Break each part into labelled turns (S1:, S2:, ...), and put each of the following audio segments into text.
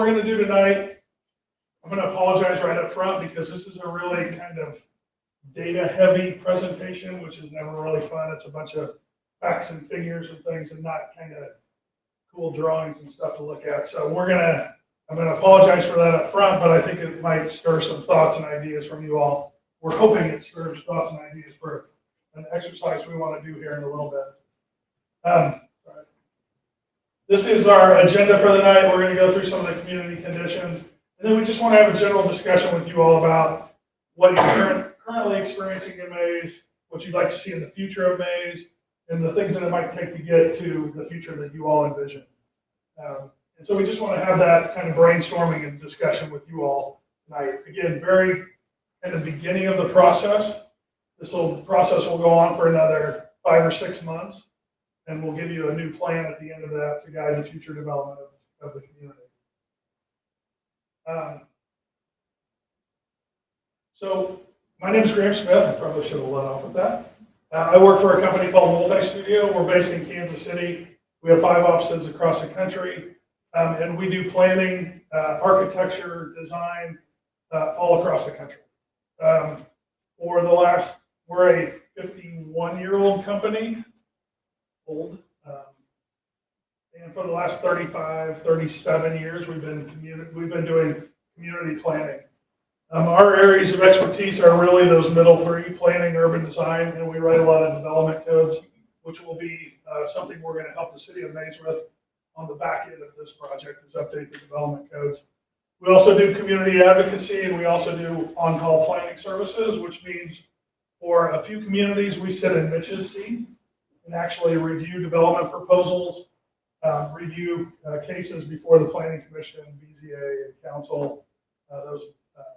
S1: we're going to do tonight, I'm going to apologize right up front because this is a really kind of data-heavy presentation, which is never really fun. It's a bunch of facts and figures and things and not kind of cool drawings and stuff to look at. So I'm going to apologize for that up front, but I think it might stir some thoughts and ideas from you all. We're hoping it stirs thoughts and ideas for an exercise we want to do here in a little bit. This is our agenda for the night. We're going to go through some of the community conditions, and then we just want to have a general discussion with you all about what you're currently experiencing in Mays, what you'd like to see in the future of Mays, and the things that it might take to get to the future that you all envision. And so we just want to have that kind of brainstorming and discussion with you all tonight. Again, very at the beginning of the process. Process will go on for another 5 or 6 months, and we'll give you a new plan at the end of that to guide the future development of the community. So my name is Graham Smith. I probably should have let off with that. I work for a company called Multi Studio. We're based in Kansas City. We have 5 offices across the country. And we do planning, architecture, design, all across the country. We're a 51-year-old company, old. And for the last 35, 37 years, we've been doing community planning. Our areas of expertise are really those middle 3, planning, urban design, and we write a lot of development codes, which will be something we're going to help the city of Mays with on the back end of this project, is update the development codes. We also do community advocacy, and we also do on-call planning services, which means for a few communities, we sit in Mitch's seat and actually review development proposals, review cases before the Planning Commission, BZA, and Council, those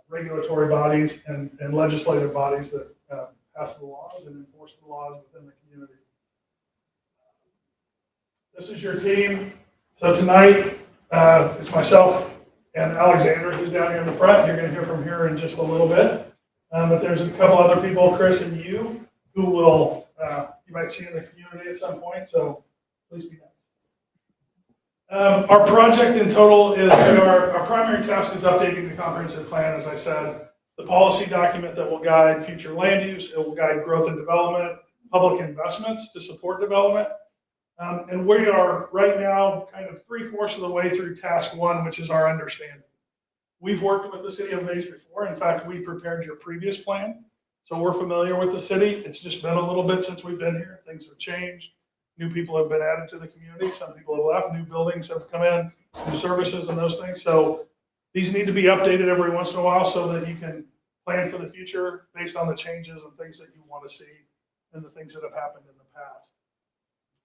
S1: regulatory bodies and legislative bodies that pass the laws and enforce the laws within the community. This is your team. So tonight, it's myself and Alexander, who's down here in the front. You're going to hear from here in just a little bit. But there's a couple other people, Chris and you, who will you might see in the community at some point. So please be nice. Our project in total is our primary task is updating the comprehensive plan, as I said, the policy document that will guide future land use. It will guide growth and development, public investments to support development. And we are right now kind of 3/4 of the way through task 1, which is our understanding. We've worked with the city of Mays before. In fact, we prepared your previous plan. So we're familiar with the city. It's just been a little bit since we've been here. Things have changed. New people have been added to the community. Some people have left. New buildings have come in, new services and those things. So these need to be updated every once in a while so that you can plan for the future based on the changes and things that you want to see and the things that have happened in the past.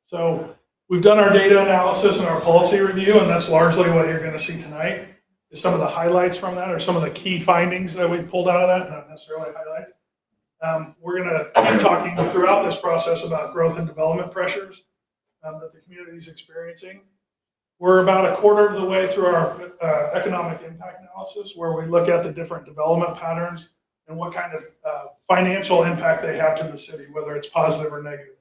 S1: So we've done our data analysis and our policy review, and that's largely what you're going to see tonight. Is some of the highlights from that, or some of the key findings that we pulled out of that, not necessarily highlights. We're going to keep talking throughout this process about growth and development pressures that the community is experiencing. We're about a quarter of the way through our economic impact analysis, where we look at the different development patterns and what kind of financial impact they have to the city, whether it's positive or negative.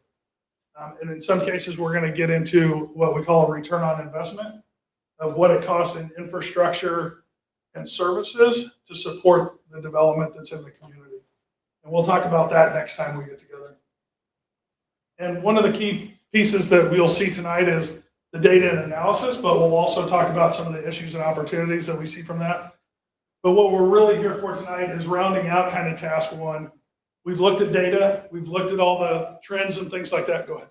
S1: And in some cases, we're going to get into what we call a return on investment of what it costs in infrastructure and services to support the development that's in the community. And we'll talk about that next time we get together. And one of the key pieces that we'll see tonight is the data and analysis, but we'll also talk about some of the issues and opportunities that we see from that. But what we're really here for tonight is rounding out kind of task 1. We've looked at data. We've looked at all the trends and things like that. Go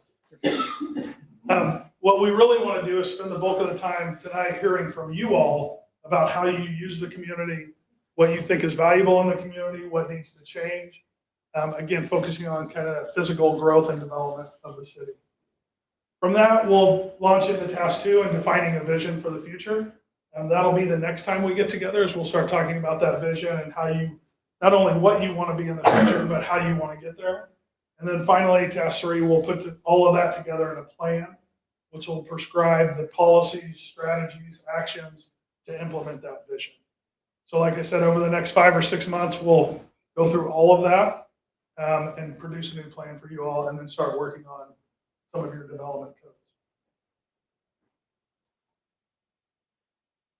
S1: ahead. What we really want to do is spend the bulk of the time tonight hearing from you all about how you use the community, what you think is valuable in the community, what needs to change. Again, focusing on kind of physical growth and development of the city. From that, we'll launch into task 2 and defining a vision for the future. That'll be the next time we get together, is we'll start talking about that vision and how you, not only what you want to be in the future, but how you want to get there. And then finally, task 3, we'll put all of that together in a plan, which will prescribe the policies, strategies, actions to implement that vision. So like I said, over the next 5 or 6 months, we'll go through all of that and produce a new plan for you all, and then start working on some of your development codes.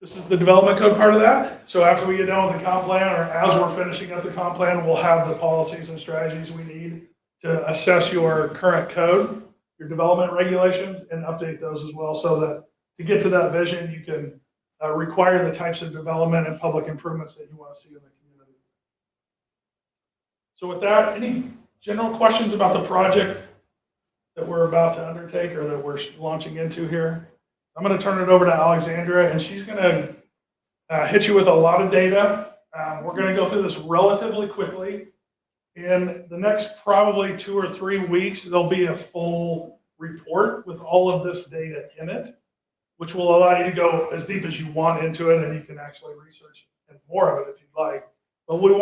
S1: This is the development code part of that. So after we get done with the comp plan, or as we're finishing up the comp plan, we'll have the policies and strategies we need to assess your current code, your development regulations, and update those as well, so that to get to that vision, you can require the types of development and public improvements that you want to see in the community. So with that, any general questions about the project that we're about to undertake or that we're launching into here? I'm going to turn it over to Alexandra, and she's going to hit you with a lot of data. We're going to go through this relatively quickly. In the next probably 2 or 3 weeks, there'll be a full report with all of this data in it, which will allow you to go as deep as you want into it, and you can actually research and more of it if you'd like. But what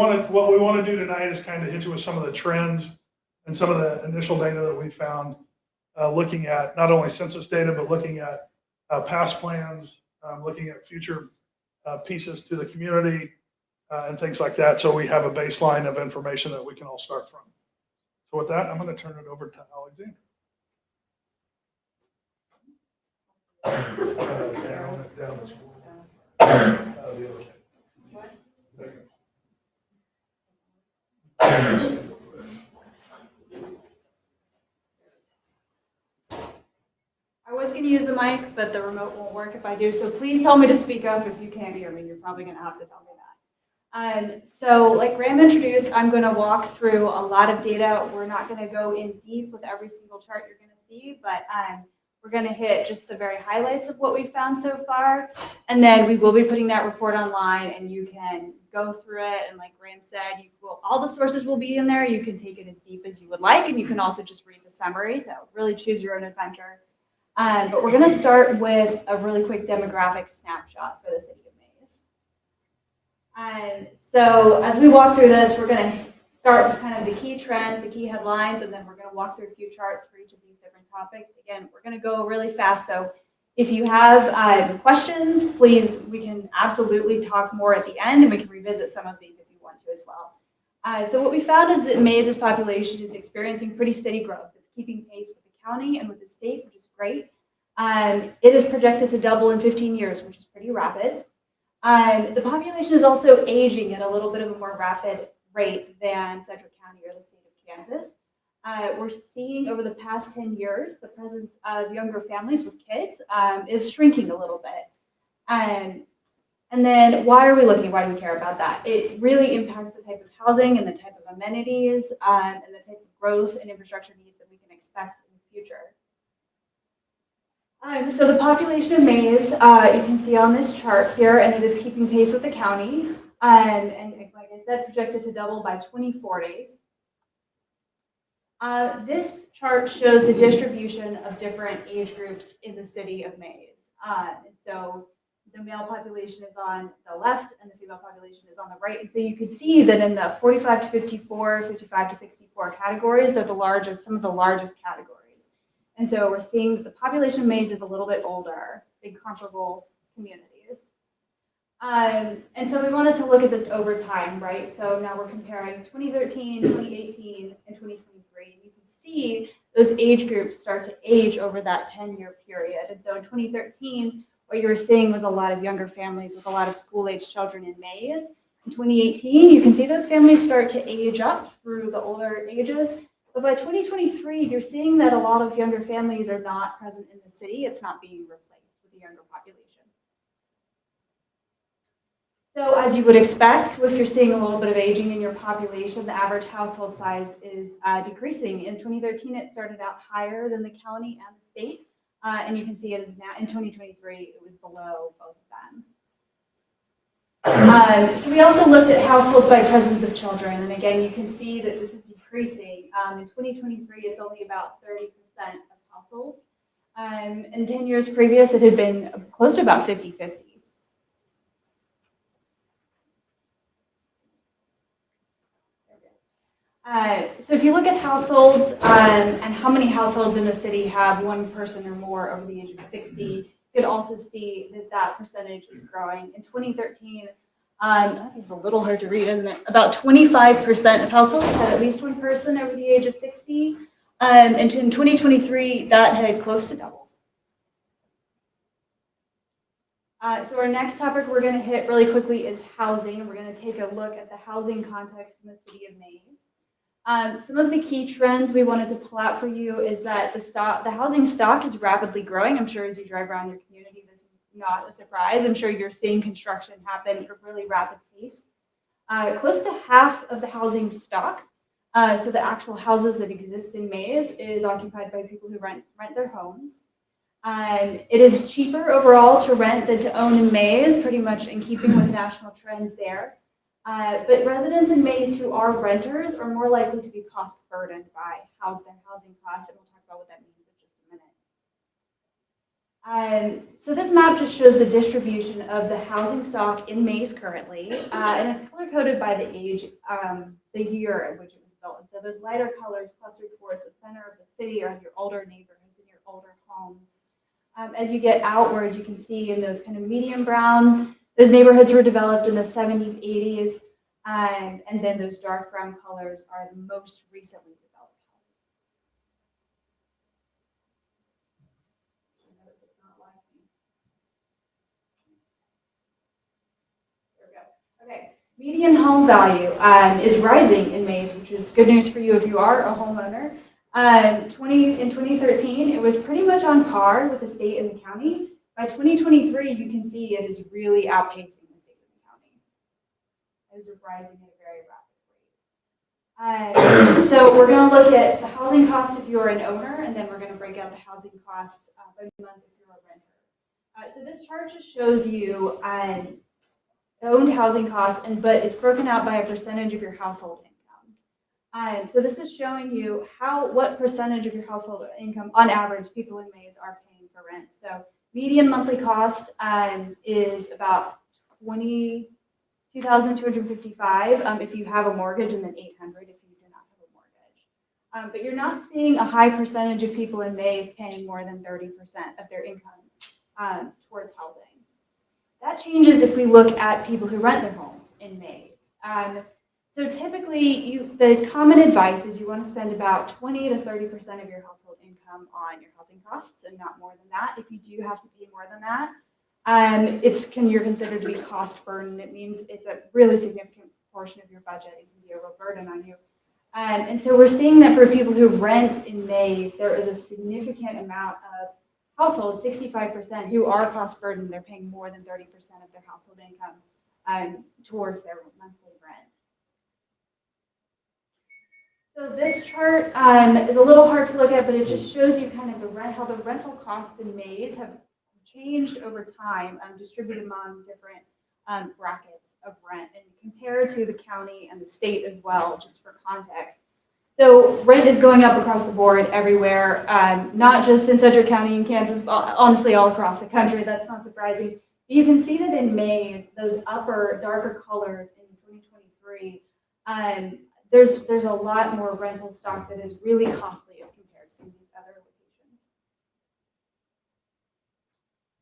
S1: we want to do tonight is kind of hit you with some of the trends and some of the initial data that we found, looking at not only census data, but looking at past plans, looking at future pieces to the community, and things like that. So we have a baseline of information that we can all start from. So with that, I'm going to turn it over to Alexandra. Down this
S2: I was going to use the mic, but the remote won't work if I do. So please tell me to speak up if you can't hear me. You're probably going to have to tell me that. So like Graham introduced, I'm going to walk through a lot of data. We're not going to go in deep with every single chart you're going to see, but we're going to hit just the very highlights of what we've found so far. And then we will be putting that report online, and you can go through it. And like Graham said, all the sources will be in there. You can take it as deep as you would like, and you can also just read the summary. So really choose your own adventure. But we're going to start with a really quick demographic snapshot for the city of Mays. So as we walk through this, we're going to start with kind of the key trends, the key headlines, and then we're going to walk through a few charts for each of these different topics. Again, we're going to go really fast. So if you have questions, please, we can absolutely talk more at the end, and we can revisit some of these if you want to as well. So what we found is that Mays' population is experiencing pretty steady growth. It's keeping pace with the county and with the state, which is great. It is projected to double in 15 years, which is pretty rapid. The population is also aging at a little bit of a more rapid rate than Sedgwick County or the state of Kansas. We're seeing over the past 10 years, the presence of younger families with kids is shrinking a little bit. And then why are we looking? Why do we care about that? It really impacts the type of housing and the type of amenities and the type of growth and infrastructure needs that we can expect in the future. So the population of Mays, you can see on this chart here, and it is keeping pace with the county. And like I said, projected to double by 2040. This chart shows the distribution of different age groups in the city of Mays. And so the male population is on the left and the female population is on the right. And so you can see that in the 45 to 54, 55 to 64 categories, they're the largest, some of the largest categories. And so we're seeing that the population of Mays is a little bit older than comparable communities. And so we wanted to look at this over time, right? So now we're comparing 2013, 2018, and 2023. And you can see those age groups start to age over that 10-year period. And so in 2013, what you were seeing was a lot of younger families with a lot of school-age children in Mays. In 2018, you can see those families start to age up through the older ages. But by 2023, you're seeing that a lot of younger families are not present in the city. It's not being replaced with the younger population. So as you would expect, if you're seeing a little bit of aging in your population, the average household size is decreasing. In 2013, it started out higher than the county and the state. And you can see it is now in 2023, it was below both of them. So we also looked at households by presence of children. And again, you can see that this is decreasing. In 2023, it's only about 30% of households. And 10 years previous, it had been close to about 50-50. So if you look at households and how many households in the city have one person or more over the age of 60, you can also see that that percentage is growing. In 2013, that is a little hard to read, isn't it? About 25% of households had at least one person over the age of 60. And in 2023, that had close to doubled. So our next topic we're going to hit really quickly is housing. We're going to take a look at the housing context in the city of Mays. Some of the key trends we wanted to pull out for you is that the housing stock is rapidly growing. I'm sure as you drive around your community, this is not a surprise. I'm sure you're seeing construction happen at a really rapid pace. Close to half of the housing stock, so the actual houses that exist in Mays, is occupied by people who rent their homes. It is cheaper overall to rent than to own in Mays, pretty much in keeping with national trends there. But residents in Mays who are renters are more likely to be cost burdened by their housing costs, and we'll talk about what that means in just a minute. So this map just shows the distribution of the housing stock in Mays currently, and it's color-coded by the age, the year in which it was built. And so those lighter colors clustered towards the center of the city are your older neighborhoods and your older homes. As you get outwards, you can see in those kind of medium brown, those neighborhoods were developed in the 70s, 80s, and then those dark brown colors are the most recently developed houses. Okay, median home value is rising in Mays, which is good news for you if you are a homeowner. In 2013, it was pretty much on par with the state and the county. By 2023, you can see it is really outpacing the state and the county. It is rising at a very rapid rate. So we're going to look at the housing cost if you're an owner, and then we're going to break out the housing costs by month if you're a renter. So this chart just shows you owned housing costs, but it's broken out by a percentage of your household income. So this is showing you what percentage of your household income, on average, people in Mays are paying for rent. So median monthly cost is about $22,255 if you have a mortgage, and then $800 if you do not have a mortgage. But you're not seeing a high percentage of people in Mays paying more than 30% of their income towards housing. That changes if we look at people who rent their homes in Mays. So typically, the common advice is you want to spend about 20 to 30% of your household income on your housing costs, and not more than that. If you do have to pay more than that, you're considered to be cost burden. It means it's a really significant portion of your budget. It can be a real burden on you. And so we're seeing that for people who rent in Mays, there is a significant amount of households, 65%, who are cost burdened. They're paying more than 30% of their household income towards their monthly rent. So this chart is a little hard to look at, but it just shows you kind of how the rental costs in Mays have changed over time, distributed among different brackets of rent, and compared to the county and the state as well, just for context. So rent is going up across the board everywhere, not just in Sedgwick County and Kansas, but honestly all across the country. That's not surprising. But you can see that in Mays, those upper darker colors in 2023, there's a lot more rental stock that is really costly as compared to some of these other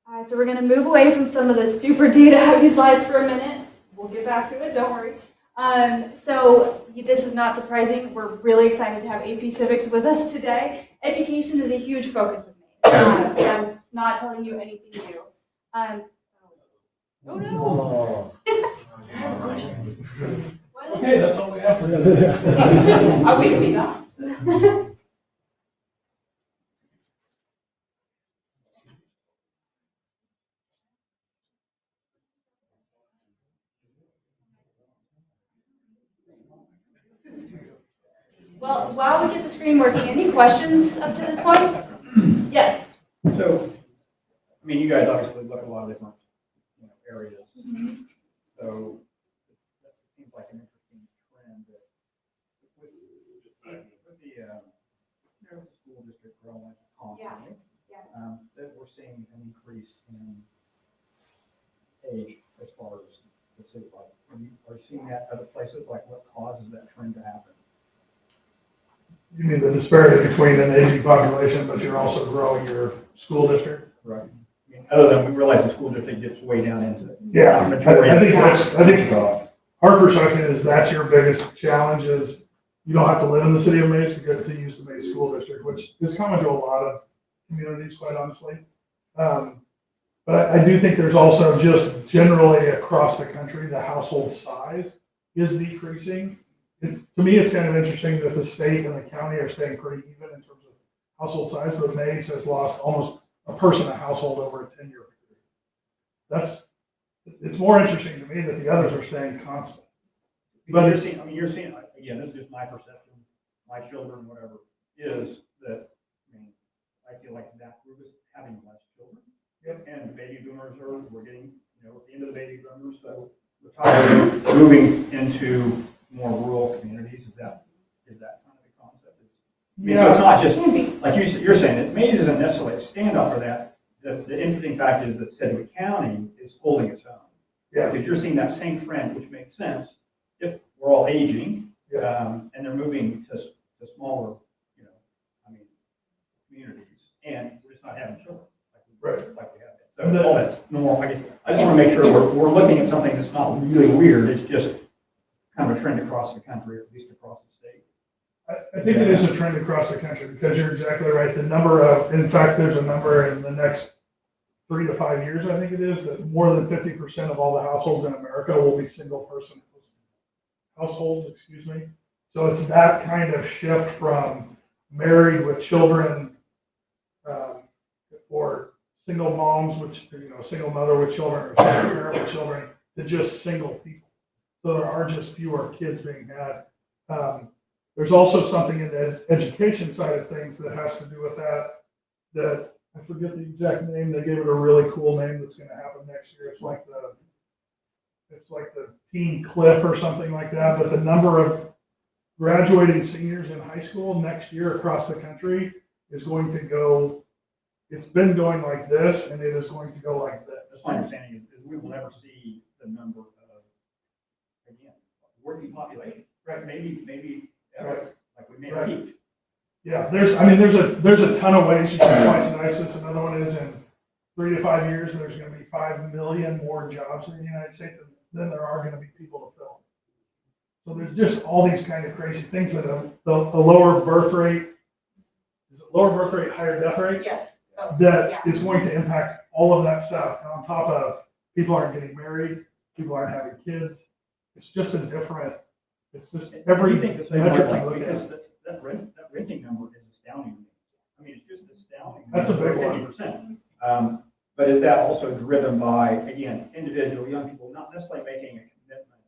S2: locations. So we're going to move away from some of the super data-heavy slides for a minute. We'll get back to it, don't worry. So this is not surprising. We're really excited to have AP Civics with us today. Education is a huge focus of me. I'm not telling you anything new. Oh no!
S1: Okay, that's all we have for today.
S2: We can be done. Well, while we get the screen working, any questions up to this point? Yes.
S3: So, I mean, you guys obviously look at a lot of different areas.
S2: Mm-hmm.
S3: So, that seems like an interesting trend that with the school district growing constantly,
S2: Yes.
S3: that we're seeing an increase in age as far as the city. Like, are you seeing that other places? Like, what causes that trend to happen?
S1: You mean the disparity between an aging population, but you're also growing your school district?
S3: Right. I mean, other than we realize the school district gets way down into it.
S1: Yeah, I think our perception is that's your biggest challenge is you don't have to live in the city of Mays to use the Mays School District, which is common to a lot of communities, quite honestly. But But I do think there's also just generally across the country, the household size is decreasing. To me, it's kind of interesting that the state and the county are staying pretty even in terms of household size, but Maize has lost almost a person a household over a 10-year period. It's more interesting to me that the others are staying constant.
S3: But you're seeing, again, this is just my perception, my children, whatever, is that, I feel like that group is having less children.
S1: Yep.
S3: And baby boomers we're getting, at the end of the baby boomers, so retiring, moving into more rural communities, is that kind of the concept? So it's not just, like you're saying, it maybe isn't necessarily a standoff for that. The interesting fact is that Sedgwick County is holding its own.
S1: Yeah.
S3: Because you're seeing that same trend, which makes sense, if we're all aging, and they're moving to smaller, communities, and we're just not having children like we have been. So all that's normal. I just want to make sure we're looking at something that's not really weird. It's just kind of a trend across the country, or at least across the state.
S1: I think it is a trend across the country because you're exactly right. In fact, there's a number in the next 3 to 5 years, I think it is, that more than 50% of all the households in America will be single person households, So it's that kind of shift from married with children, or single moms, single mother with children, or single parent with children, to just single people. So there are just fewer kids being had. There's also something in the education side of things that has to do with that I forget the exact name. They gave it a really cool name that's going to happen next year. It's like the Teen Cliff or something like that. But the number of graduating seniors in high school next year across the country is going to go. It's been going like this, and it is going to go like this.
S3: That's my understanding is we will never see the number of, again, working population. Right? Maybe ever, like we may have peaked.
S1: Yeah, there's a ton of ways you can slice and dice this. Another one is in 3 to 5 years, there's going to be 5 million more jobs in the United States than there are going to be people to fill. So there's just all these kind of crazy things that a lower birth rate, higher death rate?
S2: Yes.
S1: That is going to impact all of that stuff. And on top of people aren't getting married, people aren't having kids. It's just every metric you look
S3: because
S1: at.
S3: that renting number is astounding. I mean, it's just astounding.
S1: That's a big one.
S3: 50%. But is that also driven by, again, individual young people not necessarily making a commitment,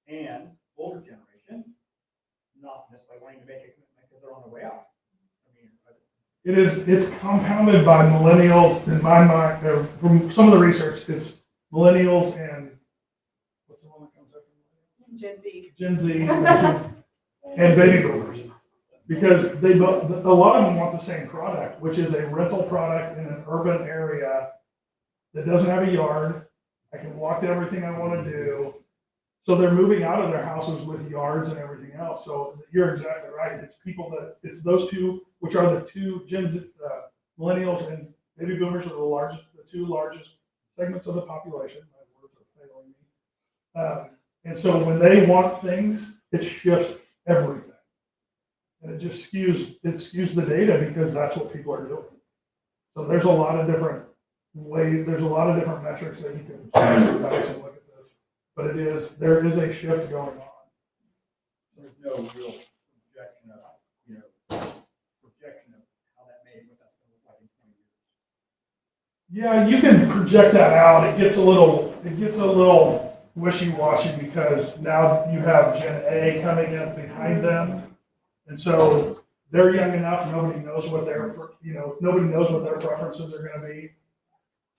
S3: and older generation not necessarily wanting to make a commitment because they're on their way out?
S1: It's compounded by millennials, in my mind, from some of the research, it's millennials and what's the one that comes up? Gen Z, and baby boomers. Because a lot of them want the same product, which is a rental product in an urban area that doesn't have a yard. I can walk to everything I want to do. So they're moving out of their houses with yards and everything else. So you're exactly right. It's those two, which are the two millennials and baby boomers are the two largest segments of the population. My words are failing me. And so when they want things, it shifts everything. And it just skews the data because that's what people are doing. So there's a lot of different ways, there's a lot of different metrics that you can slice and dice and look at this. But there is a shift going on.
S3: There's no real projection of how that may, what that's going to look like in 20 years.
S1: Yeah, you can project that out. It gets a little wishy-washy because now you have Gen A coming in behind them. And so they're young enough, nobody knows what their preferences are going to be.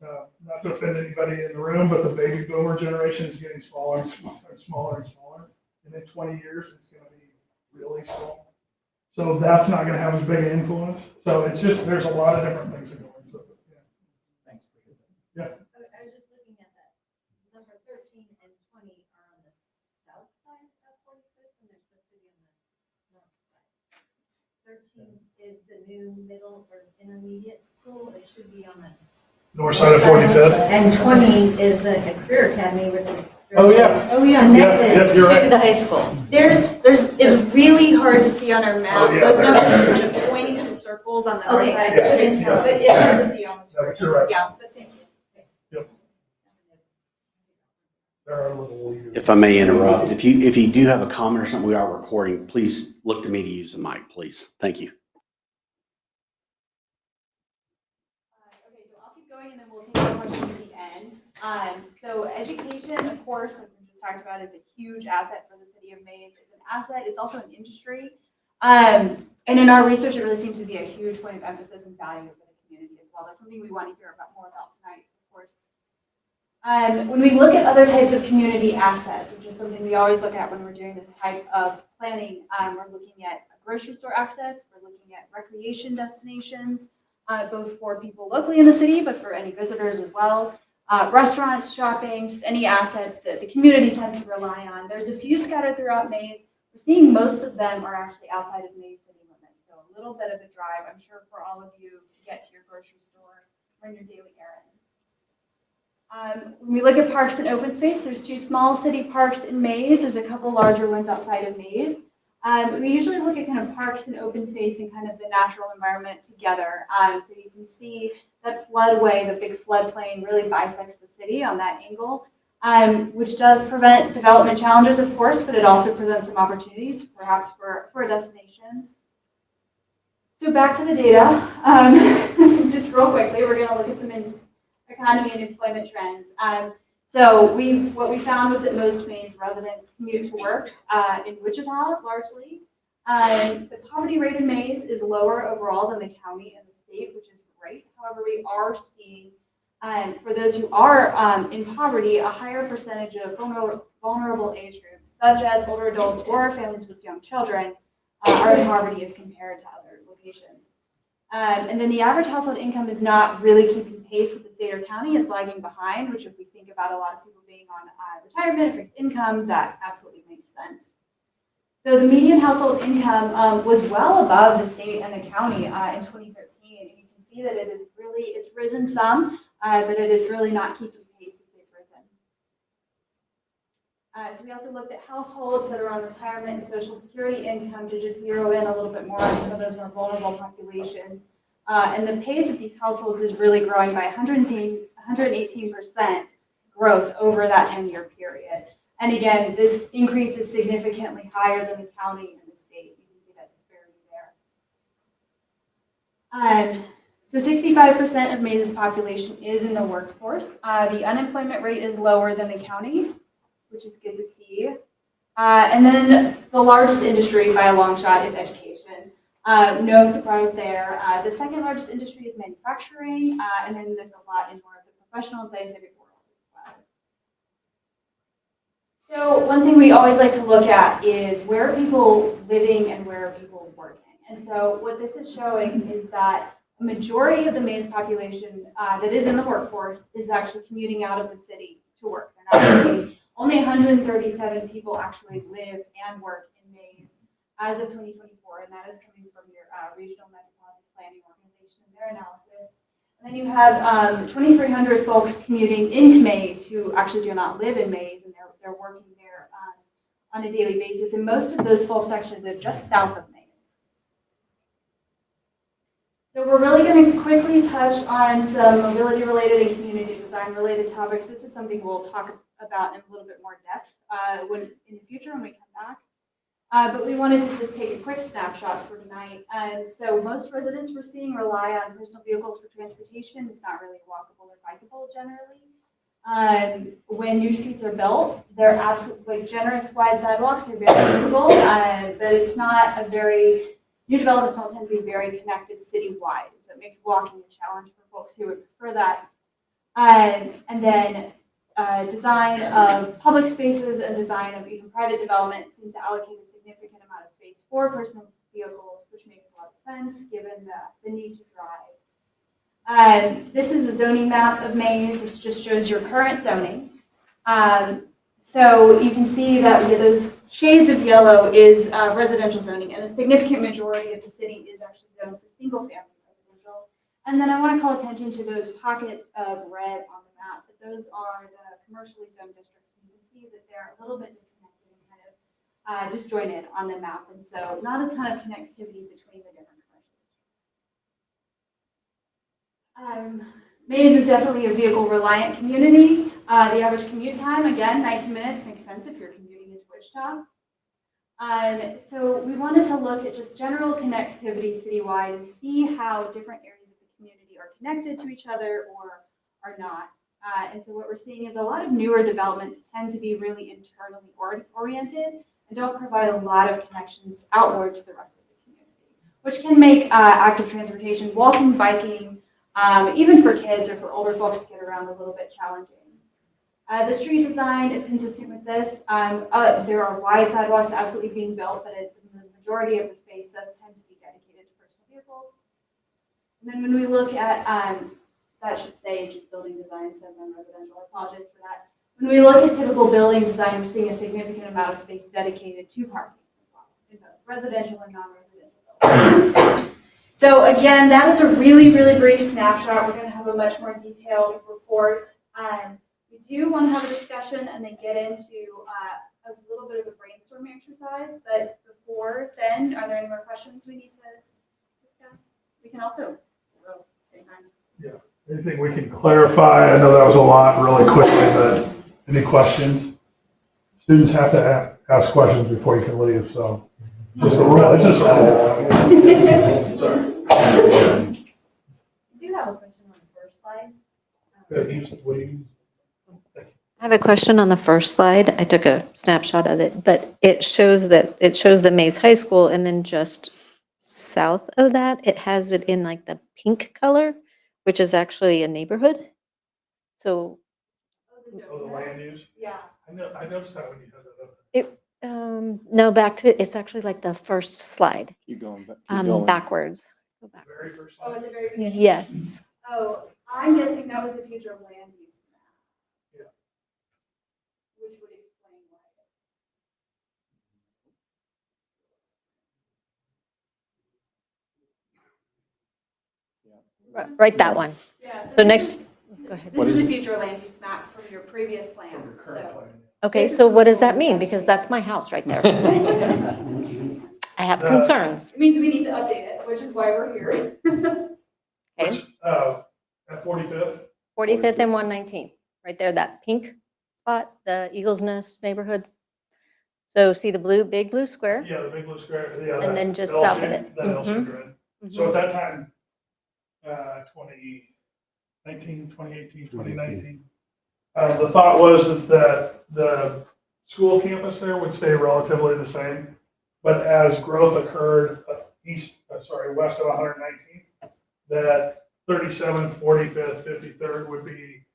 S1: Not to offend anybody in the room, but the baby boomer generation is getting smaller and smaller and smaller and smaller. And in 20 years, it's going to be really small. So that's not going to have as big an influence. So it's just, there's a lot of different things that go into it. Yeah.
S3: Thanks.
S1: Yeah.
S4: I was just looking at that. Number 13 and 20 are on the south side of 45th, and they're supposed to be on the north side. 13 is the new middle or intermediate school. It should be on the
S1: North side of 45th.
S4: And 20 is the career academy, which is
S1: Oh, yeah.
S4: connected
S1: Yep, you're right.
S4: to the high school.
S2: It's really hard to see on our map.
S1: Oh, yeah.
S2: Those numbers are kind of pointing to circles on the north
S4: Okay,
S2: side.
S4: I couldn't tell.
S2: But it's hard to see on the
S1: Yeah, but you're right.
S2: Yeah, but thank you.
S1: They're a little weird.
S5: If I may interrupt, if you do have a comment or something, we are recording, please look to me to use the mic, please. Thank you.
S2: Okay, so I'll keep going and then we'll take some questions at the end. So education, of course, like we just talked about, is a huge asset for the city of Mays. It's an asset, it's also an industry. And in our research, it really seems to be a huge point of emphasis and value for the community as well. That's something we want to hear more about tonight, of course. When we look at other types of community assets, which is something we always look at when we're doing this type of planning, we're looking at grocery store access, we're looking at recreation destinations, both for people locally in the city, but for any visitors as well. Restaurants, shopping, just any assets that the community tends to rely on. There's a few scattered throughout Mays. We're seeing most of them are actually outside of Mays city limits, so a little bit of a drive, I'm sure, for all of you to get to your grocery store or in your daily errands. When we look at parks and open space, there's 2 small city parks in Mays. There's a couple larger ones outside of Mays. We usually look at kind of parks and open space and kind of the natural environment together. So you can see that floodway, the big floodplain, really bisects the city on that angle, which does prevent development challenges, of course, but it also presents some opportunities, perhaps for a destination. So back to the data. Just real quickly, we're going to look at some economy and employment trends. So what we found was that most Mays residents commute to work in Wichita, largely. The poverty rate in Mays is lower overall than the county and the state, which is great. However, we are seeing, for those who are in poverty, a higher percentage of vulnerable age groups, such as older adults or families with young children, are in poverty as compared to other locations. And then the average household income is not really keeping pace with the state or county. It's lagging behind, which if we think about a lot of people being on retirement or fixed incomes, that absolutely makes sense. So the median household income was well above the state and the county in 2013. And you can see that it's risen some, but it is really not keeping pace as they've risen. So we also looked at households that are on retirement and Social Security income to just zero in a little bit more on some of those more vulnerable populations. And the pace of these households is really growing by 118% growth over that 10-year period. And again, this increase is significantly higher than the county and the state. You can see that disparity there. So 65% of Mays' population is in the workforce. The unemployment rate is lower than the county, which is good to see. And then the largest industry by a long shot is education. No surprise there. The second largest industry is manufacturing, and then there's a lot in more of the professional and scientific world as well. So one thing we always like to look at is where are people living and where are people working. And so what this is showing is that a majority of the Mays population that is in the workforce is actually commuting out of the city to work. They're not commuting. Only 137 people actually live and work in Mays as of 2024, and that is coming from your Regional Metropolitan Planning Organization and their analysis. And then you have 2,300 folks commuting into Mays who actually do not live in Mays, and they're working there on a daily basis. And most of those folks actually live just south of Mays. So we're really going to quickly touch on some mobility-related and community design-related topics. This is something we'll talk about in a little bit more depth in the future when we come back. But we wanted to just take a quick snapshot for tonight. So most residents we're seeing rely on personal vehicles for transportation. It's not really walkable or bikeable generally. When new streets are built, they're absolutely generous wide sidewalks are very typical, but it's not a very, new developments don't tend to be very connected citywide. So it makes walking a challenge for folks who would prefer that. And then design of public spaces and design of even private development seem to allocate a significant amount of space for personal vehicles, which makes a lot of sense given the need to drive. This is a zoning map of Mays. This just shows your current zoning. So you can see that those shades of yellow is residential zoning, and a significant majority of the city is actually zoned for single-family residential. And then I want to call attention to those pockets of red on the map. But those are the commercially zoned districts. You can see that they're a little bit disconnected and kind of disjointed on the map, and so not a ton of connectivity between the different commercial districts. Mays is definitely a vehicle reliant community. The average commute time, again, 19 minutes makes sense if you're commuting into Wichita. So we wanted to look at just general connectivity citywide and see how different areas of the community are connected to each other or are not. And so what we're seeing is a lot of newer developments tend to be really internally oriented and don't provide a lot of connections outward to the rest of the community, which can make active transportation, walking, biking, even for kids or for older folks to get around a little bit challenging. The street design is consistent with this. There are wide sidewalks absolutely being built, but the majority of the space does tend to be dedicated to personal vehicles. And then when we look at, that should say just building design instead of non-residential, I apologize for that. When we look at typical building design, we're seeing a significant amount of space dedicated to parking as well, in both residential and non-residential buildings. So again, that is a really, really brief snapshot. We're going to have a much more detailed report. We do want to have a discussion and then get into a little bit of a brainstorming exercise. But before then, are there any more questions we need to discuss? We can also say time.
S1: Yeah. Anything we can clarify? I know that was a lot really quickly, but any questions? Students have to ask questions before you can leave, so just a rule. It's just a rule. Sorry.
S4: I do have a question on the first slide.
S6: I have a question on the first slide. I took a snapshot of it, but it shows the Mays High School, and then just south of that, it has it in like the pink color, which is actually a neighborhood. So,
S1: Oh, the land use?
S2: Yeah.
S1: I noticed that when you had that up.
S6: no, back to, it's actually like the first slide,
S7: Keep going. Keep going.
S6: backwards. Go back.
S1: Very first
S2: Oh,
S1: slide.
S2: at the very beginning?
S6: Yes.
S2: Oh, I'm guessing that was the future of land use map.
S1: Yeah.
S2: Which would explain why.
S6: Right, that one.
S2: Yeah.
S6: So next, go ahead.
S2: This is the future land use map from your previous plan,
S1: From your current
S2: so.
S1: plan.
S6: Okay, so what does that mean? Because that's my house right there. I have concerns.
S2: It means we need to update it, which is why we're here.
S6: Okay,
S1: Which, at 45th?
S6: 45th and 119th, right there, that pink spot, the Eagles Nest neighborhood. So see the blue, big blue square?
S1: Yeah, the big blue square, yeah.
S6: And
S1: that
S6: then just
S1: L
S6: south of
S1: shape-
S6: it.
S1: That L
S6: Mhm.
S1: shape grid. So at that time, 2019, 2018, 2019, the thought was is that the school campus there would stay relatively the same, but as growth occurred west of 119th, that 37th, 45th, 53rd would be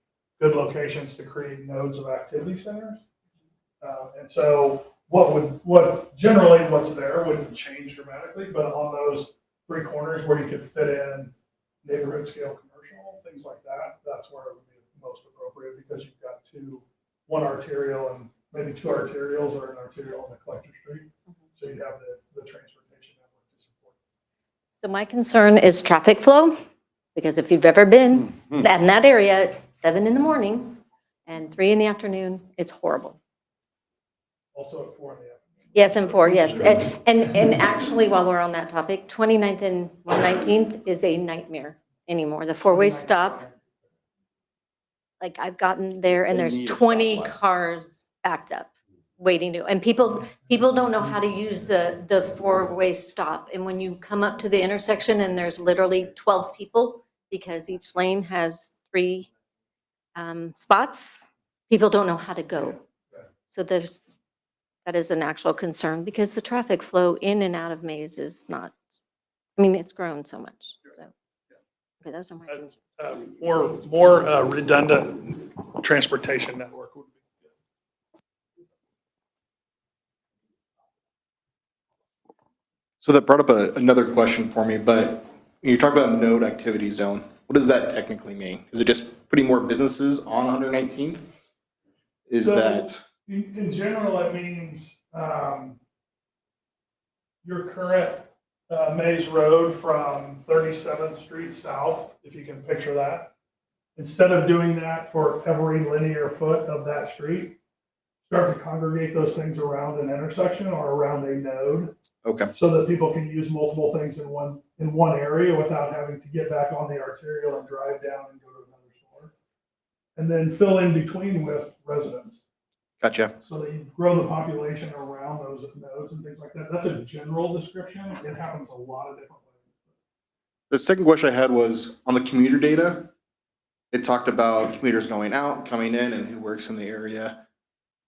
S1: good locations to create nodes of activity centers. And so what's there wouldn't change dramatically, but on those three corners where you could fit in neighborhood scale commercial, things like that, that's where it would be most appropriate because you've got one arterial and maybe two arterials or an arterial on the collector street. So you'd have the transportation network to support.
S6: So my concern is traffic flow, because if you've ever been in that area, 7 in the morning and 3 in the afternoon, it's horrible.
S1: Also at 4 in the afternoon.
S6: Yes, and 4, yes. And actually, while we're on that topic, 29th and 119th is a nightmare anymore. The four-way stop, like I've gotten there and
S7: They
S6: there's
S7: need a
S6: 20
S7: stoplight.
S6: cars backed up waiting to, and people don't know how to use the four-way stop. And when you come up to the intersection and there's literally 12 people because each lane has 3 spots, people don't know how to go. So that is an actual concern because the traffic flow in and out of Mays is not, I mean, it's grown so much, so. Okay, those are my concerns.
S1: More redundant transportation network would be good.
S8: So that brought up another question for me, but you talk about node activity zone. What does that technically mean? Is it just putting more businesses on 119th? Is
S1: So-
S8: that,
S1: In general, it means your current Mays Road from 37th Street south, if you can picture that. Instead of doing that for every linear foot of that street, start to congregate those things around an intersection or around a node
S8: okay,
S1: so that people can use multiple things in one area without having to get back on the arterial and drive down and go to another and then fill in between with residents.
S8: Gotcha.
S1: So that you grow the population around those nodes and things like that. That's a general description. It happens a lot of different ways.
S8: The second question I had was on the commuter data. It talked about commuters going out, coming in, and who works in the area.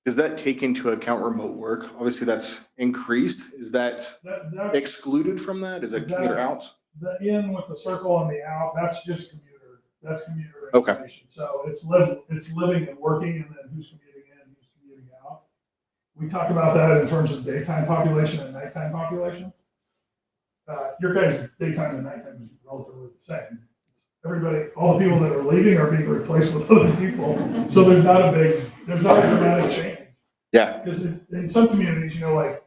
S8: Does that take into account remote work? Obviously, that's increased. Is that
S1: That's
S8: excluded from that? Is it commuter out?
S1: the in with the circle and the out, that's just commuter. That's commuter
S8: Okay.
S1: information. So it's living and working, and then who's commuting in, who's commuting out. We talk about that in terms of daytime population and nighttime population. Your guys' daytime and nighttime is relatively the same. Everybody, all the people that are leaving are being replaced with other people. So there's not a dramatic change.
S8: Yeah.
S1: Because in some communities, you know, like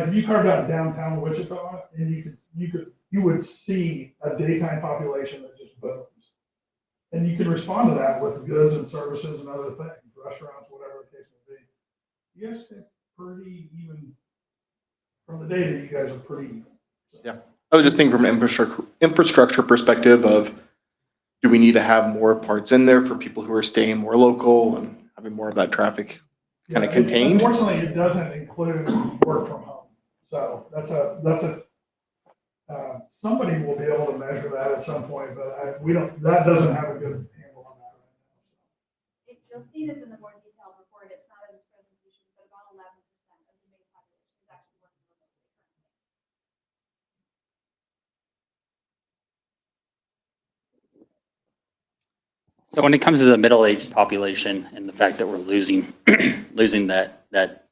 S1: if you carved out downtown Wichita, and you would see a daytime population that just booms. And you could respond to that with goods and services and other things, restaurants, whatever the case may be. You guys stay pretty even, from the data, you guys are pretty even.
S8: Yeah. I was just thinking from an infrastructure perspective of, do we need to have more parts in there for people who are staying more local and having more of that traffic kind of
S1: Yeah,
S8: contained?
S1: Unfortunately, it doesn't include work from home. So somebody will be able to measure that at some point, but that doesn't have a good handle on that right now.
S2: You'll see this in the more detailed report. It's not in this presentation, but about 11% of the base population is actually working remotely currently.
S7: So when it comes to the middle-aged population and the fact that we're losing that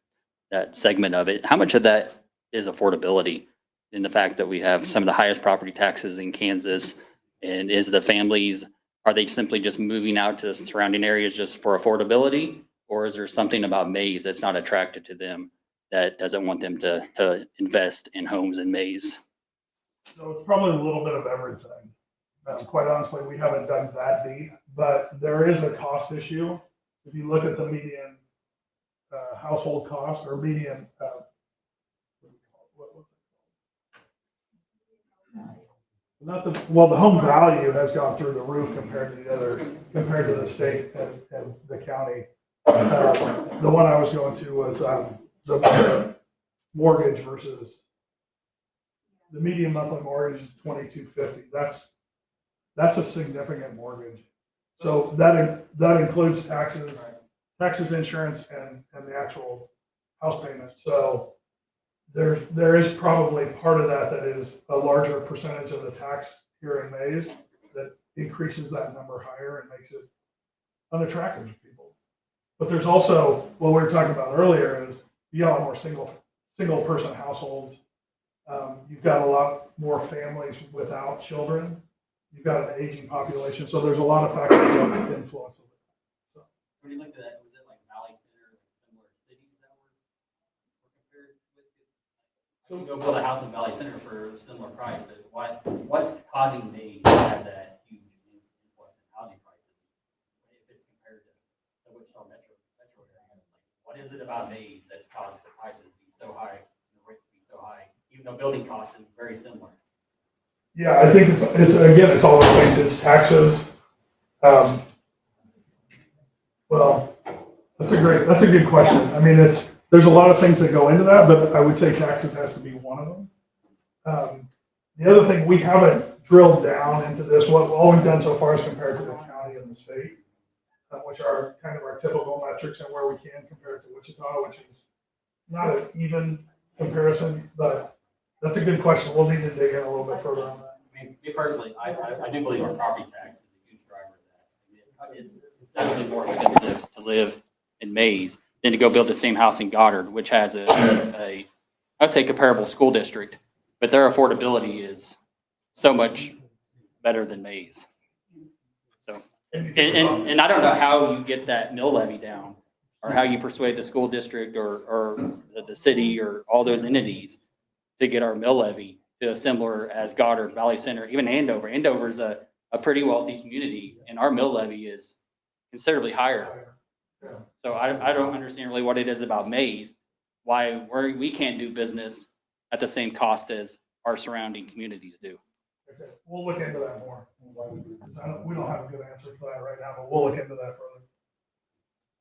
S7: segment of it, how much of that is affordability in the fact that we have some of the highest property taxes in Kansas? And is the families, are they simply just moving out to the surrounding areas just for affordability? Or is there something about Mays that's not attractive to them that doesn't want them to invest in homes in Mays?
S1: So it's probably a little bit of everything. Quite honestly, we haven't done that deep, but there is a cost issue. If you look at the median household cost or median, the home value has gone through the roof compared to the state and the county. The one I was going to was the mortgage versus the median monthly mortgage is $2,250. That's a significant mortgage. So that includes taxes, insurance, and the actual house payment. So there is probably part of that is a larger percentage of the tax here in Mays that increases that number higher and makes it unattractive to people. But there's also what we were talking about earlier is you got a lot more single person households. You've got a lot more families without children. You've got an aging population, so there's a lot of factors that influence it. So,
S7: When you looked at that, was it like Valley Center, similar cities that were compared with? You go build a house in Valley Center for a similar price, but what's causing Mays to have that huge influx in housing prices? If it's compared to the Wichita metro area, like, what is it about Mays that's caused the prices to be so high, and the rate to be so high, even though building cost is very similar?
S1: yeah, I think it's all those things. It's taxes. Well, that's a good question. I mean, there's a lot of things that go into that, but I would say taxes has to be one of them. The other thing, we haven't drilled down into this. All we've done so far is compared to the county and the state, which are kind of our typical metrics and where we can compare it to Wichita, which is not an even comparison, but that's a good question. We'll need to dig in a little bit further on that.
S7: I mean, me personally, I do believe our property tax is a huge driver of that. It's considerably more expensive to live in Mays than to go build the same house in Goddard, which has I'd say comparable school district, but their affordability is so much better than Mays. So, and I don't know how you get that mill levy down, or how you persuade the school district or the city or all those entities to get our mill levy to a similar as Goddard, Valley Center, even Andover. Andover is a pretty wealthy community, and our mill levy is considerably higher. So I don't understand really what it is about Mays, why we can't do business at the same cost as our surrounding communities do.
S1: Okay, we'll look into that more. We don't have a good answer for that right now, but we'll look into that further.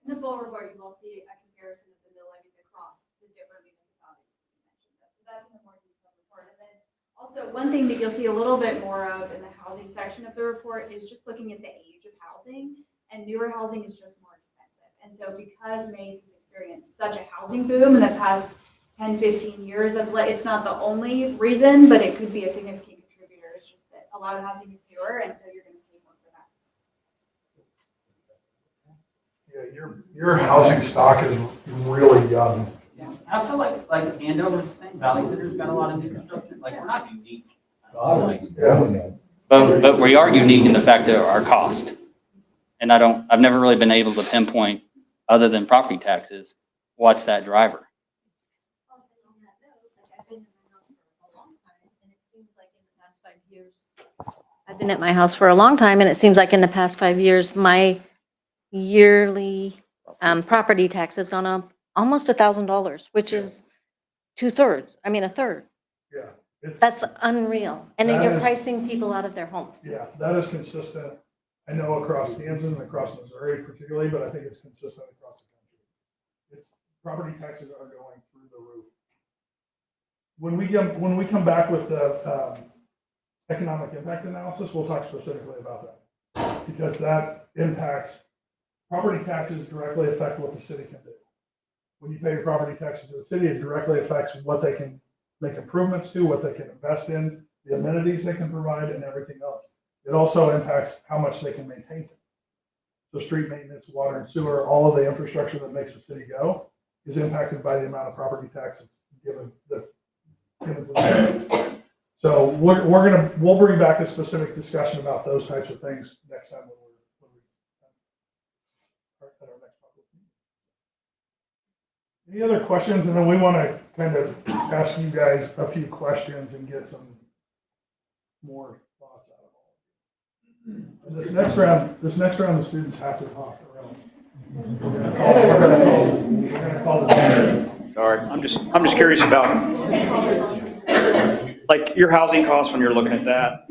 S2: In the full report, you will see a comparison of the mill levies across the different municipalities that you mentioned. So that's in the more detailed report. And then also, one thing that you'll see a little bit more of in the housing section of the report is just looking at the age of housing. And newer housing is just more expensive. And so because Mays has experienced such a housing boom in the past 10, 15 years, it's not the only reason, but it could be a significant contributor. It's just that a lot of housing is newer, and so you're going to pay more for that.
S1: Yeah, your housing stock is really young.
S7: Yeah, I feel like Andover's the same, Valley Center's got a lot of new construction, like, we're not unique.
S1: Yeah.
S7: But we are unique in the fact that our cost. And I've never really been able to pinpoint, other than property taxes, what's that driver?
S4: Well, and on that note, like I've been in my house for a long time, and it seems like in the past 5 years.
S6: I've been at my house for a long time, and it seems like in the past 5 years, my yearly property tax has gone up almost $1,000, which is a third.
S1: Yeah. It's-
S6: That's unreal. And then
S1: That
S6: you're
S1: is-
S6: pricing people out of their homes.
S1: Yeah, that is consistent. I know across Kansas and across Missouri particularly, but I think it's consistent across the country. Property taxes are going through the roof. When we come back with the economic impact analysis, we'll talk specifically about that. Because that impacts, property taxes directly affect what the city can do. When you pay your property taxes to the city, it directly affects what they can make improvements to, what they can invest in, the amenities they can provide, and everything else. It also impacts how much they can maintain it. So street maintenance, water and sewer, all of the infrastructure that makes the city go is impacted by the amount of property taxes given to the city. So we'll bring back a specific discussion about those types of things next time when we at our next public meeting. Any other questions? And then we want to kind of ask you guys a few questions and get some more thoughts out of all of you. And this next round, the students have to talk around. We're gonna call it.
S3: All right, I'm just curious about, like, your housing costs when you're looking at that.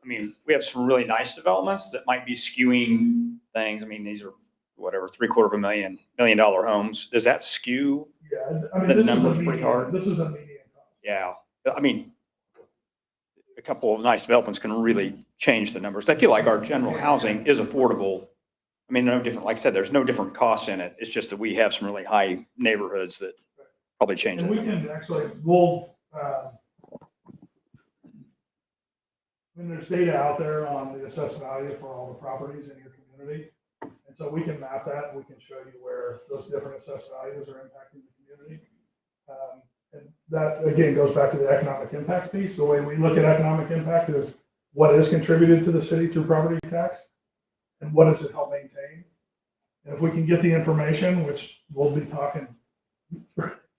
S3: We have some really nice developments that might be skewing things. I mean, these are whatever, $750,000 million homes. Does that skew?
S1: Yeah, I mean,
S3: The
S1: this is a
S3: number's pretty
S1: median,
S3: hard.
S1: this is a median cost.
S3: Yeah, I mean, a couple of nice developments can really change the numbers. I feel like our general housing is affordable. I mean, no different, like I said, there's no different costs in it. It's just that we have some really high neighborhoods that probably change
S1: And
S3: it.
S1: we can actually, there's data out there on the assessed value for all the properties in your community. And so we can map that, and we can show you where those different assessed values are impacting the community. And that, again, goes back to the economic impact piece. The way we look at economic impact is what is contributed to the city through property tax and what does it help maintain? And if we can get the information, which we'll be talking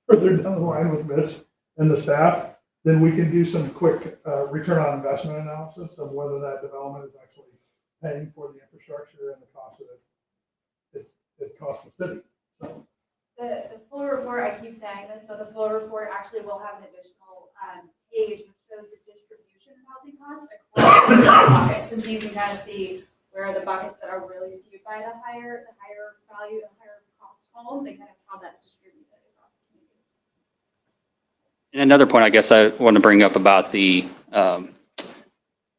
S1: further down the line with Mitch and the staff, then we can do some quick return on investment analysis of whether that development is actually paying for the infrastructure and the cost that it costs the city. So,
S2: The full report, I keep saying this, but the full report actually will have an additional page that shows the distribution of housing costs across the buckets. And so you can kind of see where are the buckets that are really skewed by the higher value, the higher cost homes, and kind of how that's distributed across the community.
S7: And another point I guess I want to bring up about the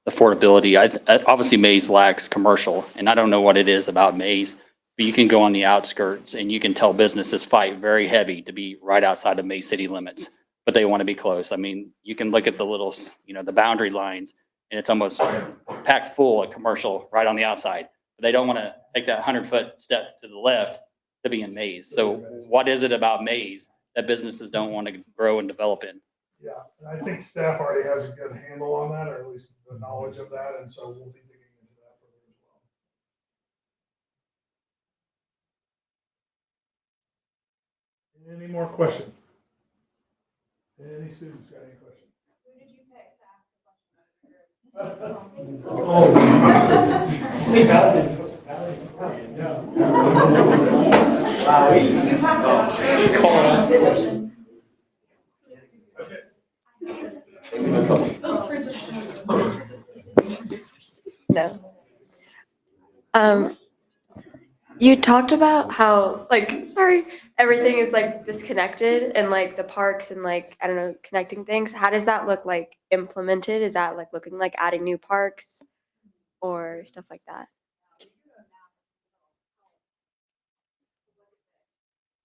S7: affordability. Obviously Mays lacks commercial, and I don't know what it is about Mays, but you can go on the outskirts and you can tell businesses fight very heavy to be right outside of Mays city limits, but they want to be close. I mean, you can look at the little, the boundary lines, and it's almost packed full of commercial right on the outside. But they don't want to take that 100-foot step to the left to be in Mays. So what is it about Mays that businesses don't want to grow and develop in?
S1: yeah, and I think staff already has a good handle on that, or at least the knowledge of that, and so we'll be digging into that further as well. Any more questions? Any students got any questions?
S2: Who did you pick to ask the question? You passed it out.
S1: Okay.
S2: Oh, for just-
S9: No. You talked about how, like, sorry, everything is like disconnected and like the parks and like, I don't know, connecting things. How does that look like implemented? Is that like looking like adding new parks or stuff like that?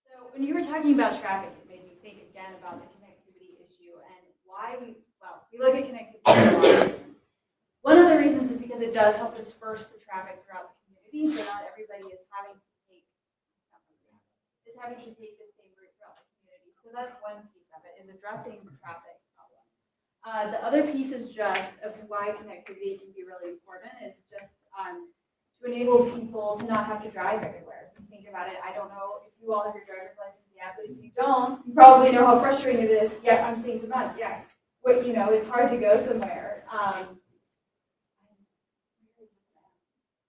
S2: So when you were talking about traffic, it made me think again about the connectivity issue and why we look at connectivity for a lot of reasons. One of the reasons is because it does help disperse the traffic throughout the community, so not everybody is having to take the same route throughout the community. So that's one piece of it, is addressing the traffic problem. The other piece is just of why connectivity can be really important is just to enable people to not have to drive everywhere. If you think about it, I don't know if you all have your driver's license yet, but if you don't, you probably know how frustrating it is. Yeah, I'm seeing some ads. Yeah, but it's hard to go somewhere.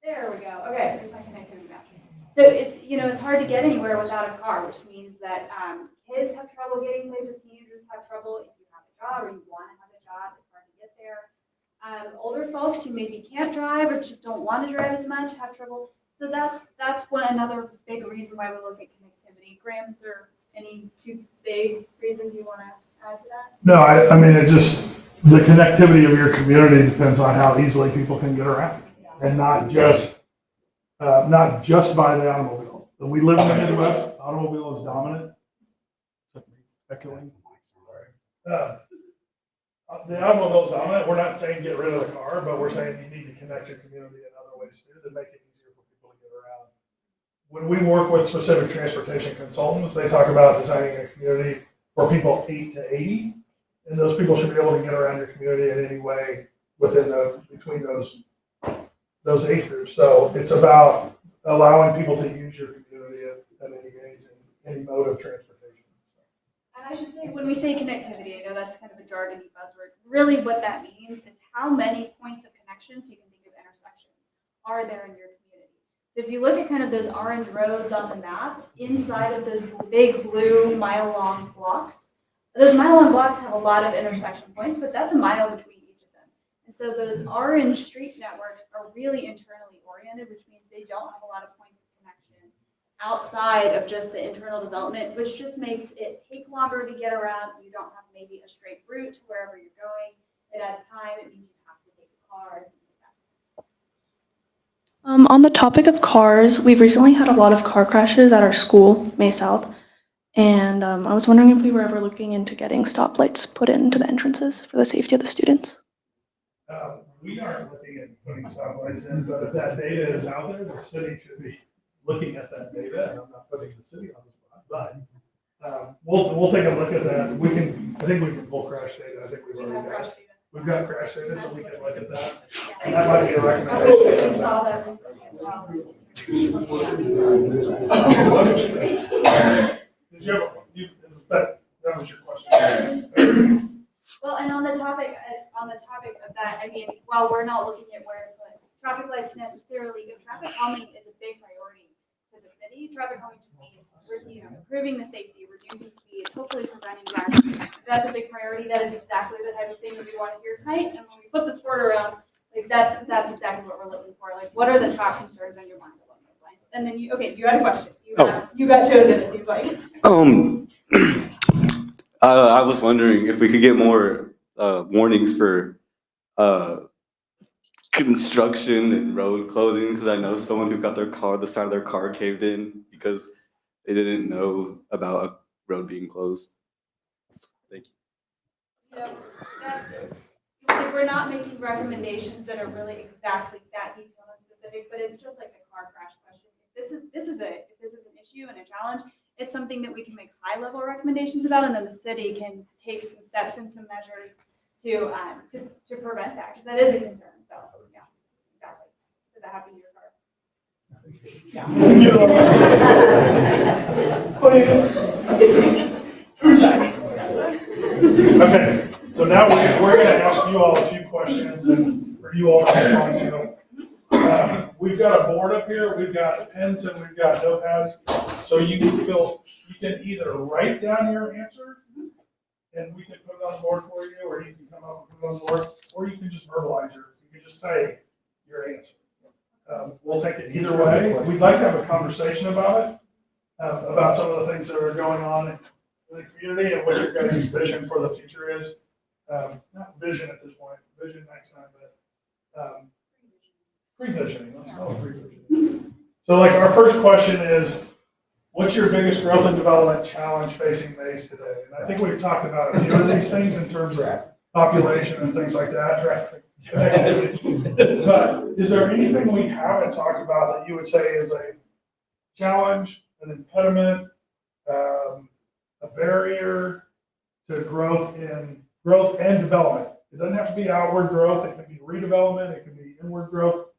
S2: There we go. Okay, there's my connectivity map. So it's hard to get anywhere without a car, which means that kids have trouble getting places, teenagers have trouble. If you have a job or you want to have a job, it's hard to get there. Older folks who maybe can't drive or just don't want to drive as much have trouble. So that's another big reason why we look at connectivity. Graham, is there any two big reasons you want to add to that?
S1: No, I mean, the connectivity of your community depends on how easily people can get around and not just by the automobile. We live in the Midwest, automobile is dominant. Echoing. The automobile is dominant. We're not saying get rid of the car, but we're saying you need to connect your community in other ways too to make it easier for people to get around. When we work with specific transportation consultants, they talk about designing a community for people 8 to 80, and those people should be able to get around your community in any way between those age groups. So it's about allowing people to use your community at any age and any mode of transportation.
S2: And I should say, when we say connectivity, I know that's kind of a jargony buzzword. Really what that means is how many points of connections, you can think of intersections, are there in your community. So if you look at kind of those orange roads on the map, inside of those big blue mile-long blocks, those mile-long blocks have a lot of intersection points, but that's a mile between each of them. And so those orange street networks are really internally oriented, which means they don't have a lot of points of connection outside of just the internal development, which just makes it take longer to get around. You don't have maybe a straight route to wherever you're going. It adds time. It means you have to take a car.
S10: On the topic of cars, we've recently had a lot of car crashes at our school, May South, and I was wondering if we were ever looking into getting stoplights put into the entrances for the safety of the students.
S1: We aren't looking at putting stoplights in, but if that data is out there, the city should be looking at that data, and I'm not putting the city on the spot, but we'll take a look at that. I think we can pull crash data. I think we've got crash data, so we can look at that. That might be a recommendation.
S2: We saw that recently as well.
S1: Did you have that was your question?
S2: Well, and on the topic of that, I mean, while we're not looking at where to put traffic lights necessarily, if traffic calming is a big priority to the city, traffic calming just means improving the safety, reducing speed, hopefully preventing driving. If that's a big priority, that is exactly the type of thing that we want to hear tonight. And when we flip this board around, like that's exactly what we're looking for. Like, what are the top concerns on your mind along those lines? And then you had a question. You got chosen, it seems like.
S11: I was wondering if we could get more warnings for construction and road closings, because I know someone who got the side of their car caved in because they didn't know about a road being closed. Thank you.
S2: We're not making recommendations that are really exactly that detailed and specific, but it's just like a car crash question. If this is an issue and a challenge, it's something that we can make high-level recommendations about, and then the city can take some steps and some measures to prevent that, because that is a concern. So yeah, exactly. Did that happen to your car?
S1: Okay, so now we're going to ask you all a few questions, and for you all to respond to. We've got a board up here, we've got pens and we've got notepads, so you can either write down your answer and we can put it on the board for you, or you can come up and put it on the board, or you can just verbalize yours. You can just say your answer. We'll take it either way. We'd like to have a conversation about it, about some of the things that are going on in the community and what your guys' vision for the future is. Not vision at this point, vision next time, but pre-visioning. Let's call it pre-visioning. So like our first question is, what's your biggest growth and development challenge facing Mays today? And I think we've talked about a few of these things in terms of population and things like that, traffic. But is there anything we haven't talked about that you would say is a challenge, an impediment, a barrier to growth and development? It doesn't have to be outward growth. It can be redevelopment. It can be inward growth.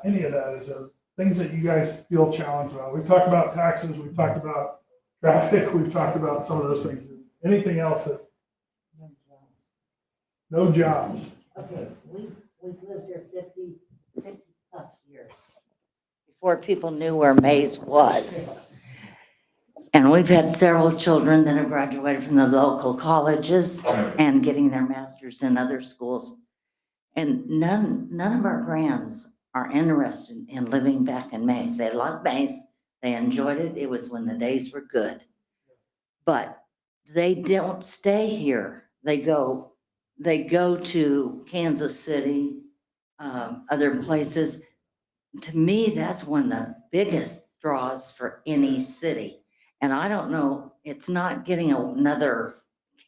S1: Any of that, is there things that you guys feel challenged about? We've talked about taxes. We've talked about traffic. We've talked about some of those things. Anything else that? No jobs.
S12: Okay, we've lived here 50 plus years, before people knew where Mays was. And we've had several children that have graduated from the local colleges and getting their masters in other schools. And none of our grands are interested in living back in Mays. They love Mays. They enjoyed it. It was when the days were good. But they don't stay here. They go to Kansas City, other places. To me, that's one of the biggest draws for any city. And I don't know, it's not getting another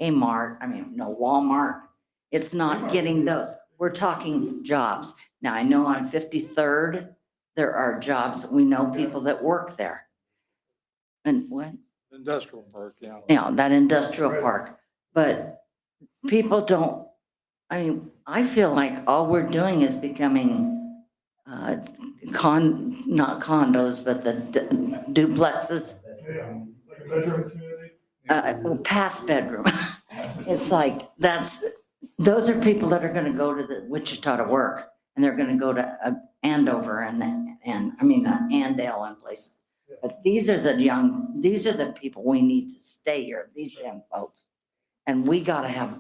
S12: Walmart. It's not getting those. We're talking jobs. Now, I know on 53rd, there are jobs. We know people that work there. And what?
S13: Industrial park, yeah.
S12: Yeah, that industrial park. But people don't, I feel like all we're doing is becoming not condos, but the duplexes.
S1: Yeah, like a bedroom community.
S12: Past bedroom. It's like, those are people that are gonna go to the Wichita to work, and they're gonna go to Andover and Andale and places. But these are the people we need to stay here, these young folks. And we gotta have,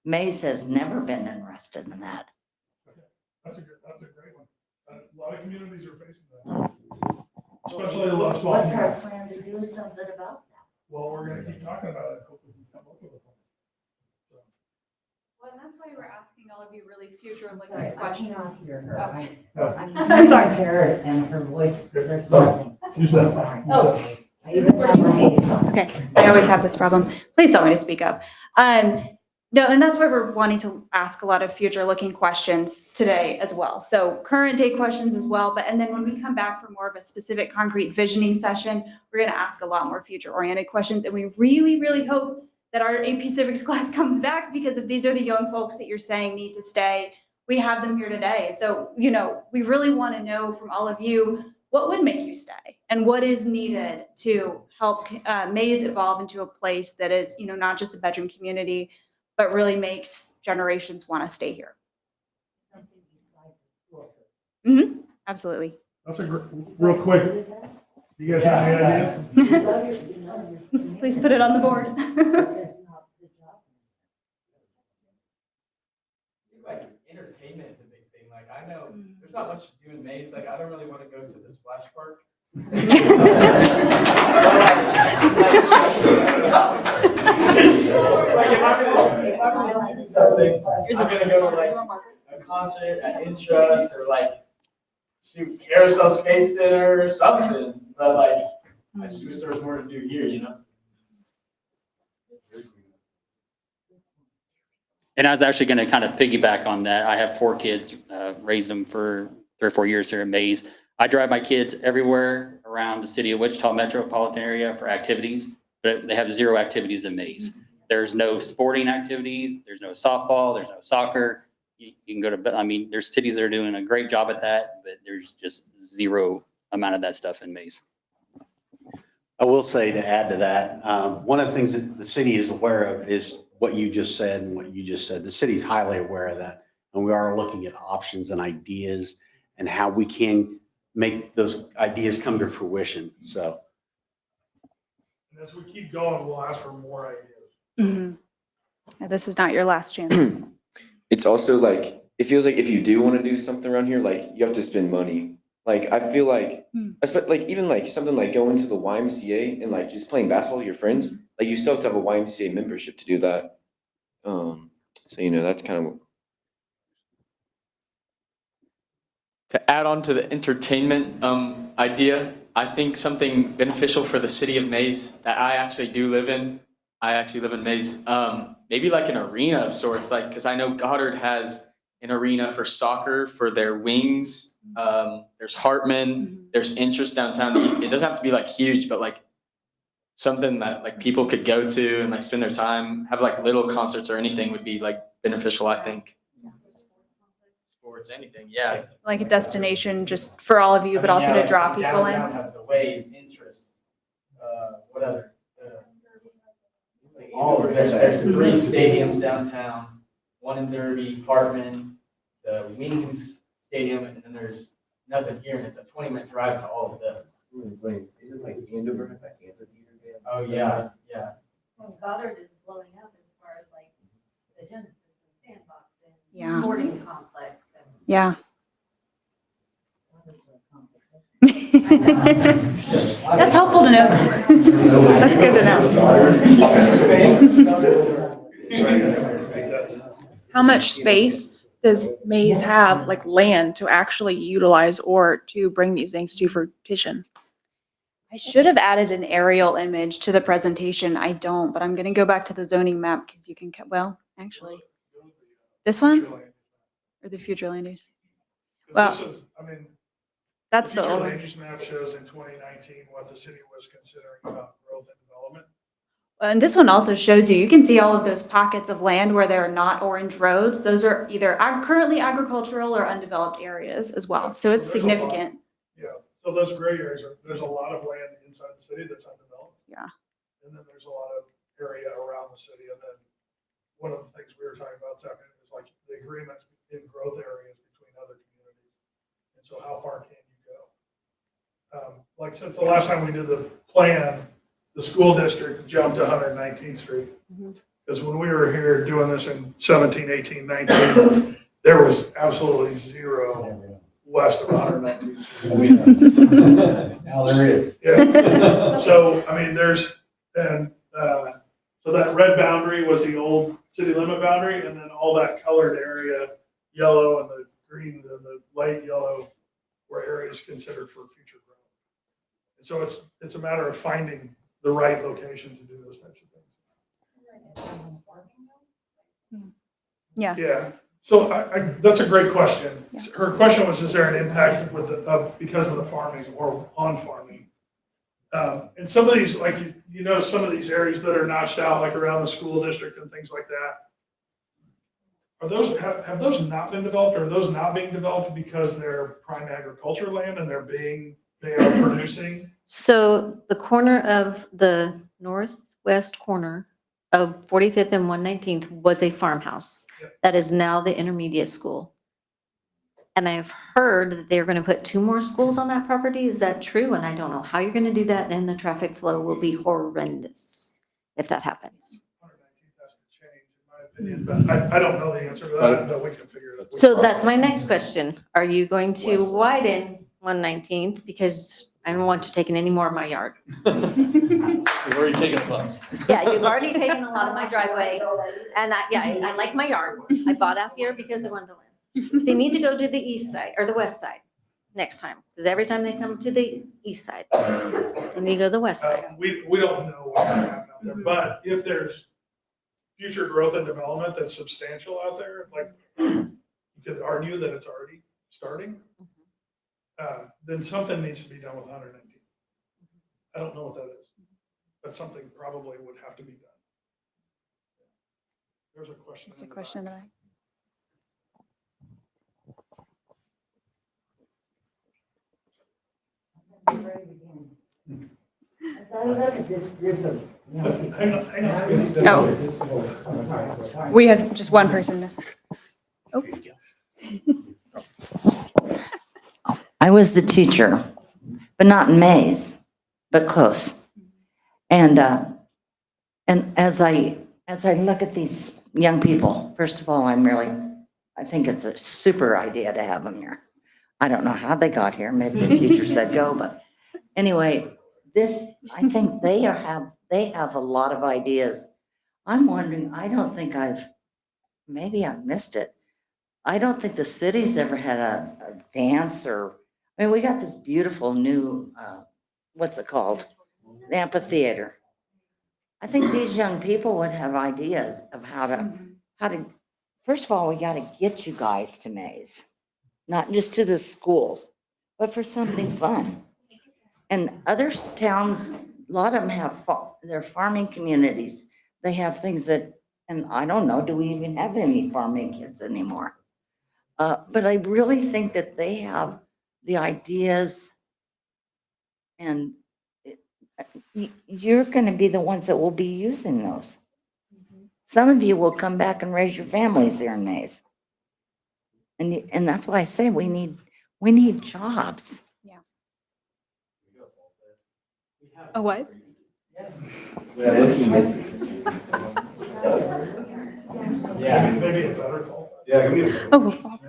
S12: Mays has never been interested in that.
S1: That's a great one. A lot of communities are facing that. Especially a lot of small.
S12: What's our plan to do something about that?
S1: Well, we're gonna keep talking about it. Hopefully we come up with a plan.
S2: Well, and that's why we're asking all of you really future-looking
S12: Sorry, I
S2: questions.
S12: cannot hear her.
S1: Oh.
S12: I'm sorry, her and her voice, there's nothing.
S1: Use that.
S12: Sorry.
S1: Use that.
S12: I even have my ears on.
S2: Okay, I always have this problem. Please tell me to speak up. No, and that's why we're wanting to ask a lot of future-looking questions today as well. So current day questions as well, and then when we come back for more of a specific concrete visioning session, we're gonna ask a lot more future-oriented questions. And we really, really hope that our AP Civics class comes back, because if these are the young folks that you're saying need to stay, we have them here today. So, we really wanna know from all of you, what would make you stay and what is needed to help Mays evolve into a place that is, not just a bedroom community, but really makes generations want to stay here.
S12: Something besides the school system.
S1: Absolutely. That's real quick. You guys have any ideas?
S2: Please put it on the board.
S14: Like entertainment is a big thing. Like I know there's not much to do in Mays. Like I don't really want to go to the splash park. If I'm gonna do something, I'm gonna go to like a concert at Intrust or like shoot Carousel Skate Center or something. But like I just wish there was more to do here,
S7: And I was actually going to kind of piggyback on that. I have 4 kids, raised them for 3 or 4 years here at Mays. I drive my kids everywhere around the city of Wichita metropolitan area for activities, but they have 0 activities in Mays. There's no sporting activities. There's no softball. There's no soccer. You can go to, there's cities that are doing a great job at that, but there's just 0 amount of that stuff in Mays.
S5: I will say, to add to that, one of the things that the city is aware of is what you just said and what you just said. The city's highly aware of that. And we are looking at options and ideas and how we can make those ideas come to fruition. So.
S1: And as we keep going, we'll ask for more ideas.
S2: This is not your last chance.
S15: It's also like
S13: it feels like if you do want to do something around here, like you have to spend money. Like I feel like, like even like something like going to the YMCA and like just playing basketball with your friends, like you still have to have a YMCA membership to do that. So you know that's kind of.
S14: To add on to the entertainment idea, I think something beneficial for the city of Mays that I actually do live in. I actually live in Mays. Maybe like an arena of sorts, like because I know Goddard has an arena for soccer for their wings. There's Hartman. There's interest downtown. It doesn't have to be like huge, but like something that like people could go to and like spend their time, have like little concerts or anything would be like beneficial, I think. Sports, anything, yeah.
S2: Like a destination just for all of you, but also to draw people
S14: Downtown
S2: in.
S14: has the wave interest. What other? All of it. There's 3 stadiums downtown, one in Derby, Hartman, the Wings Stadium, and then there's nothing here, and it's a 20-minute drive to all of those. Oh, yeah, yeah.
S4: Well, Goddard is blowing up as far as like the Genesis and Sandbox and
S2: Yeah.
S4: sporting complex. And
S2: Yeah. That's helpful to know. That's good to know.
S15: How much space does Mays have, like land, to actually utilize or to bring these things to fruition?
S2: I should have added an aerial image to the presentation. I don't, but I'm going to go back to the zoning map because you can, well, actually, this one or the future land use? Well,
S1: This is, I mean,
S2: that's the
S1: future
S2: old
S1: land
S2: one.
S1: use map shows in 2019 what the city was considering about growth and development.
S2: And this one also shows you can see all of those pockets of land where there are not orange roads. Those are either currently agricultural or undeveloped areas as well. So it's
S1: So there's a lot.
S2: significant.
S1: Yeah, so those gray areas there's a lot of land inside the city that's undeveloped.
S2: Yeah.
S1: And then there's a lot of area around the city. And then one of the things we were talking about this afternoon is like the agreements in growth areas between other communities. And so how far can you go? Like since the last time we did the plan, the school district jumped to 119th Street. Because when we were here doing this in 17, 18, 19, there was absolutely zero west of 119th Street.
S3: Now there is.
S1: Yeah. So, I mean, so that red boundary was the old city limit boundary, and then all that colored area, yellow and the green and the light yellow, were areas considered for future growth. And so it's a matter of finding the right location to do those types of things.
S2: Yeah.
S1: Yeah. So that's a great question. Her question was, is there an impact with because of the farming or on farming? And some of these, like you know, some of these areas that are notched out, like around the school district and things like that, are those have those not been developed, or are those not being developed because they're prime agriculture land and they are producing?
S6: So the corner of the northwest corner of 45th and 119th was a farmhouse.
S1: Yep.
S6: That is now the intermediate school. And I've heard that they're going to put 2 more schools on that property. Is that true? And I don't know how you're going to do that. Then the traffic flow will be horrendous if that happens.
S1: 119th has to change, in my opinion, but I don't know the answer to that, but we can figure it out.
S6: So that's my next question. Are you going to widen 119th? Because I don't want you taking any more of my yard.
S7: We've already taken a bus.
S6: Yeah, you've already taken a lot of my driveway. And I like my yard. I bought out here because I wanted to live. They need to go to the east side or the west side next time. Because every time they come to the east side, they need to go to the west side.
S1: We don't know what's going to happen out there, but if there's future growth and development that's substantial out there, like you could argue that it's already starting, then something needs to be done with 119. I don't know what that is, but something probably would have to be done. There's a question.
S2: That's a question that
S12: As I look at this group of young people.
S1: Hang on.
S2: we have just one person. Oh.
S12: I was the teacher, but not in Mays, but close. And as I look at these young people, first of all, I'm really I think it's a super idea to have them here. I don't know how they got here. Maybe the future said go, but anyway, I think they have a lot of ideas. I'm wondering, maybe I've missed it. I don't think the city's ever had a dance we got this beautiful new, what's it called? The amphitheater. I think these young people would have ideas of how to, first of all, we got to get you guys to Mays, not just to the schools, but for something fun. And other towns, a lot of them have their farming communities. They have things that, and I don't know, do we even have any farming kids anymore? But I really think that they have the ideas, and you're going to be the ones that will be using those. Some of you will come back and raise your families there in Mays. And that's why I say we need jobs.
S15: A what?
S1: Maybe a better call.
S15: Oh,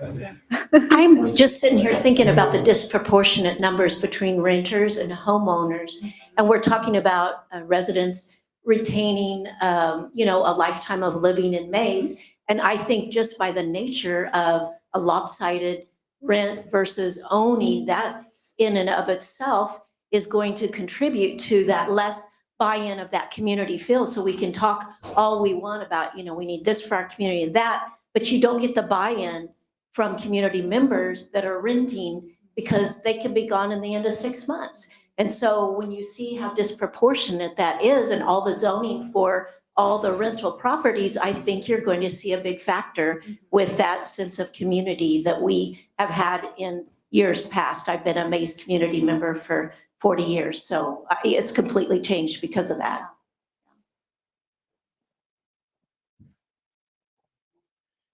S6: I'm just sitting here thinking about the disproportionate numbers between renters and homeowners. And we're talking about residents retaining, a lifetime of living in Mays. And I think just by the nature of a lopsided rent versus owning, that in and of itself is going to contribute to that less buy-in of that community feel. So we can talk all we want about, we need this for our community and that, but you don't get the buy-in from community members that are renting because they can be gone in the end of 6 months. And so when you see how disproportionate that is and all the zoning for all the rental properties, I think you're going to see a big factor with that sense of community that we have had in years past. I've been a Mays community member for 40 years, so it's completely changed because of that.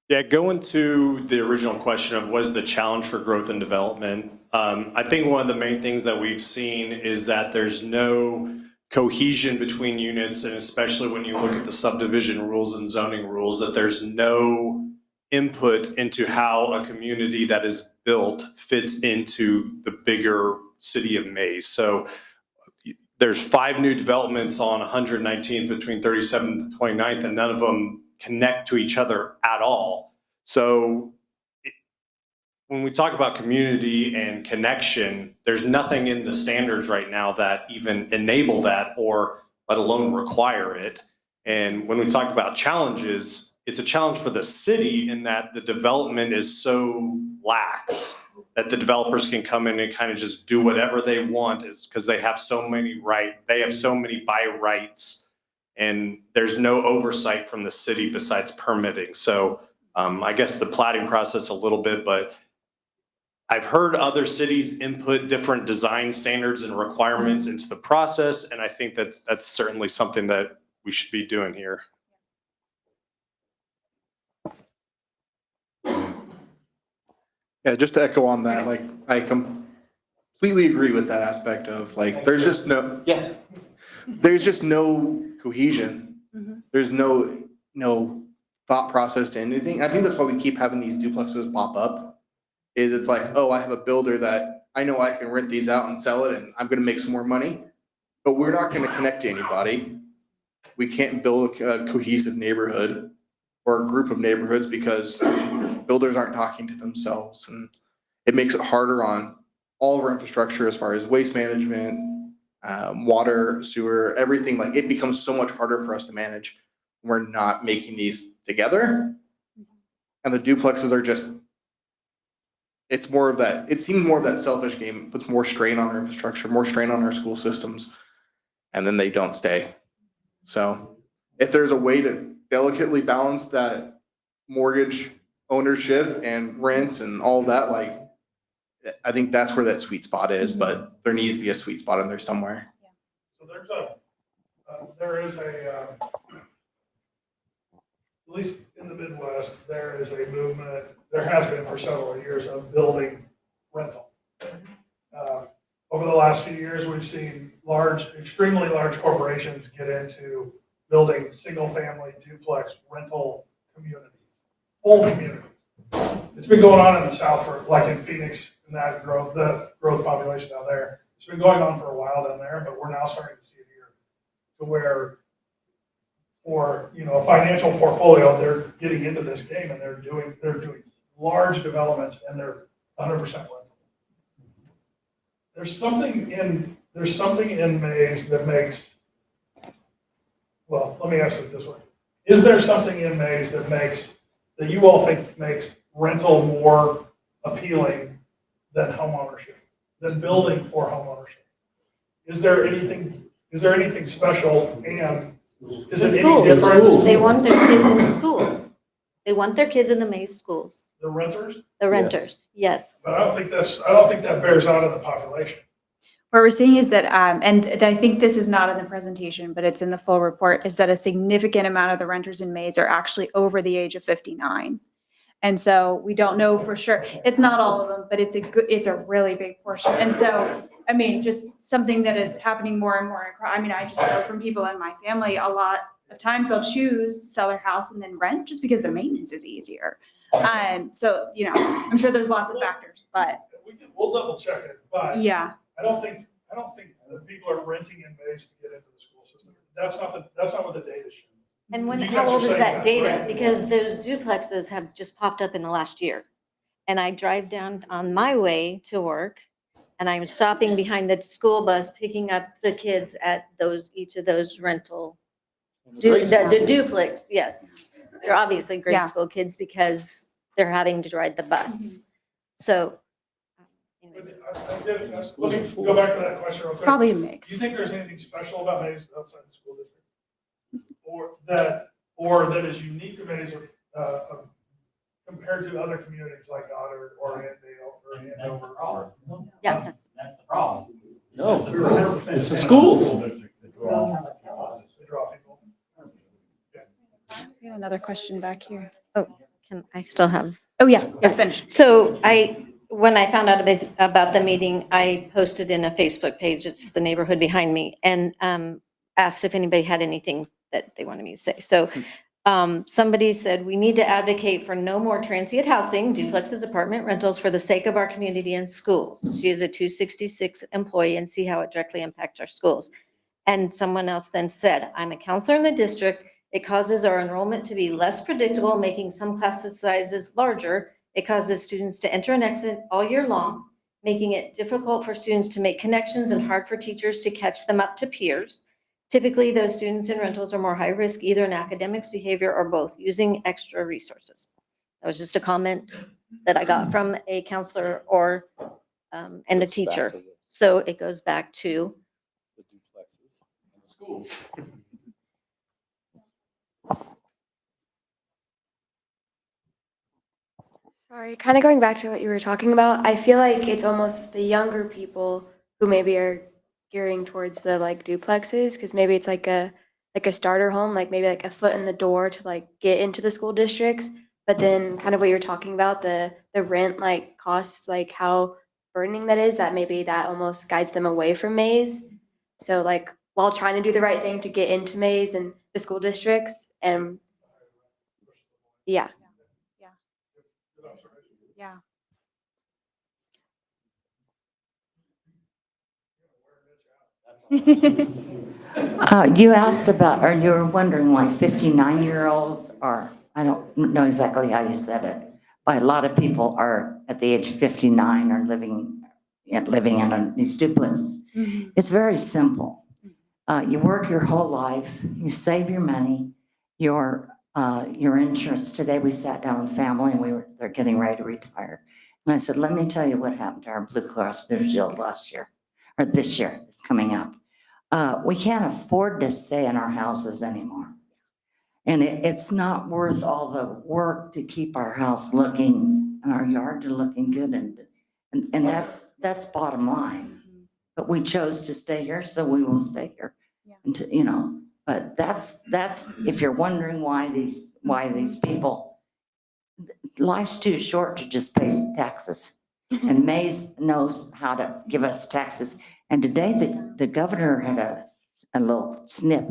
S16: Yeah, going to the original question of what is the challenge for growth and development, I think one of the main things that we've seen is that there's no cohesion between units, and especially when you look at the subdivision rules and zoning rules, that there's no input into how a community that is built fits into the bigger city of Mays. So there's 5 new developments on 119th between 37th and 29th, and none of them connect to each other at all. So when we talk about community and connection, there's nothing in the standards right now that even enable that or let alone require it. And when we talk about challenges, it's a challenge for the city in that the development is so lax that the developers can come in and kind of just do whatever they want, is because they have so many by rights, and there's no oversight from the city besides permitting. So I guess the platting process a little bit, but I've heard other cities input different design standards and requirements into the process, and I think that's certainly something that we should be doing here.
S8: Yeah, just to echo on that, like, I completely agree with that aspect of, like, there's just no cohesion. There's no thought process to anything. I think that's why we keep having these duplexes pop up, is it's like, oh, I have a builder that I know I can rent these out and sell it and I'm gonna make some more money, but we're not gonna connect to anybody. We can't build a cohesive neighborhood or a group of neighborhoods because builders aren't talking to themselves, and it makes it harder on all of our infrastructure as far as waste management, water, sewer, everything. Like, it becomes so much harder for us to manage when we're not making these together. And the duplexes are just, it seems more of that selfish game, puts more strain on our infrastructure, more strain on our school systems, and then they don't stay. So if there's a way to delicately balance that mortgage ownership and rents and all that, like, I think that's where that sweet spot is, but there needs to be a sweet spot in there somewhere.
S1: So there is at least in the Midwest, there is a movement, there has been for several years, of building rental. Over the last few years, we've seen extremely large corporations get into building single-family duplex rental communities, full communities. it's been going on in the south for, like in Phoenix, and that growth, the growth population down there. It's been going on for a while down there, but we're now starting to see it here, to where for, you know, a financial portfolio, they're getting into this game and they're doing large developments and they're 100% rental. There's something in Mays that makes, well, let me ask it this way. Is there something in Mays that you all think makes rental more appealing than homeownership, than building for homeownership? Is there anything special, and is
S6: The
S1: it any
S6: schools,
S1: different?
S6: they want their kids in the schools. They want their kids in the Mays schools,
S1: The renters?
S6: the renters, yes.
S1: But I don't think that bears out in the population.
S2: What we're seeing is that, and I think this is not in the presentation, but it's in the full report, is that a significant amount of the renters in Mays are actually over the age of 59. And so we don't know for sure. It's not all of them, but it's a really big portion. And so, I mean, just something that is happening more and more. I mean, I just know from people in my family, a lot of times they'll choose to sell their house and then rent just because the maintenance is easier. So, you know, I'm sure there's lots of factors, but
S1: We'll double check it, but
S2: yeah.
S1: I don't think that people are renting in Mays to get into the school system. That's not what the data shows.
S6: And when,
S1: You
S6: how
S1: guys are
S6: old is
S1: saying
S6: that
S1: that,
S6: data?
S1: right?
S6: Because those duplexes have just popped up in the last year. And I drive down on my way to work and I'm stopping behind the school bus, picking up the kids at each of those rental, the duplex, yes. They're obviously grade
S2: Yeah.
S6: school kids because they're having to ride the bus. So. anyways.
S1: Let me go back to that question real
S2: It's
S1: quick.
S2: probably a
S1: Do you
S2: mix.
S1: think there's anything special about Mays outside the school district? Or that is unique to Mays, compared to other communities like Goddard or Annandale or Andover?
S6: Yeah,
S7: That's the problem.
S3: No,
S1: It's
S3: the schools.
S1: They draw people.
S2: We have another question back here.
S6: can I still have?
S2: Oh, yeah, you're finished.
S6: So when I found out about the meeting, I posted in a Facebook page, it's the neighborhood behind me, and asked if anybody had anything that they wanted me to say. So somebody said, we need to advocate for no more transient housing, duplexes, apartment rentals for the sake of our community and schools. She is a 266 employee and see how it directly impacts our schools. And someone else then said, I'm a counselor in the district. It causes our enrollment to be less predictable, making some class sizes larger. It causes students to enter and exit all year long, making it difficult for students to make connections and hard for teachers to catch them up to peers. Typically, those students in rentals are more high risk, either in academics, behavior, or both, using extra resources. That was just a comment that I got from a counselor and a teacher. So it goes back to
S11: The duplexes and the schools.
S9: Sorry, kind of going back to what you were talking about, I feel like it's almost the younger people who maybe are gearing towards the like duplexes, because maybe it's like a starter home, like maybe like a foot in the door to like get into the school districts. But then kind of what you're talking about, the rent like costs, like how burdening that is, that maybe that almost guides them away from Mays. So like while trying to do the right thing to get into Mays and the school districts, and yeah.
S2: Yeah.
S12: You asked about, or you were wondering why 59-year-olds are, I don't know exactly how you said it, why a lot of people are at the age of 59 are living in these duplexes. It's very simple. You work your whole life, you save your money, your insurance. Today we sat down with family and they're getting ready to retire. And I said, let me tell you what happened to our Blue Cross Blue Shield last year, or this year, it's coming up. We can't afford to stay in our houses anymore. And it's not worth all the work to keep our house looking and our yard to looking good. And that's bottom line. But we chose to stay here, so we will stay here. And but that's, if you're wondering why these people, life's too short to just pay taxes. And Mays knows how to give us taxes. And today the governor had a little snip,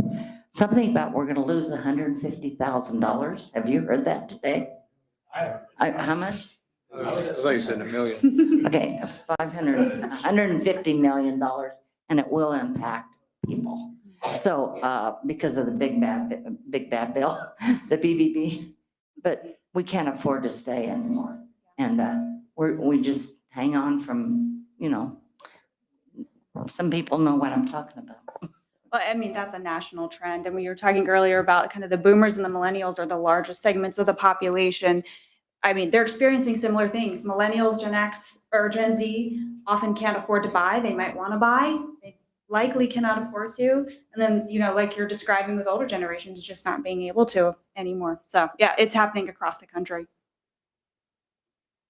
S12: something about we're going to lose $150,000. Have you heard that today? How much?
S14: I thought you said $1 million.
S12: Okay, $150 million, and it will impact people. So, because of the big bad bill, the BBB, but we can't afford to stay anymore. And, we just hang on from, some people know what I'm talking about.
S2: Well, I mean, that's a national trend. And we were talking earlier about kind of the boomers and the millennials are the largest segments of the population. I mean, they're experiencing similar things. Millennials, Gen X, or Gen Z often can't afford to buy. They might want to buy. They likely cannot afford to. And then, like you're describing with older generations, just not being able to anymore. So yeah, it's happening across the country.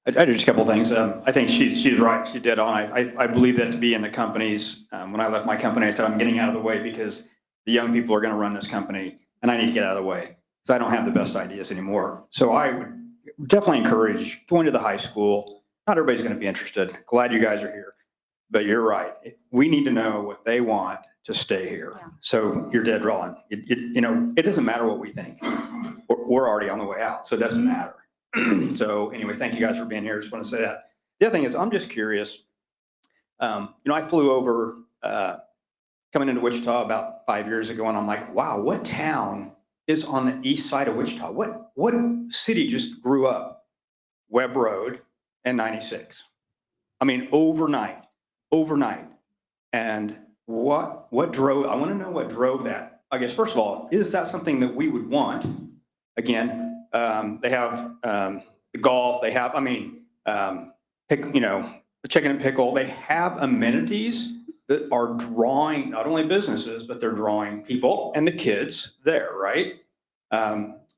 S3: I do just a couple of things. I think she's right. She's dead on. I believe that to be in the companies. When I left my company, I said, I'm getting out of the way because the young people are going to run this company and I need to get out of the way because I don't have the best ideas anymore. So I would definitely encourage going to the high school. Not everybody's going to be interested. Glad you guys are here, but you're right. We need to know what they want to stay here.
S2: Yeah.
S3: So you're dead wrong. It doesn't matter what we think. We're already on the way out, so it doesn't matter. So anyway, thank you guys for being here. Just want to say that. The other thing is, I'm just curious. I flew over coming into Wichita about 5 years ago, and I'm like, wow, what town is on the east side of Wichita? What city just grew up? Webb Road and 96. I mean, overnight. And what drove? I want to know what drove that. I guess first of all, is that something that we would want? Again. They have the golf. They have, the chicken and pickle. They have amenities that are drawing not only businesses, but they're drawing people and the kids there, right?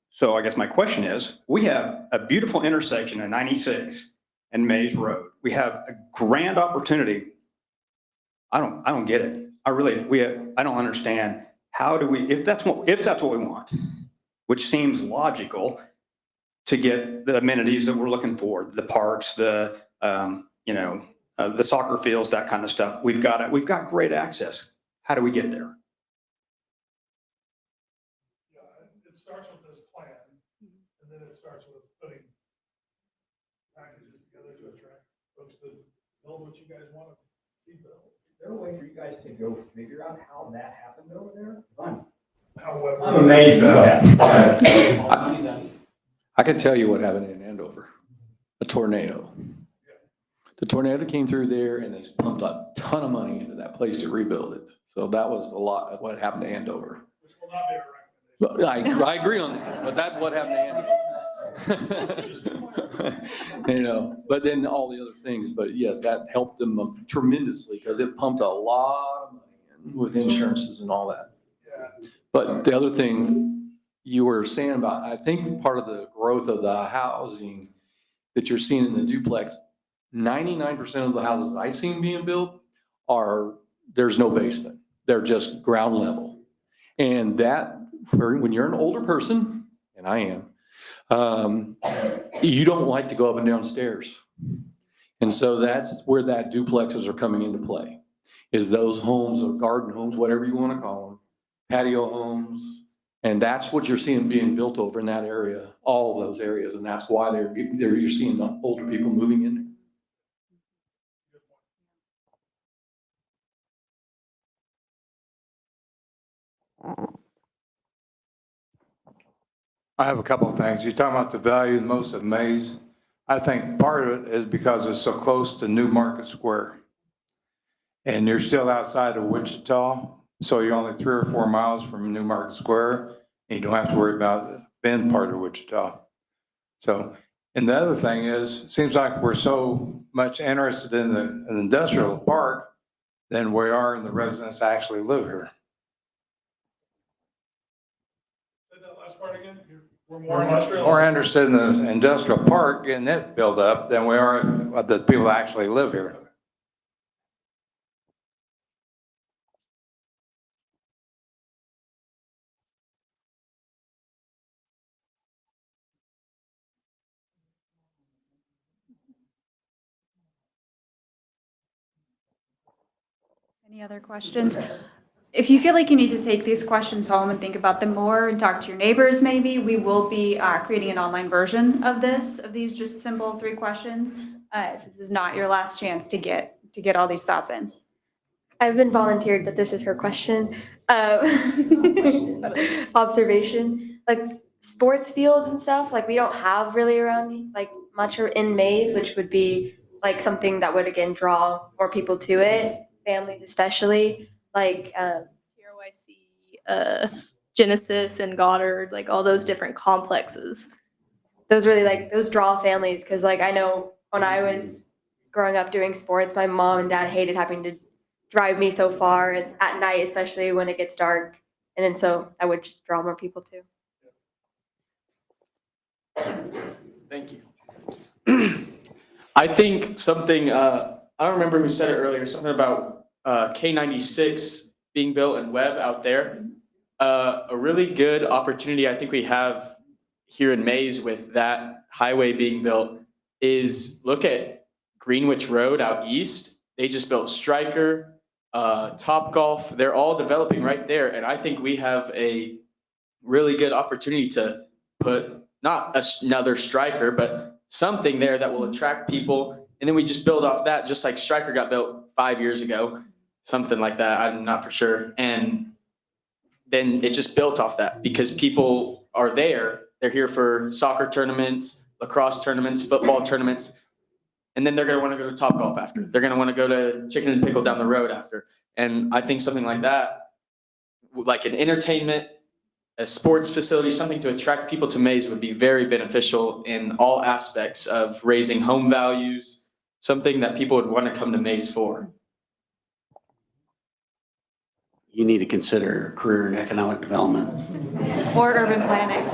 S3: So I guess my question is, we have a beautiful intersection at 96 and Mays Road. We have a grand opportunity. I don't get it. I don't understand. How do we, if that's what we want, which seems logical to get the amenities that we're looking for, the parks, the soccer fields, that kind of stuff. We've got great access. How do we get there?
S1: Yeah, it starts with this plan, and then it starts with putting packages together to attract folks to build what you guys want to see built.
S3: Is there a way for you guys to go figure out how that happened over there?
S1: I'm
S3: amazed about that.
S17: I can tell you what happened in Andover. A tornado. The tornado came through there and they pumped a ton of money into that place to rebuild it. So that was a lot of what happened to Andover.
S1: Which will not be a recommendation.
S17: I agree on that, but that's what happened to Andover. But then all the other things, but yes, that helped them tremendously because it pumped a lot of money in with insurances and all that.
S1: Yeah.
S17: But the other thing you were saying about, I think part of the growth of the housing that you're seeing in the duplex, 99% of the houses I've seen being built there's no basement. They're just ground level. And that, when you're an older person, and I am, you don't like to go up and down stairs. And so that's where that duplexes are coming into play, is those homes or garden homes, whatever you want to call them, patio homes. And that's what you're seeing being built over in that area, all of those areas. And that's why you're seeing the older people moving in there.
S18: I have a couple of things. You're talking about the value most of Mays. I think part of it is because it's so close to New Market Square. And you're still outside of Wichita, so you're only 3 or 4 miles from New Market Square, and you don't have to worry about being part of Wichita. So, and the other thing is, it seems like we're so much interested in the industrial park than we are in the residents that actually live here.
S1: Say that last part again. We're more industrial.
S18: More interested in the industrial park getting it built up than we are the people that actually live here.
S2: Any other questions? if you feel like you need to take these questions home and think about them more and talk to your neighbors maybe, we will be creating an online version of these just simple 3 questions. So this is not your last chance to get all these thoughts in.
S9: I've been volunteered, but this is her question. Observation, like sports fields and stuff, like we don't have really around like much in Mays, which would be like something that would again draw more people to it, families especially. Like
S10: TRYC, Genesis and Goddard, like all those different complexes.
S9: those really like those draw families because like I know when I was growing up doing sports, my mom and dad hated having to drive me so far at night, especially when it gets dark, and then so that would just draw more people too.
S14: Thank you. I think something, I don't remember who said it earlier, something about K96 being built and Webb out there. A really good opportunity I think we have here in Mays with that highway being built is look at Greenwich Road out east. They just built Stryker, Topgolf. They're all developing right there. And I think we have a really good opportunity to put not another Stryker, but something there that will attract people. And then we just build off that, just like Stryker got built 5 years ago, something like that. I'm not for sure. And then it just built off that because people are there. They're here for soccer tournaments, lacrosse tournaments, football tournaments. And then they're going to want to go to Topgolf after. They're going to want to go to Chicken and Pickle down the road after. And I think something like that, like an entertainment, a sports facility, something to attract people to Mays would be very beneficial in all aspects of raising home values, something that people would want to come to Mays for.
S5: You need to consider career and economic development.
S2: Or urban planning.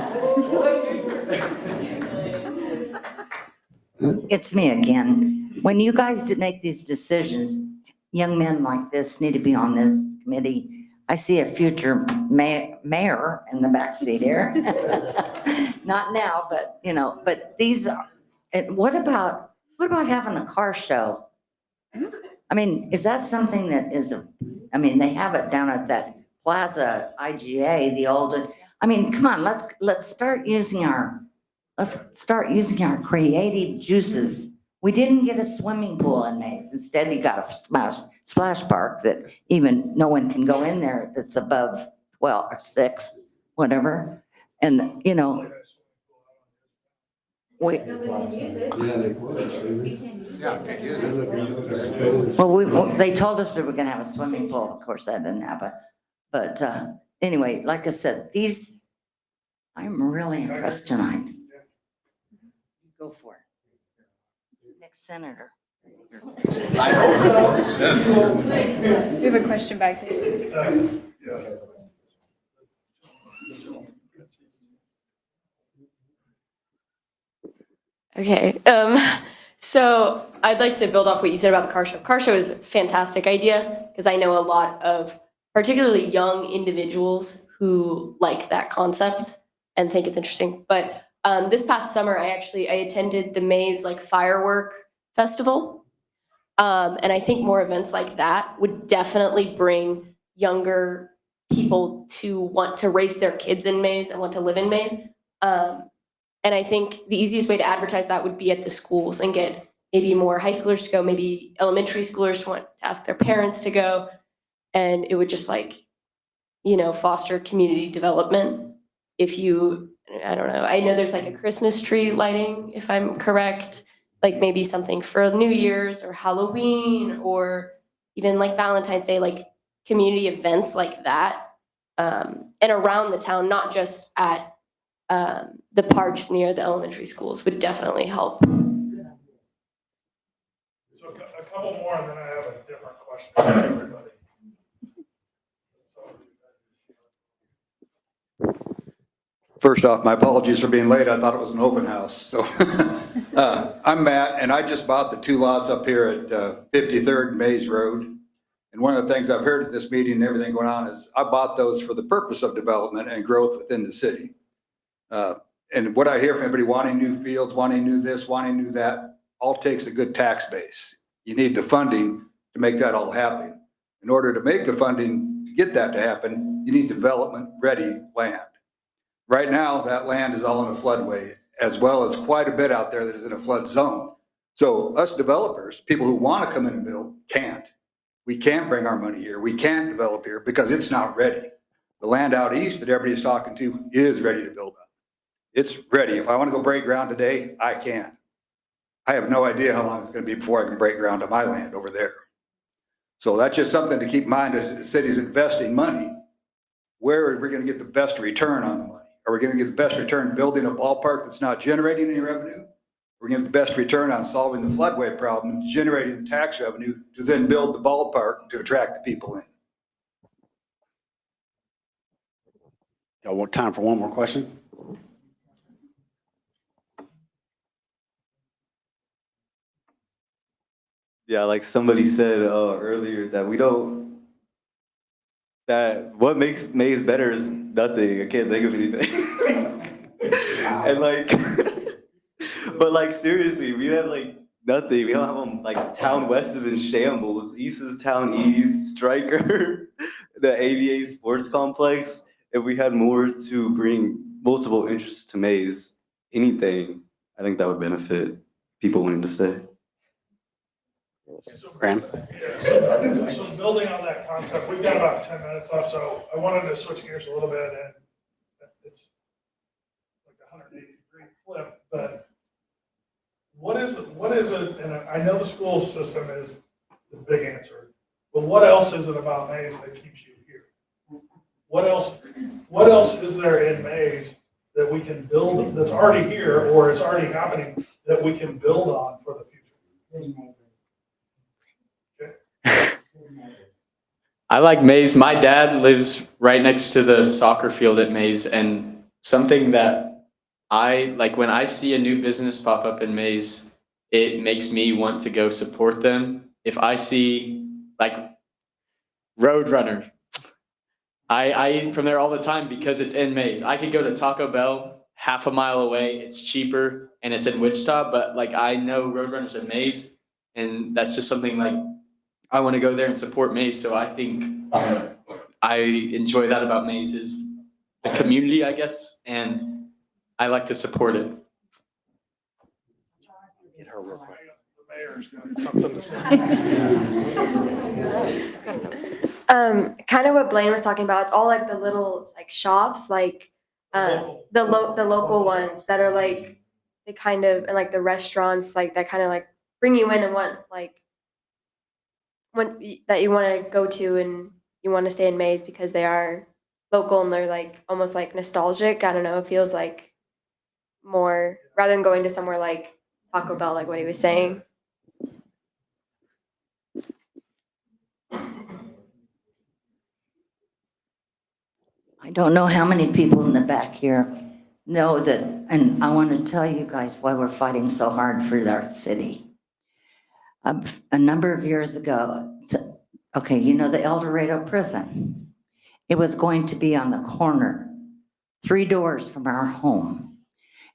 S12: It's me again. When you guys did make these decisions, young men like this need to be on this committee. I see a future mayor in the backseat here. Not now, but you know, but these are, what about having a car show? I mean, is that something that is, I mean, they have it down at that Plaza IGA, the old, I mean, come on, let's start using our creative juices. We didn't get a swimming pool in Mays. Instead, you got a splash park that even no one can go in there that's above 12 or 6, whatever. And, you know, we, well, they told us we were gonna have a swimming pool. Of course, that didn't happen. But anyway, like I said, I'm really impressed tonight. Go for it. Next senator.
S14: I hope so.
S2: We have a question back there.
S19: Okay, so I'd like to build off what you said about the car show. Car show is a fantastic idea because I know a lot of particularly young individuals who like that concept and think it's interesting. But this past summer, I attended the Mays like firework festival. And I think more events like that would definitely bring younger people to want to raise their kids in Mays and want to live in Mays. And I think the easiest way to advertise that would be at the schools and get maybe more high schoolers to go, maybe elementary schoolers to want to ask their parents to go. And it would just like, you know, foster community development. If you, I don't know, I know there's like a Christmas tree lighting, if I'm correct, like maybe something for New Year's or Halloween or even like Valentine's Day, like community events like that. And around the town, not just at the parks near the elementary schools would definitely help.
S1: So a couple more, and then I have a different question for everybody.
S20: First off, my apologies for being late. I thought it was an open house. So I'm Matt, and I just bought the 2 lots up here at 53rd Mays Road. And one of the things I've heard at this meeting and everything going on is I bought those for the purpose of development and growth within the city. And what I hear from everybody wanting new fields, wanting new this, wanting new that, all takes a good tax base. You need the funding to make that all happen. In order to make the funding to get that to happen, you need development-ready land. Right now, that land is all in a floodway, as well as quite a bit out there that is in a flood zone. So us developers, people who want to come in and build, can't. We can't bring our money here. We can't develop here because it's not ready. The land out east that everybody's talking to is ready to build up. It's ready. If I want to go break ground today, I can. I have no idea how long it's going to be before I can break ground on my land over there. So that's just something to keep in mind as the city's investing money. Where are we going to get the best return on the money? Are we going to get the best return building a ballpark that's not generating any revenue? We're going to get the best return on solving the floodway problem, generating the tax revenue to then build the ballpark to attract the people in.
S5: Got what, time for one more question?
S11: Yeah, like somebody said earlier that that what makes Mays better is nothing. I can't think of anything. And like, but like seriously, we have like nothing. We don't have them like Town West is in shambles. East is Town East, Stryker, the AVA Sports Complex. If we had more to bring multiple interests to Mays, anything, I think that would benefit people wanting to stay.
S5: Graham?
S1: Yeah, so building on that concept, we've got about 10 minutes left, so I wanted to switch gears a little bit, and it's like a 180-degree flip, but what is it, and I know the school system is the big answer, but what else is it about Mays that keeps you here? What else is there in Mays that we can build, that's already here, or is already happening, that we can build on for the future?
S14: I like Mays. My dad lives right next to the soccer field at Mays, and something that I like when I see a new business pop up in Mays, it makes me want to go support them. If I see like Roadrunner, I eat from there all the time because it's in Mays. I could go to Taco Bell half a mile away. It's cheaper and it's in Wichita, but like I know Roadrunner's in Mays, and that's just something like I want to go there and support Mays. So I think I enjoy that about Mays is the community, I guess, and I like to support it.
S5: Get her real quick.
S1: The mayor's got something to say.
S9: Kind of what Blaine was talking about. It's all like the little like shops, like the local ones that are like they kind of and like the restaurants like that kind of like bring you in and want like that you want to go to and you want to stay in Mays because they are local and they're like almost like nostalgic. I don't know. It feels like more rather than going to somewhere like Taco Bell, like what he was saying.
S12: I don't know how many people in the back here know that, and I want to tell you guys why we're fighting so hard for our city. A number of years ago, okay, you know the El Dorado prison? It was going to be on the corner, 3 doors from our home.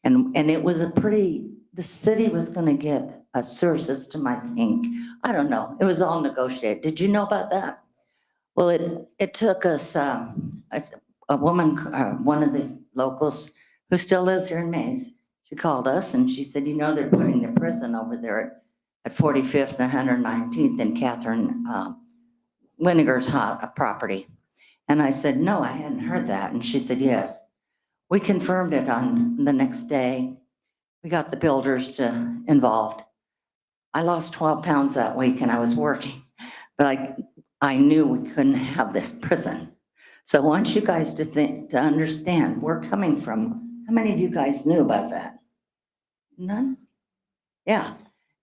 S12: And it was the city was going to get a sewer system, I think. I don't know. It was all negotiated. Did you know about that? Well, it took us, a woman, one of the locals who still lives here in Mays, she called us and she said, you know, they're putting the prison over there at 45th and 119th in Catherine Winiger's property. And I said, no, I hadn't heard that. And she said, yes. We confirmed it on the next day. We got the builders involved. I lost 12 pounds that week and I was working, but I knew we couldn't have this prison. So I want you guys to understand, we're coming from, how many of you guys knew about that? None? Yeah.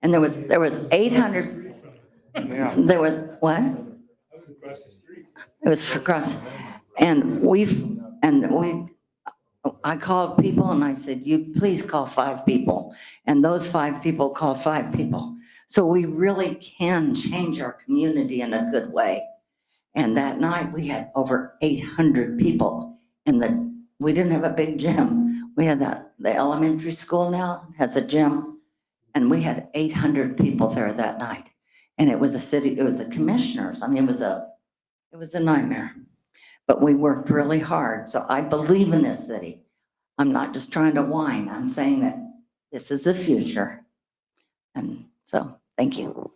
S12: And there was 800, there was what? It was across, I called people and I said, you please call 5 people. And those 5 people called 5 people. So we really can change our community in a good way. And that night we had over 800 people we didn't have a big gym. We had the elementary school now has a gym and we had 800 people there that night. And it was a commissioners. I mean, it It was a nightmare. But we worked really hard, so I believe in this city. I'm not just trying to whine. I'm saying that this is the future. And so, thank you.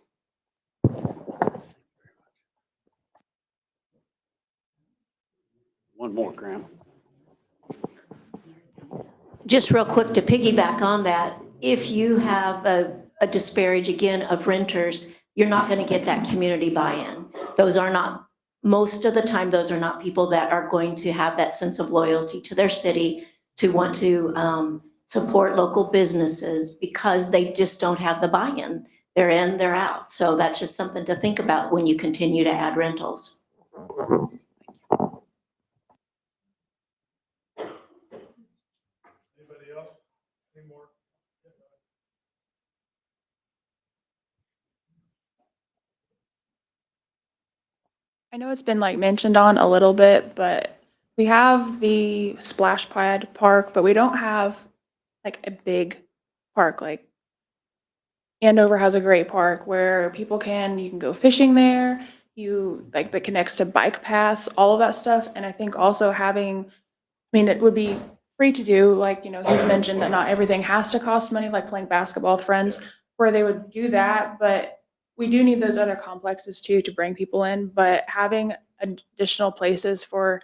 S5: One more, Graham.
S6: Just real quick to piggyback on that, if you have a disparage again of renters, you're not going to get that community buy-in. Those are not, most of the time, those are not people that are going to have that sense of loyalty to their city, to want to support local businesses because they just don't have the buy-in. They're in, they're out. So that's just something to think about when you continue to add rentals.
S1: Anybody else? Any more?
S15: I know it's been like mentioned on a little bit, but we have the splash pad park, but we don't have like a big park. Like Andover has a great park where you can go fishing there. That connects to bike paths, all of that stuff. And I think also it would be free to do, like, he's mentioned that not everything has to cost money, like playing basketball with friends, where they would do that. But we do need those other complexes too to bring people in. But having additional places for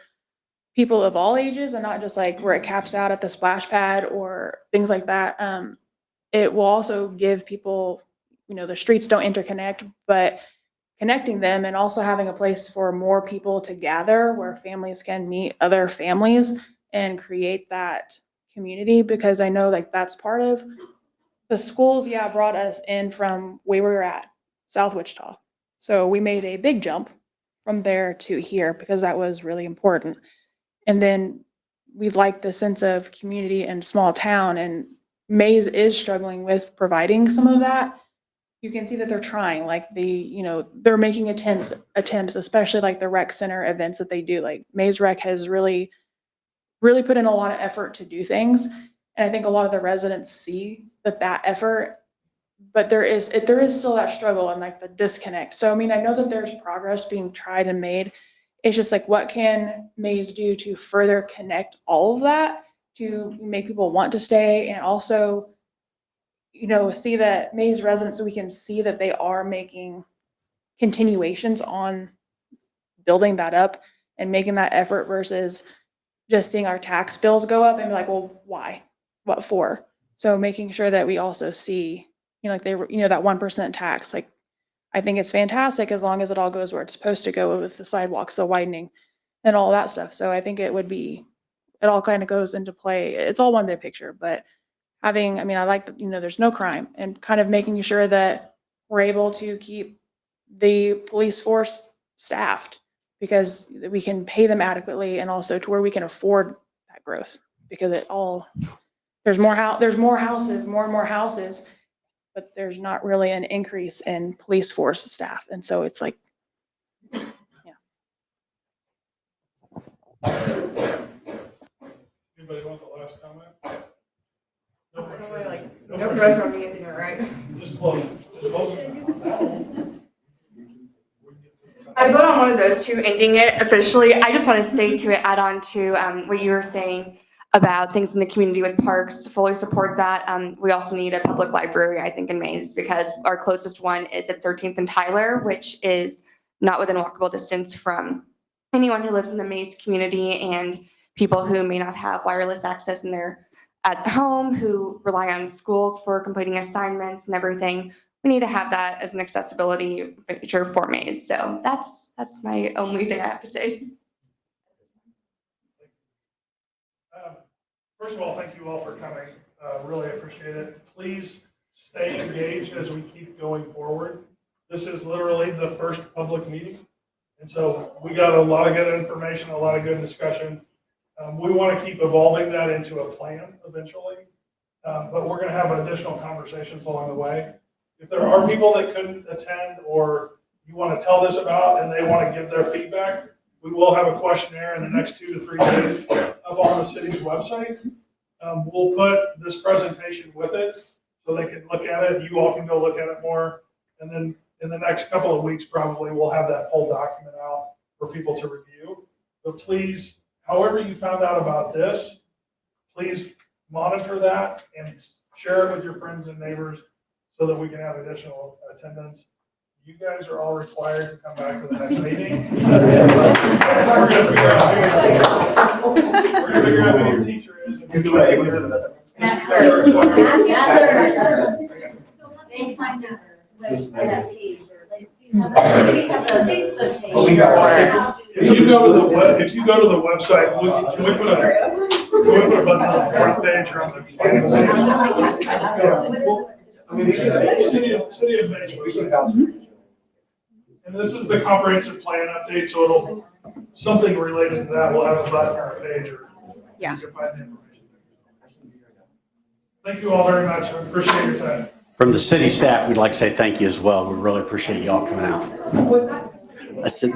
S15: people of all ages and not just like where it caps out at the splash pad or things like that, it will also give people, the streets don't interconnect, but connecting them and also having a place for more people to gather where families can meet other families and create that community. Because I know like that's part of the schools, brought us in from where we were at, South Wichita. So we made a big jump from there to here because that was really important. And then we like the sense of community and small town, and Mays is struggling with providing some of that. You can see that they're trying, like they're making attempts, especially like the rec center events that they do. Like Mays Rec has really put in a lot of effort to do things. And I think a lot of the residents see that effort, but there is still that struggle and like the disconnect. So, I know that there's progress being tried and made. It's just like, what can Mays do to further connect all of that to make people want to stay, and also see that Mays residents, so we can see that they are making continuations on building that up and making that effort versus just seeing our tax bills go up and be like, well, why? What for? So making sure that we also see, that 1% tax, like, I think it's fantastic as long as it all goes where it's supposed to go with the sidewalks, the widening and all that stuff. So I think it all kind of goes into play. It's all one big picture, but I like that, there's no crime, and kind of making sure that we're able to keep the police force staffed because we can pay them adequately, and also to where we can afford that growth, because there's more houses, more and more houses, but there's not really an increase in police force staff. And so it's like,
S1: Anybody want the last comment?
S9: No pressure on me, anything, all right?
S1: Just close.
S9: I vote on one of those two, ending it officially. I just want to say add on to what you were saying about things in the community with parks, fully support that. We also need a public library, I think, in Mays, because our closest one is at 13th and Tyler, which is not within walkable distance from anyone who lives in the Mays community, and people who may not have wireless access in their at home, who rely on schools for completing assignments and everything. We need to have that as an accessibility feature for Mays. So that's my only thing I have to say.
S1: First of all, thank you all for coming. Really appreciate it. Please stay engaged as we keep going forward. This is literally the first public meeting. And so we got a lot of good information, a lot of good discussion. We want to keep evolving that into a plan eventually, but we're going to have additional conversations along the way. If there are people that couldn't attend, or you want to tell this about and they want to give their feedback, we will have a questionnaire in the next 2 to 3 days up on the city's website. We'll put this presentation with it so they can look at it. You all can go look at it more. And then in the next couple of weeks, probably we'll have that full document out for people to review. But please, however you found out about this, please monitor that and share it with your friends and neighbors so that we can have additional attendance. You guys are all required to come back to the next meeting. We're gonna figure out who your teacher is.
S4: They find out that page, or like, we have a Facebook page.
S1: If you go to the website, can we put a button on the front page or on the planning page? City of Mays. And this is the comprehensive plan update, so it'll, something related to that, we'll have a button or a page, or you can find the information. Thank you all very much, I appreciate your time.
S5: From the city staff, we'd like to say thank you as well. We really appreciate you all coming out. I said,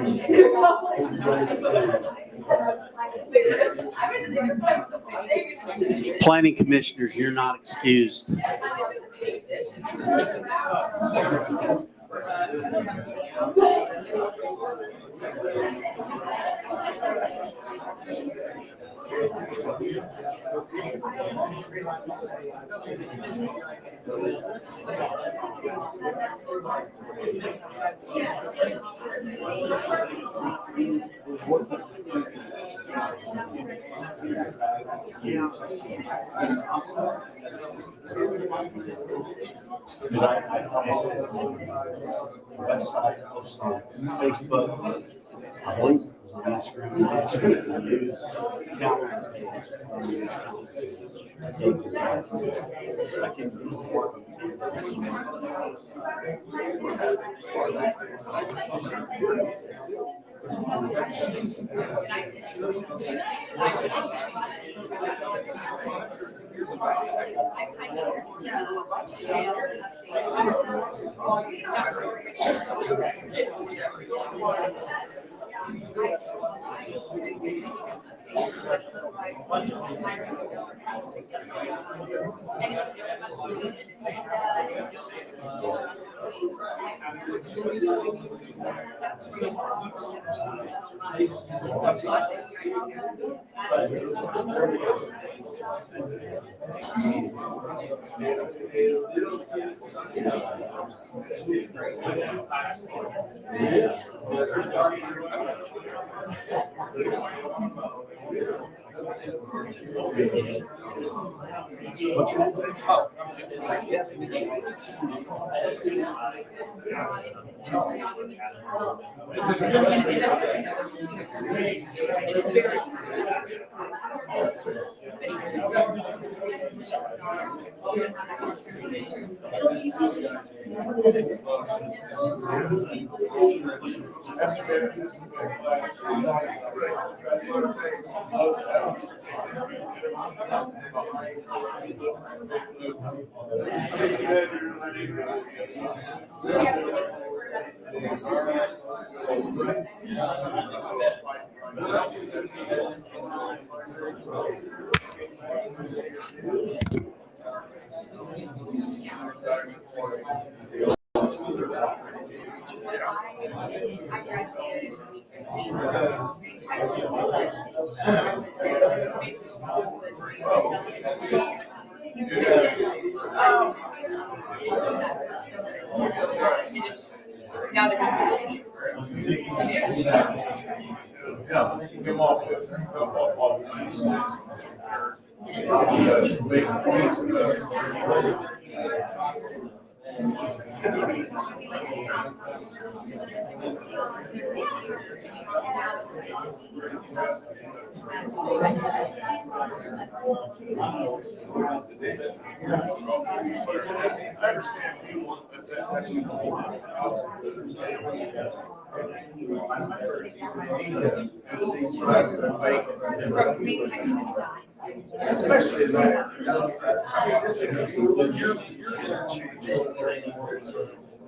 S5: planning commissioners, you're not excused. Facebook, I believe it was on Instagram, news,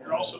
S1: You're also.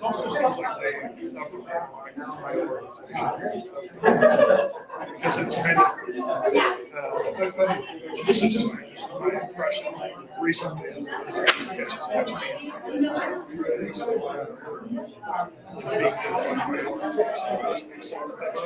S1: Also seems like they suffer from prioritization. Because it's kind of, this is just my impression, like recently, it's catching me. It's, being able to prioritize some of those things, so that's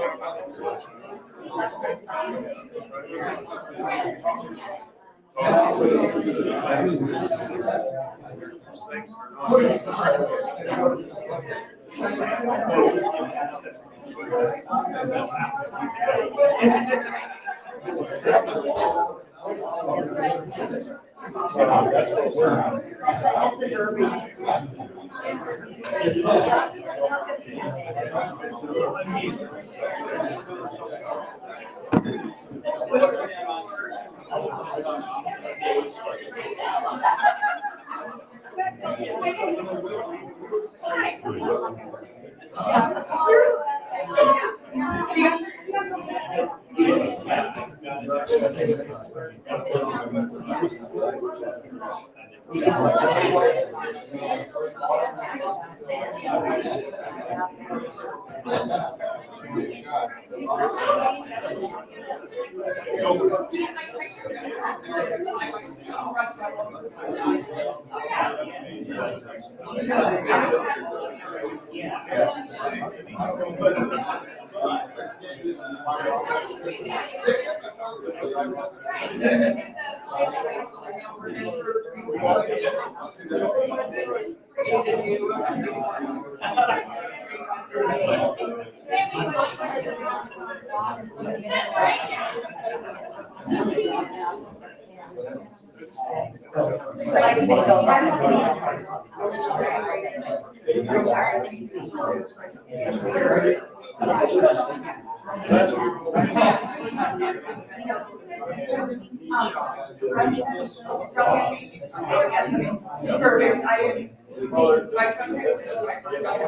S2: I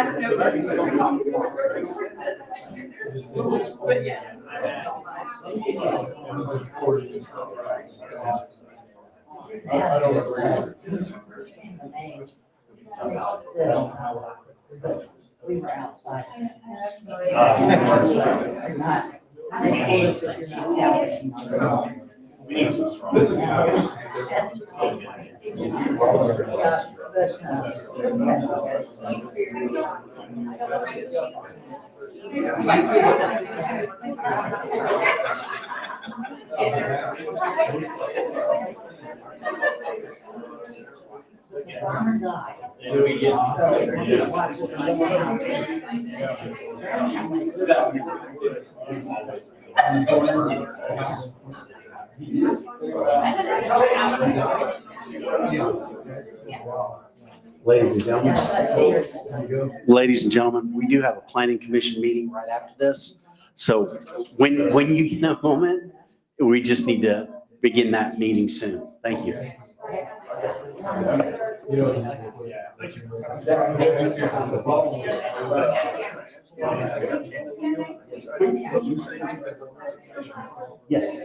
S2: don't know. But yeah.
S12: We were outside.
S5: Ladies and gentlemen, we do have a planning commission meeting right after this. So when you get a moment, we just need to begin that meeting soon. Thank you. Yes.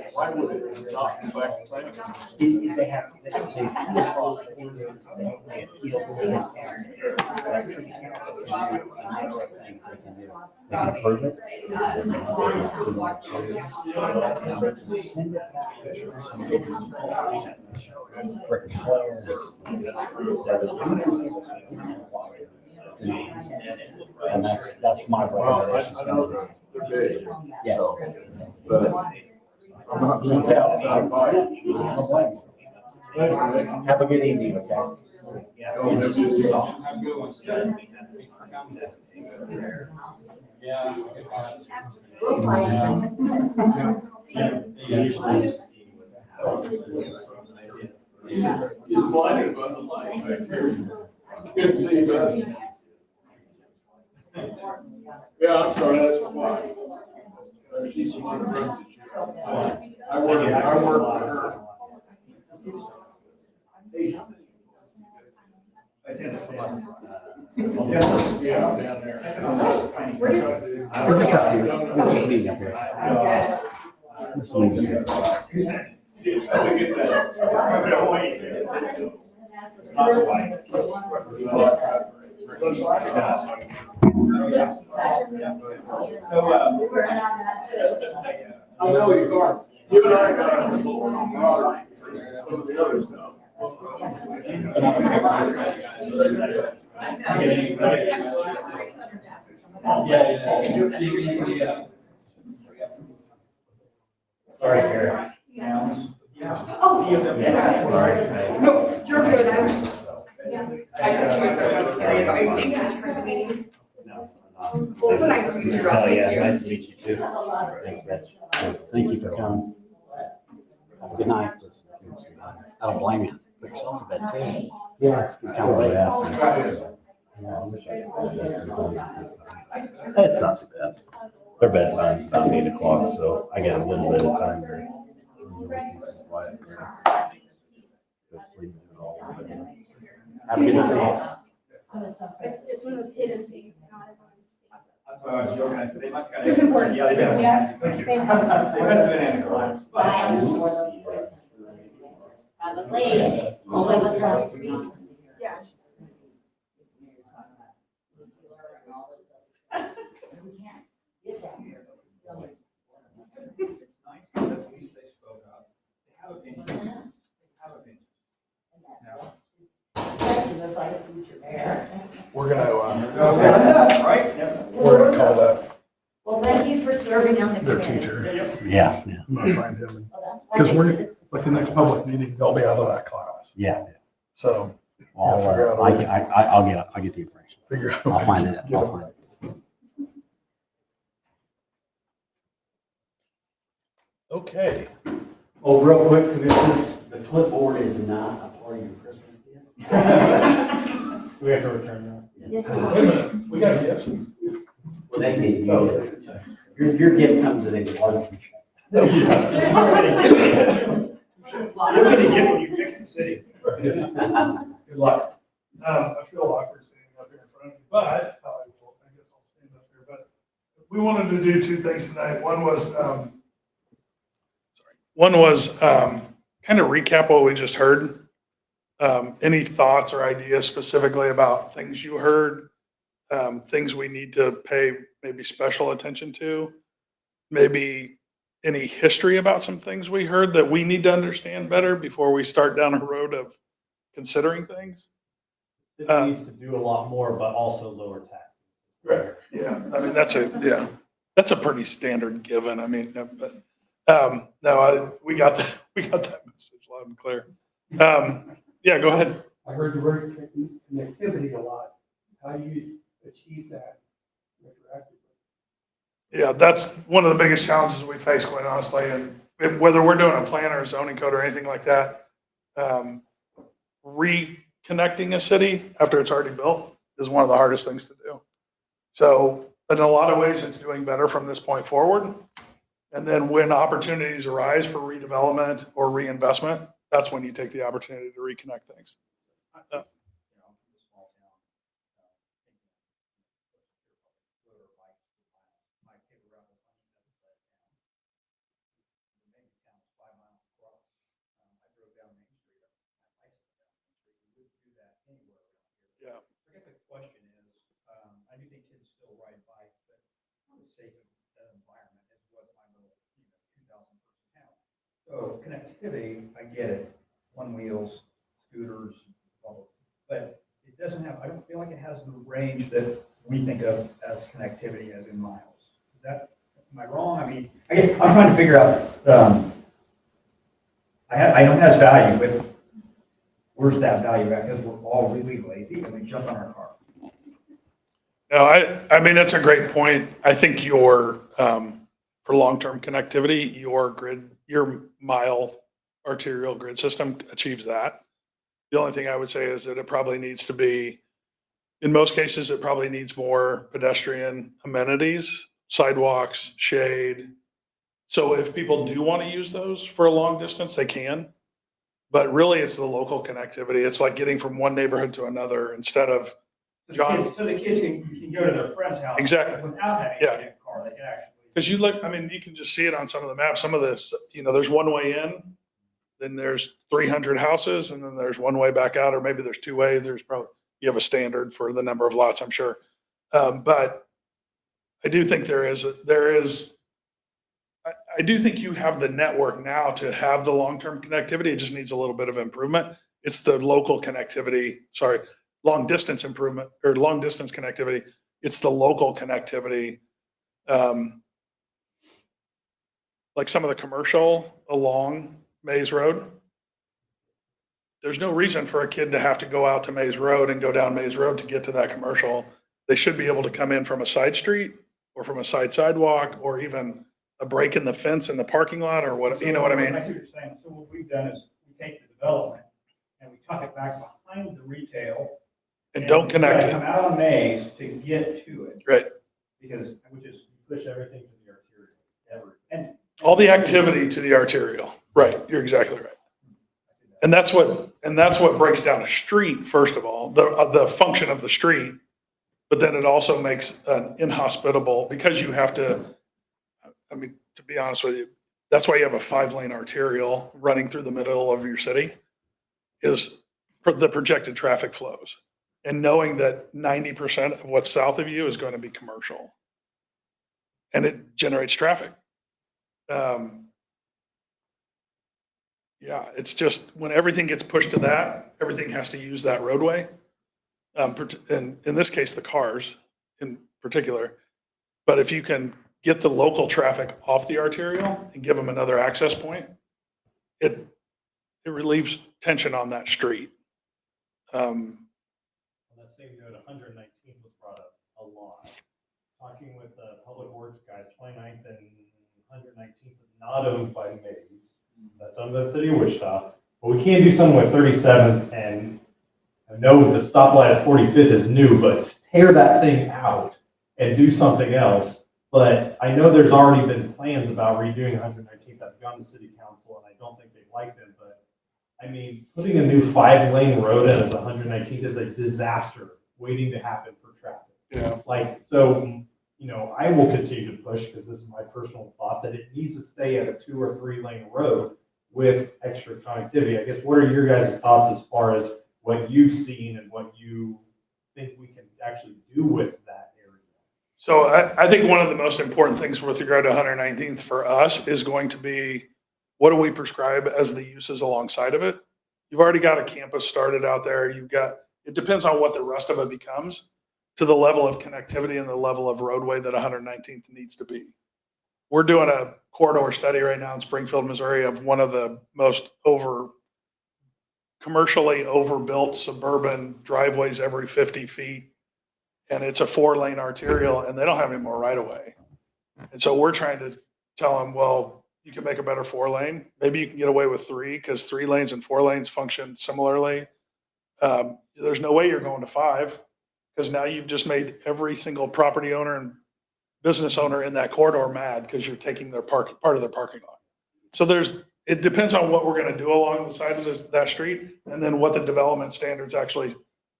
S5: They have. And that's my recommendation. Yeah. Have a good evening, okay?
S1: Good to see you guys. Yeah, I'm sorry, that's why. She's the one who runs it. I work for her. Yeah, down there. I know you are. You and I got a little on some of the other stuff. Sorry, Karen.
S2: Oh, sorry. No, you're good. I thought you were so carried. Are you saying this for the meeting? Well, so nice to meet you, Ross.
S5: Oh, yeah, nice to meet you too. Thanks, Mitch. Thank you for coming. Have a good night. I don't blame you. Put yourself to bed too. Yeah. It's kind of late.
S21: It's not too bad. Their bedtime's about 8 o'clock, so I got a little bit of time here.
S5: Have a good night.
S2: It's one of those hidden things.
S3: That's why I was joking. I said they must have got.
S2: It's important.
S3: Yeah, they did.
S2: Yeah.
S3: Thank you. They
S2: Thanks.
S3: must have been in the class.
S2: Yeah.
S1: We're gonna call that
S12: Well, thank you for serving on the
S1: their
S12: committee.
S1: teacher.
S5: Yeah.
S1: I'm gonna find him. Because we're, like the next public meeting, they'll be out of that class.
S5: Yeah.
S1: So.
S5: I'll
S1: figure out a way-
S5: I'll get the information.
S1: Figure out.
S5: I'll find it.
S1: Get
S5: I'll
S1: it.
S5: find it.
S1: Okay.
S5: Oh, real quick, Commissioners, the clipboard is not a part of your Christmas gift.
S3: We have to return that.
S1: Wait a minute, we got gifts.
S5: Well, they gave you it. Your gift comes in a large.
S3: You're gonna get when you fix the city.
S1: Good luck. I feel awkward standing up here in front of you, but I guess I'll stand up here. But we wanted to do two things tonight. One was kind of recap what we just heard. Any thoughts or ideas specifically about things you heard, things we need to pay maybe special attention to, maybe any history about some things we heard that we need to understand better before we start down a road of considering things?
S21: It needs to do a lot more, but also lower taxes.
S1: Right. Yeah. I mean, that's a pretty standard given. I mean, but no, we got that message loud and clear. Yeah, go ahead.
S13: I heard the word connectivity a lot. How do you achieve that interactively?
S1: Yeah, that's one of the biggest challenges we face, quite honestly. And whether we're doing a plan or a zoning code or anything like that, reconnecting a city after it's already built is one of the hardest things to do. So in a lot of ways, it's doing better from this point forward. And then when opportunities arise for redevelopment or reinvestment, that's when you take the opportunity to reconnect things. Yeah.
S3: I guess the question is, I do think kids still ride bikes, but how safe that environment is what my little, 2,000 person town. So connectivity, I get it, one wheels, scooters, but it doesn't have, I don't feel like it has the range that we think of as connectivity as in miles. Is that, am I wrong? I mean, I guess I'm trying to figure out, I know it has value, but where's that value at? Because we're all really lazy and we jump on our car.
S1: No, I mean, that's a great point. I think for long-term connectivity, your mile arterial grid system achieves that. The only thing I would say is that it probably needs to be, in most cases, it probably needs more pedestrian amenities, sidewalks, shade. So if people do want to use those for a long distance, they can. But really, it's the local connectivity. It's like getting from one neighborhood to another instead of John.
S3: So the kids can go to their friend's house.
S1: Exactly.
S3: Without having to get a car, they can actually.
S1: Because you look, I mean, you can just see it on some of the maps. Some of this, there's one way in, then there's 300 houses, and then there's one way back out, or maybe there's two ways. There's probably, you have a standard for the number of lots, I'm sure. But I do think I do think you have the network now to have the long-term connectivity. It just needs a little bit of improvement. It's the local connectivity, long distance improvement or long distance connectivity. It's the local connectivity. Like some of the commercial along Mays Road. There's no reason for a kid to have to go out to Mays Road and go down Mays Road to get to that commercial. They should be able to come in from a side street or from a side sidewalk or even a break in the fence in the parking lot or what, you know what I mean?
S3: I see what you're saying. So what we've done is we take the development and we tuck it back behind the retail.
S1: And don't connect
S3: we
S1: it.
S3: Come out on Mays to get to it.
S1: Right.
S3: Because, which is
S21: Push everything to the arterial.
S3: and
S1: All the activity to the arterial. Right. You're exactly right. And that's what breaks down a street, first of all, the function of the street. But then it also makes an inhospitable, because you have to, I mean, to be honest with you, that's why you have a 5-lane arterial running through the middle of your city, is the projected traffic flows. And knowing that 90% of what's south of you is going to be commercial. And it generates traffic. Yeah, it's just when everything gets pushed to that, everything has to use that roadway. And in this case, the cars in particular. But if you can get the local traffic off the arterial and give them another access point, it relieves tension on that street.
S21: On that same note, 119th was brought up a lot. Talking with the public works guys, 29th and 119th is not owned by Mays. That's owned by the city of Wichita. But we can't do something with 37th, and I know the stoplight at 45th is new, but tear that thing out and do something else. But I know there's already been plans about redoing 119th. I've gone to city council, and I don't think they like them, but I mean, putting a new 5-lane road in as 119th is a disaster waiting to happen for traffic.
S1: Yeah.
S21: Like, so, you know, I will continue to push, because this is my personal thought, that it needs to stay at a 2 or 3-lane road with extra connectivity. I guess, what are your guys' thoughts as far as what you've seen and what you think we can actually do with that area?
S1: So I think one of the most important things with regard to 119th for us is going to be, what do we prescribe as the uses alongside of it? You've already got a campus started out there. It depends on what the rest of it becomes, to the level of connectivity and the level of roadway that 119th needs to be. We're doing a corridor study right now in Springfield, Missouri, of one of the most commercially overbuilt suburban driveways every 50 feet. And it's a 4-lane arterial, and they don't have any more right of way. And so we're trying to tell them, well, you can make a better 4-lane. Maybe you can get away with 3, because 3 lanes and 4 lanes function similarly. There's no way you're going to 5, because now you've just made every single property owner and business owner in that corridor mad, because you're taking their part of their parking lot. So it depends on what we're going to do along the side of that street, and then what the development standards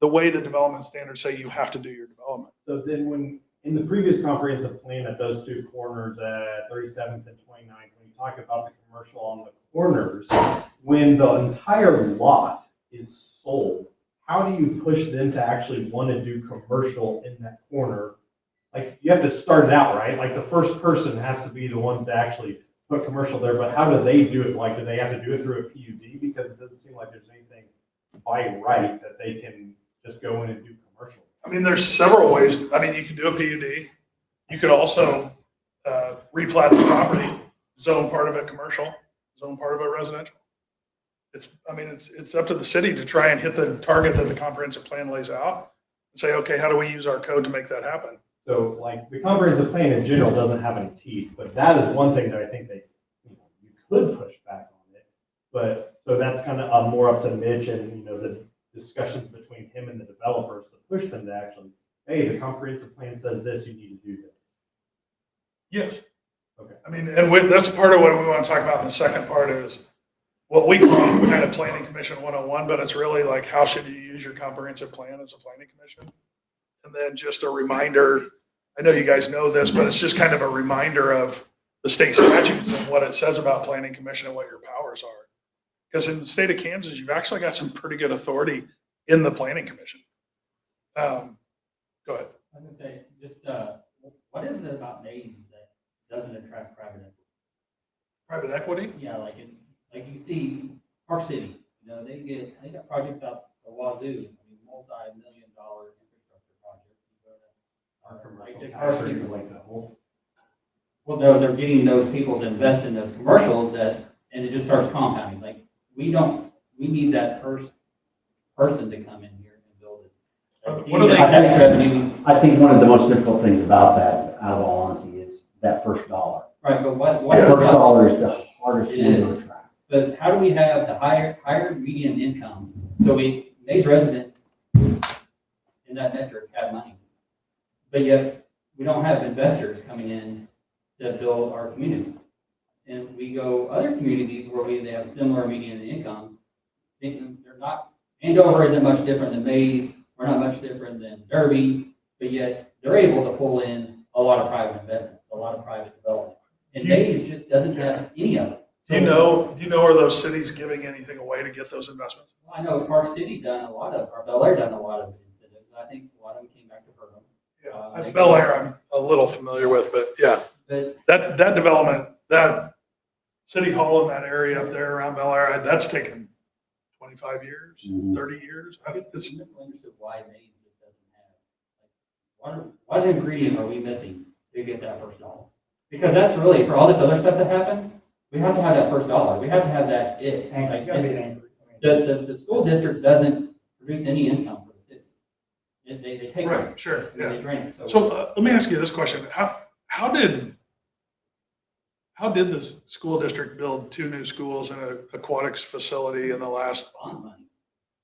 S1: the way the development standards say you have to do your development.
S21: So then when, in the previous comprehensive plan at those 2 corners at 37th and 29th, when you talk about the commercial on the corners, when the entire lot is sold, how do you push them to actually want to do commercial in that corner? Like, you have to start it out, right? Like, the first person has to be the one to actually put commercial there, but how do they do it? Like, do they have to do it through a PUD? Because it doesn't seem like there's anything by right that they can just go in and do commercial.
S1: I mean, there's several ways. I mean, you can do a PUD. You could also replat the property, zone part of it commercial, zone part of it residential. It's up to the city to try and hit the target that the comprehensive plan lays out and say, okay, how do we use our code to make that happen?
S21: So, like, the comprehensive plan in general doesn't have any teeth, but that is one thing that I think you could push back on it. But, so that's kind of more up to Mitch and, the discussions between him and the developers to push them to actually, hey, the comprehensive plan says this, you need to do this.
S1: Yes.
S21: Okay.
S1: I mean, and that's part of what we want to talk about in the second part is what we call kind of planning commission 101, but it's really like, how should you use your comprehensive plan as a planning commission? And then just a reminder, I know you guys know this, but it's just kind of a reminder of the state statutes and what it says about planning commission and what your powers are. Because in the state of Kansas, you've actually got some pretty good authority in the planning commission. Go ahead.
S7: I was gonna say, just, what is it about Mays that doesn't attract private equity?
S1: Private equity?
S7: Yeah, like you see Park City, they got projects out the wazoo, multi-million-dollar infrastructure projects.
S21: Our commercial is like that whole.
S7: Well, no, they're getting those people to invest in those commercials and it just starts compounding. Like, we need that first person to come in here and build it.
S1: What are they?
S7: Tax revenue.
S16: I think one of the most difficult things about that, out of all honesty, is that first dollar.
S7: Right, but what?
S16: That first dollar is the hardest one to attract.
S7: But how do we have the higher median income? So Mays residents in that metric have money, but yet we don't have investors coming in to build our community. And we go other communities where they have similar median incomes. They're not, Andover isn't much different than Mays. We're not much different than Derby, but yet they're able to pull in a lot of private investment, a lot of private development. And Mays just doesn't have any of it.
S1: Do you know are those cities giving anything away to get those investments?
S7: I know Park City done a lot of, or Bel Air done a lot of incentives. I think a lot of them came back to Berlin.
S1: Yeah, Bel Air I'm a little familiar with, but yeah, that development, that City Hall in that area up there around Bel Air, that's taken 25 years, 30 years.
S7: It's interested why Mays just doesn't have, what ingredient are we missing to get that first dollar? Because that's really, for all this other stuff that happened, we have to have that first dollar. We have to have that it. The school district doesn't produce any income for the city. They take
S1: right,
S7: it.
S1: sure, yeah.
S7: They drain it.
S1: So let me ask you this question: How did the school district build 2 new schools and an aquatics facility in the last?
S7: Bond money.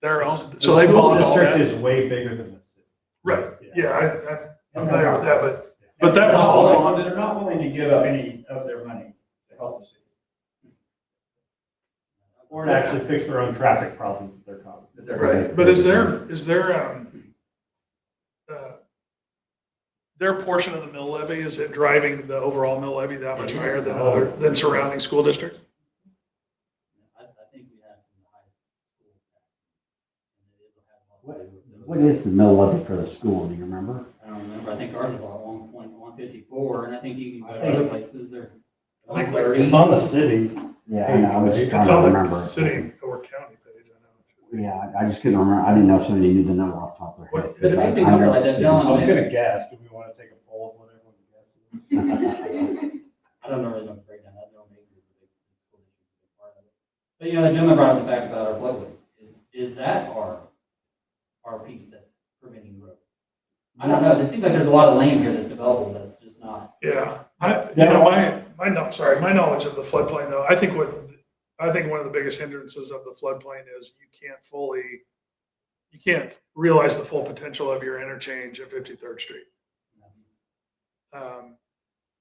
S1: Their own.
S21: The
S1: So they
S21: school
S1: bought all
S21: district
S1: that.
S21: is way bigger than the city.
S1: Right. Yeah, I'm familiar with that, but that was
S3: They're
S1: all
S3: not
S1: bonded.
S3: willing- They're not willing to give up any of their money to help the city.
S21: Or to actually fix their own traffic problems that they're causing.
S1: Right, but is there, their portion of the mill levy, is it driving the overall mill levy that much higher than surrounding school districts?
S7: I think we have some of the highest school taxes.
S16: What is the mill levy for the school? Do you remember?
S7: I don't remember, I think ours is like 1.154, and I think you can go to other places, they're.
S21: I think it's on the city.
S16: Yeah, I know, I was
S1: It's
S16: trying to
S1: on the
S16: remember.
S1: city or county page, I know.
S16: Yeah, I just couldn't remember. I didn't know if somebody knew the number off the top of their head.
S7: But it makes me
S16: I
S7: wonder,
S16: know
S7: like
S16: it's
S7: that gentleman.
S21: I was gonna guess, do we want to take a poll of what everyone's guessing?
S7: I don't really know the breakdown, I don't make it a big school district, a big part of it. But, you know, the gentleman brought up the fact about our floodways, is that our piece that's preventing growth? I don't know, it seems like there's a lot of land here that's developable that's just not.
S1: Yeah, my knowledge of the floodplain though, I think one of the biggest hindrances of the floodplain is you can't realize the full potential of your interchange at 53rd Street.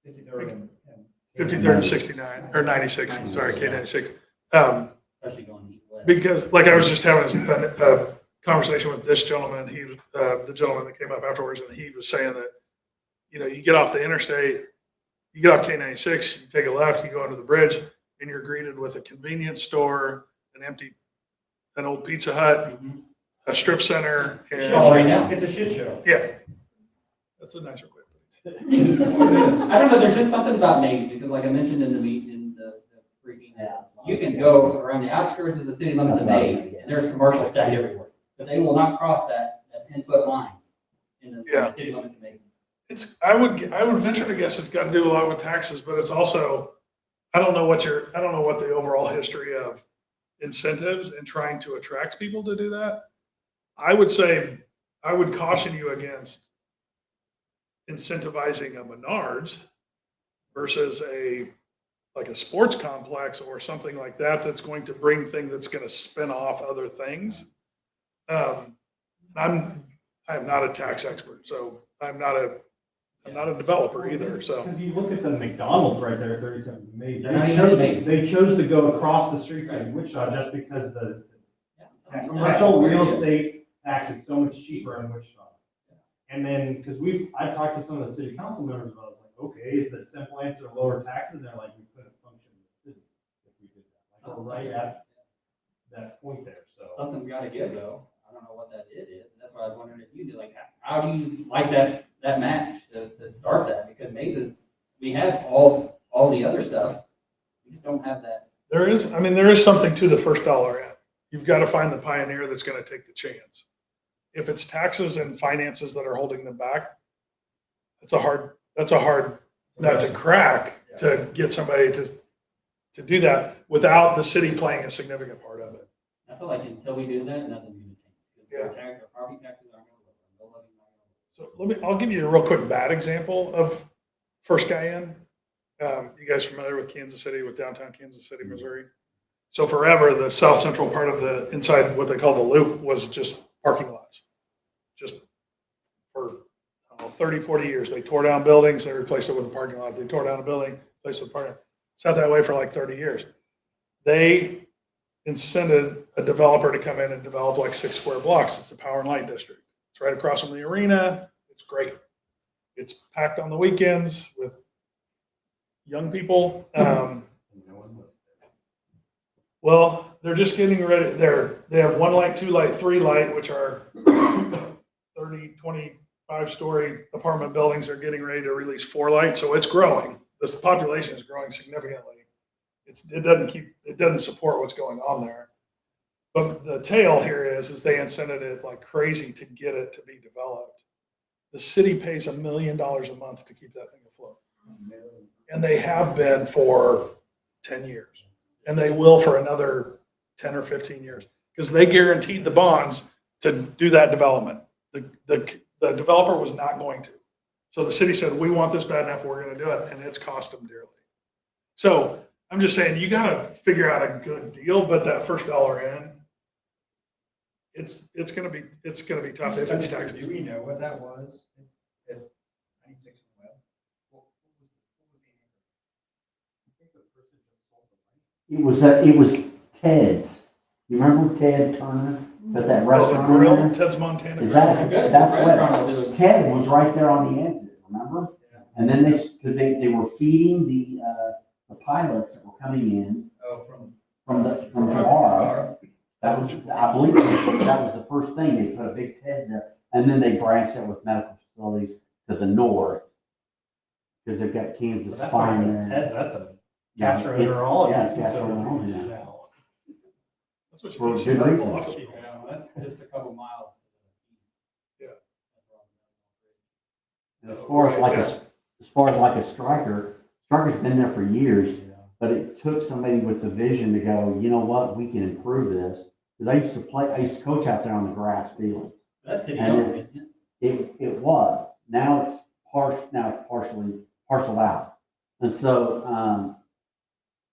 S1: 53rd and 69, or 96, sorry, K96.
S7: Especially going east west.
S1: Because, like, I was just having a conversation with this gentleman, he was, the gentleman that came up afterwards, and he was saying that, you know, you get off the interstate, you get off K96, you take a left, you go under the bridge, and you're greeted with a convenience store, an old Pizza Hut, a strip center. And
S7: Right now.
S21: It's a shit show.
S1: Yeah. That's a nicer way.
S7: I don't know, there's just something about Mays, because like I mentioned in the freaking, you can go around the outskirts of the city limits of Mays, and there's commercial stacked everywhere. But they will not cross that 10-foot line in the city limits of Mays.
S1: I would venture to guess it's got to do a lot with taxes, but it's also, I don't know what the overall history of incentives and trying to attract people to do that. I would say, I would caution you against incentivizing a Menards versus a sports complex or something like that that's going to bring that's going to spin off other things. I'm not a tax expert, so I'm not a developer either, so.
S21: Because you look at the McDonald's right there at 37 Mays,
S7: They're not even in Mays.
S21: they chose to go across the street in Wichita just because the commercial real estate tax is so much cheaper in Wichita. And then, because I talked to some of the city council members about, like, okay, is the simple answer lower taxes? And they're like, we couldn't function in the city if we did that. Like, we're right at that point there, so.
S7: Something's got to give though. I don't know what that it is. That's why I was wondering if you do, like, how do you like that match to start that? Because Mays we have all the other stuff. We just don't have that.
S1: There is something to the first dollar in. You've got to find the pioneer that's going to take the chance. If it's taxes and finances that are holding them back, that's a hard nut to crack to get somebody to do that without the city playing a significant part of it.
S7: I feel like until we do that, nothing's going to change.
S1: Yeah.
S7: Our property taxes aren't going to lower.
S1: So I'll give you a real quick bad example of first guy in. You guys familiar with Kansas City, with downtown Kansas City, Missouri? So forever, the south central part of the inside, what they call the loop, was just parking lots. Just for 30, 40 years. They tore down buildings, they replaced it with a parking lot. They tore down a building, replaced it with a parking lot. It's not that way for like 30 years. They incented a developer to come in and develop like 6 square blocks. It's the Power and Light District. It's right across from the arena. It's great. It's packed on the weekends with young people. Well, they're just getting ready. They have 1 light, 2 light, 3 light, which are 30, 25-story apartment buildings. They're getting ready to release 4 light. So it's growing. The population is growing significantly. It doesn't support what's going on there. But the tail here is they incented it like crazy to get it to be developed. The city pays $1 million a month to keep that thing afloat. And they have been for 10 years. And they will for another 10 or 15 years because they guaranteed the bonds to do that development. The developer was not going to. So the city said, we want this bad enough, we're going to do it. And it's cost them dearly. So I'm just saying, you got to figure out a good deal, but that first dollar in, it's going to be tough if it's taxes.
S3: Do we know what that was at 96 Web? What was the
S16: It was Ted's. You remember Ted Turner? But that
S1: Oh, the
S16: restaurant
S1: grill,
S16: in there?
S1: Ted's Montana.
S16: Is
S1: Grill.
S16: that,
S7: Good.
S16: that's
S7: Restaurant will do
S16: what,
S7: it.
S16: Ted was right there on the exit, remember? And then because they were feeding the pilots that were coming in
S3: Oh,
S16: from Johara. That was, I believe that was the first thing, they put a big Ted's there, and then they branched out with medical facilities to the north. Because they've got Kansas
S21: That's
S16: Spine
S21: not
S16: there.
S21: Ted's, that's a
S16: Yeah,
S21: gastroenterologist.
S16: Yeah, it's gastroenterology now.
S1: That's what you
S16: For
S1: need to see
S16: good
S1: medical
S16: reason.
S1: office.
S3: That's just a couple miles.
S16: And as far as like a striker, Striker's been there for years, but it took somebody with the vision to go, you know what, we can improve this. Because I used to coach out there on the grass field.
S7: That's city
S16: And
S7: owned, isn't it?
S16: It was. Now it's partially parceled out. And so,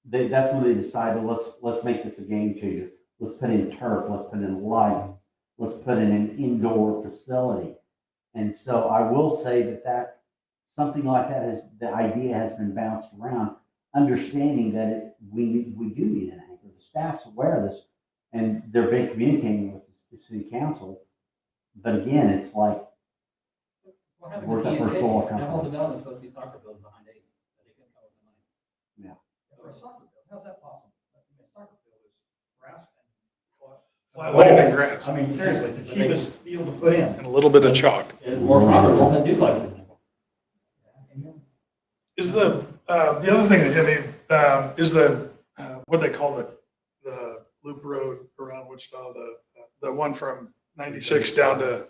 S16: that's when they decided, let's make this a game changer. Let's put in turf, let's put in lights, let's put in an indoor facility. And so I will say that something like that the idea has been bounced around, understanding that we do need an anchor. The staff's aware of this, and they're been communicating with the city council. But again, it's like,
S7: What happened
S16: where's
S7: to
S16: that first
S7: TNT?
S16: goal come
S7: That whole
S16: from?
S7: development's supposed to be soccer fields behind Ace, but they couldn't come up with the money.
S16: Yeah.
S3: For a soccer field, how's that possible? I mean, a soccer field is grass and.
S1: Flat land and grass.
S3: I mean, seriously, the cheapest field to put in.
S1: And a little bit of chalk.
S7: It's more profitable than duplexes.
S1: Is the other thing that hit me, is what they call the loop road around Wichita, the one from 96 down to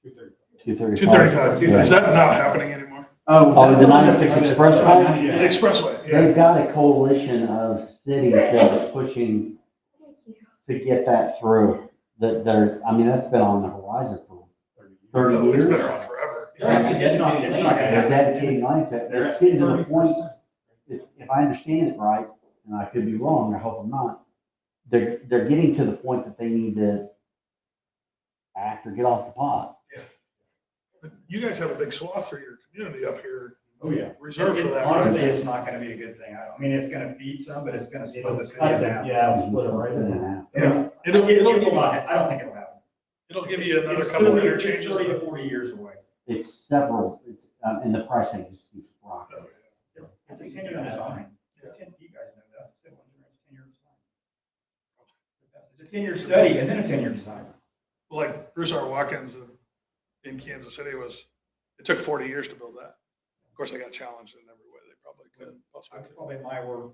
S16: 235.
S1: 235.
S16: Yeah.
S1: Is that not happening anymore?
S16: Oh, the 96 Expressway?
S1: Expressway, yeah.
S16: They've got a coalition of cities that are pushing to get that through. I mean, that's been on the horizon for 30
S1: Oh,
S16: years.
S1: it's been around forever.
S7: They're actually
S3: It's not
S7: dedicated
S3: gonna
S7: lanes.
S16: They're dedicating land to it.
S3: They're
S16: It's getting to the
S3: 30%.
S16: point, if I understand it right, and I could be wrong, I hope I'm not, they're getting to the point that they need to act or get off the pot.
S1: But you guys have a big swath for your community up here
S3: Oh, yeah.
S1: reserved for that.
S3: Honestly,
S1: right?
S3: it's not gonna be a good thing. I mean, it's gonna feed some, but it's gonna split the city
S21: Cut
S3: in
S21: the-
S3: half.
S21: Yeah, split it right in half.
S16: half.
S1: Yeah.
S3: It'll give I don't think it'll happen.
S1: It'll give you another
S3: It's
S1: couple of
S3: 30
S1: interchanges.
S3: It's 30 to 40 years away.
S16: It's several, and the pricing just keeps rocking.
S3: It's a 10-year design. You guys know that. Civil engineering is 10-year design. It's a 10-year study and then a 10-year design.
S1: Like Bruce R. Watkins in Kansas City it took 40 years to build that. Of course, they got challenged in every way they probably could. possibly
S3: That's
S1: could.
S3: probably my word.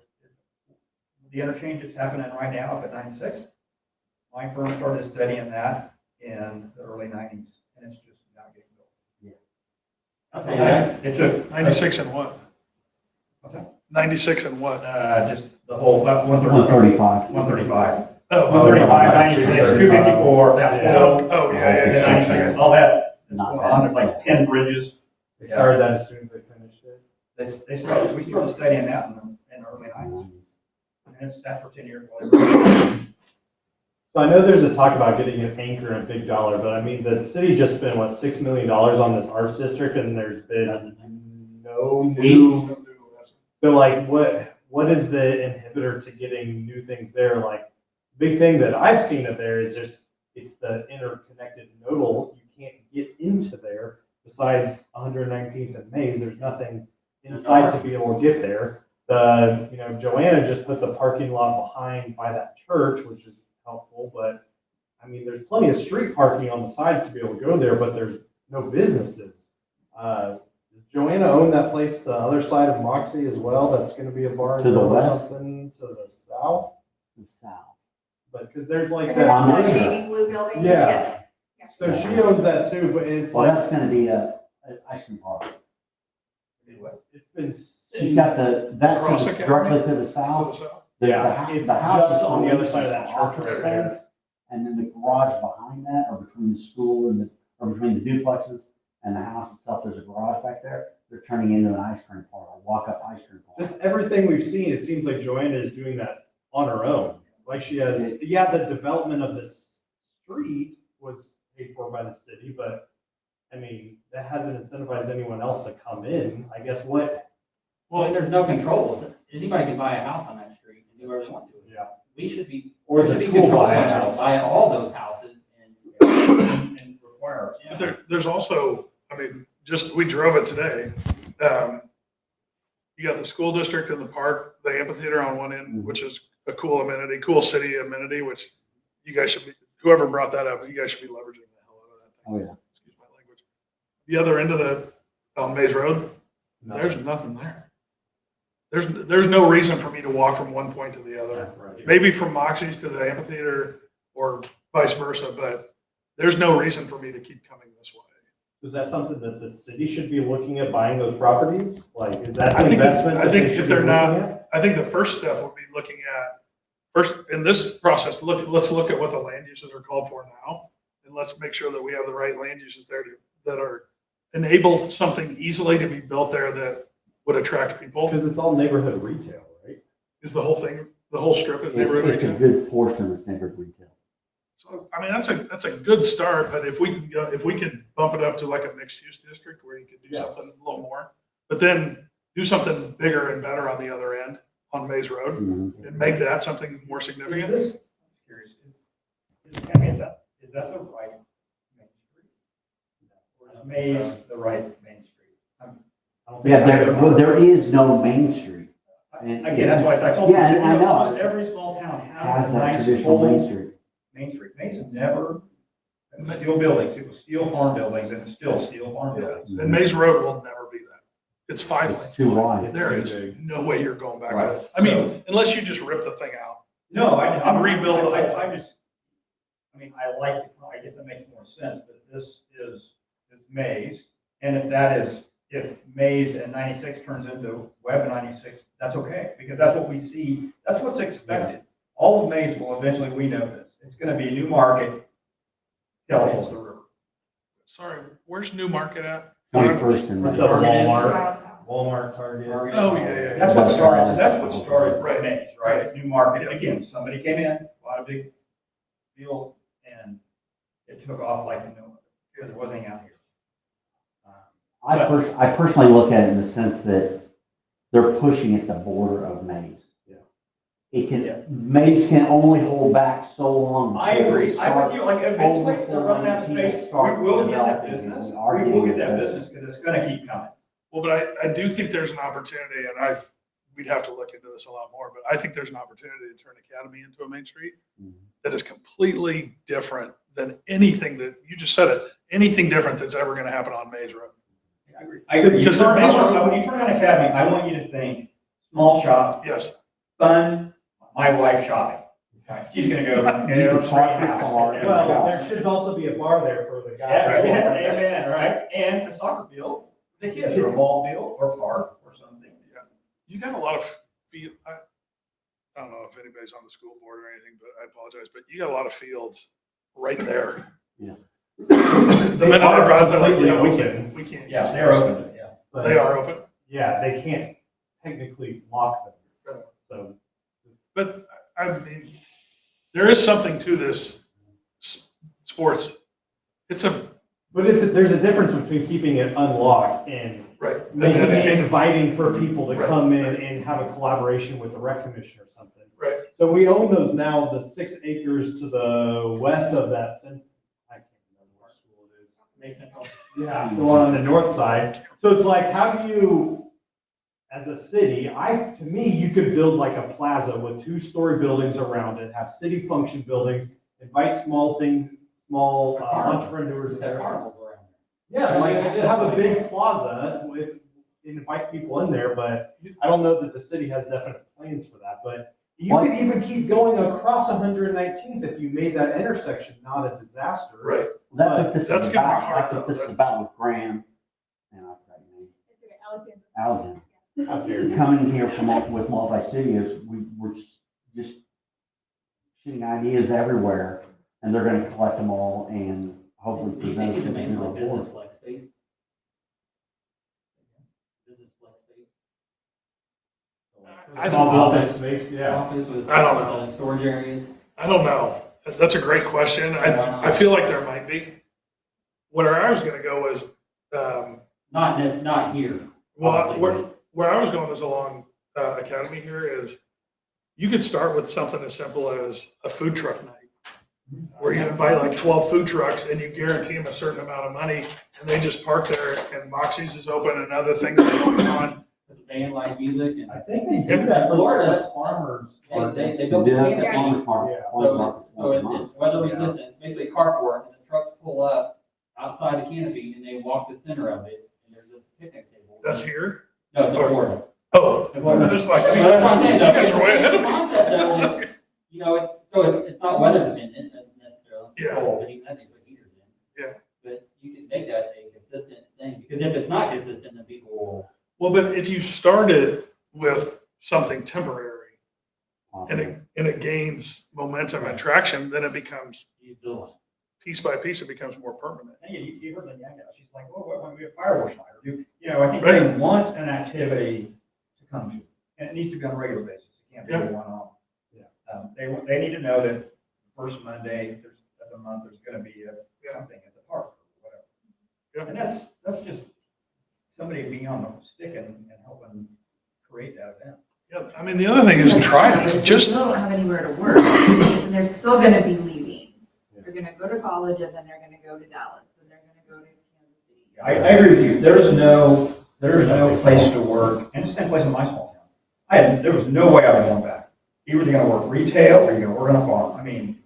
S3: The interchange that's happening right now up at 96, my firm started studying that in the early 90s, and it's just not getting built.
S16: Yeah.
S3: I'll tell you that, it took.
S1: 96 and what?
S3: What's that?
S1: 96 and what?
S3: Just the whole, 135.
S16: 135.
S3: 135.
S1: Oh,
S3: 135, 96, 254, that whole.
S1: Oh, yeah.
S3: 96, all that, is
S16: Not
S3: going
S16: bad.
S3: on, like 10 bridges.
S21: They started that as soon as they finished it.
S3: We started studying that in the early 90s. And it's sat for 10 years while they were.
S21: So I know there's a talk about getting an anchor and big dollar, but I mean, the city just spent, what, $6 million on this arts district, and there's been no new. So like, what is the inhibitor to getting new things there? Like, big thing that I've seen up there is just, it's the interconnected nodal. You can't get into there besides 119th and Mays. There's nothing inside to be able to get there. Joanna just put the parking lot behind by that church, which is helpful, but I mean, there's plenty of street parking on the sides to be able to go there, but there's no businesses. Does Joanna own that place, the other side of Moxie as well? That's gonna be a bar and
S16: To the
S21: grill or
S16: west?
S21: something to the south?
S16: The south.
S21: But, cause there's like
S16: I'm not
S21: that.
S16: sure.
S4: Blue building?
S21: Yeah. So she owns that too, but it's
S16: Well,
S21: like,
S16: that's gonna be an ice cream parlor.
S21: it's been.
S16: She's got that's
S1: Cross
S16: directly to the
S1: To the
S16: south.
S1: south.
S21: It's
S16: The house
S21: just
S16: is
S21: on the other
S16: leased
S21: side of that
S16: for
S21: church
S16: office
S21: right there.
S16: space, and then the garage behind that, or between the school and or between the duplexes and the house itself, there's a garage back there. They're turning into an ice cream parlor, walk-up ice cream parlor.
S21: Just everything we've seen, it seems like Joanna is doing that on her own. Like she has, the development of this street was paid for by the city, but I mean, that hasn't incentivized anyone else to come in. I guess
S7: Well, there's no controls. Anybody can buy a house on that street and do whatever they want to.
S21: Yeah.
S7: We should be,
S3: Or
S7: we
S3: the
S7: should be
S3: school
S7: controlling
S3: buy a
S7: that,
S3: house.
S7: buy all those houses and require.
S1: But there's also, I mean, just, we drove it today. You got the school district and the park, the amphitheater on one end, which is a cool amenity, cool city amenity, which you guys should be, whoever brought that up, you guys should be leveraging the hell out of that thing.
S16: Oh, yeah.
S1: Excuse my language. The other end of the, on Maze Road, there's nothing there. There's no reason for me to walk from one point to the other. Maybe from Moxie's to the amphitheater or vice versa, but there's no reason for me to keep coming this way.
S21: Is that something that the city should be looking at, buying those properties? Like, is that
S1: I
S21: the
S1: think,
S21: investment?
S1: I
S21: that
S1: think
S21: they should
S1: if
S21: be
S1: they're
S21: looking
S1: not,
S21: at?
S1: I think the first step would be looking at, first, in this process, let's look at what the land uses are called for now. And let's make sure that we have the right land uses there that are enable something easily to be built there that would attract people.
S21: Because it's all neighborhood retail, right?
S1: Is the whole thing, the whole strip is
S16: It's,
S1: neighborhood
S16: it's a
S1: retail.
S16: good portion of neighborhood retail.
S1: So, I mean, that's a good start, but if we can go, if we could bump it up to like a mixed use district where you could do something a little more, but then do something bigger and better on the other end on Maze Road and make that something more significant.
S3: Is this, I'm curious, I mean, is that the right Main Street? Or is Maze the right Main Street? I don't think
S16: Yeah,
S3: either one.
S16: there is no Main Street. And
S3: Again, that's why I told you,
S16: Yeah, I know.
S3: almost every small town has
S16: Has
S3: a
S16: that
S3: nice
S16: traditional Main
S3: old
S16: Street.
S3: Main Street. Maze never, it was steel buildings, it was steel farm buildings, and it's still steel farm buildings.
S1: And Maze Road will never be that. It's 5 lanes.
S16: It's too wide.
S1: There
S21: It's too
S1: is
S21: big.
S1: no way you're going back to
S3: Right.
S1: it. I mean, unless you just rip the thing out.
S3: No, I'm
S1: Rebuild the whole thing.
S3: I guess that makes more sense, that this is Maze, and if that is, if Maze and 96 turns into Web 96, that's okay, because that's what we see, that's what's expected. All of Maze will eventually, we know this, it's gonna be New Market, Delhills the river.
S1: Sorry, where's New Market at?
S16: 21st and.
S21: What's up, Walmart, Target.
S1: Oh, yeah.
S3: That's what started, that's what started
S1: Right.
S3: Maze, right? New Market, again, somebody came in, bought a big deal, and it took off like no other, because there wasn't anything out here.
S16: I personally look at it in the sense that they're pushing at the border of Maze.
S21: Yeah.
S16: It can, Maze can only hold back so long.
S3: I agree, I'm with you, like, eventually,
S16: overflowing
S3: they're running out of
S16: people
S3: space, we
S16: start
S3: will get that
S16: developing,
S3: business,
S16: we are
S3: we will
S16: getting
S3: get that
S16: that
S3: business, because it's gonna keep coming.
S1: Well, but I do think there's an opportunity, and we'd have to look into this a lot more, but I think there's an opportunity to turn Academy into a Main Street that is completely different than anything that, you just said it, anything different that's ever gonna happen on Maze Road.
S3: I agree. I agree.
S1: Because
S3: When
S1: Maze Road-
S3: you turn on Academy, I want you to think, small shop,
S1: Yes.
S3: fun, my wife shopping. She's gonna go,
S16: You can park your car.
S21: Well, there should also be a bar there for the guys.
S3: Yeah, amen, right? And a soccer field, for the kids, or a ball field, or park, or something.
S1: You got a lot of field, I don't know if anybody's on the school board or anything, but I apologize, but you got a lot of fields right there.
S16: Yeah.
S1: The minute I drive there, like, yeah, we can't.
S3: Yeah, they're open, yeah.
S1: They are open.
S21: Yeah, they can't technically lock them. So,
S1: But I mean, there is something to this sports.
S21: there's a difference between keeping it unlocked and
S1: Right.
S21: making
S1: And
S21: it
S1: then-
S21: inviting for people to
S1: Right.
S21: come in and have a collaboration with the rec commission or something.
S1: Right.
S21: So we own those now, the 6 acres to the west of that, I can't remember what school it is. Yeah, the one on the north side. So it's like, how do you, as a city, to me, you could build like a plaza with 2-story buildings around it, have city function buildings, invite small entrepreneurs there. Yeah, like have a big plaza with, invite people in there, but I don't know that the city has definite plans for that, but you could even keep going across 119th if you made that intersection not a disaster.
S1: Right.
S16: That's what this
S1: That's
S16: is
S1: gonna be
S16: about.
S1: hard,
S16: That's what
S1: though.
S16: this is about with Graham and I forgot your name. Alexander.
S21: Out there.
S16: Coming here with multi-city is, we're just shooting ideas everywhere, and they're gonna collect them all and hopefully
S7: Do you
S16: present
S7: think
S16: us
S7: the
S16: with a
S7: main
S16: new
S7: like business
S16: report.
S7: flex space? Business flex space?
S21: Small office space, yeah.
S7: Office with
S1: I don't know.
S7: storage areas?
S1: I don't know. That's a great question. I feel like there might be. Where I was gonna go was,
S7: Not here.
S1: well,
S7: obviously,
S1: where I was going is along Academy here is, You could start with something as simple as a food truck night, where you invite like 12 food trucks and you guarantee them a certain amount of money, and they just park there, and Moxie's is open and other things are going on.
S7: It's a band live music and.
S3: I think they do that for
S7: Florida,
S3: farmers.
S7: they built the
S16: Yeah,
S7: canopy.
S16: farmers
S3: Yeah.
S7: So it's weather resistant, it's basically a carport, and the trucks pull up outside the canopy, and they walk the center of it, and there's just a picnic table.
S1: That's here?
S7: No, it's in Florida.
S1: Oh,
S7: In Florida.
S1: just like.
S7: So that's what I'm saying, though,
S1: You guys
S7: it's
S1: are
S7: the
S1: way ahead
S7: same
S1: of me.
S7: concept, though, you know, it's not weather dependent necessarily, it's
S1: Yeah.
S7: cold, but even that they put heaters in.
S1: Yeah.
S7: But you can make that a consistent thing, because if it's not consistent, then people will.
S1: Well, but if you started with something temporary and it gains momentum and traction, then it becomes, piece by piece, it becomes more permanent.
S3: And you heard the young gal, she's like, well, when we have fireworks night, or do, you know, I think they want an activity to come to, and it needs to be on a regular basis. It can't be a one-off. They need to know that the first Monday of the month, there's gonna be something at the park or whatever. And that's just somebody being on the stick and helping create that event.
S1: Yeah, I mean, the other thing is try it,
S8: They
S1: just,
S8: still don't have anywhere to work, and they're still gonna be leaving. They're gonna go to college, and then they're gonna go to Dallas, and they're gonna go to Kansas City.
S3: I agree with you. There is no place to work, and it's the same place in my small town. There was no way I was going back. You were either gonna work retail or you're gonna work on a farm. I mean,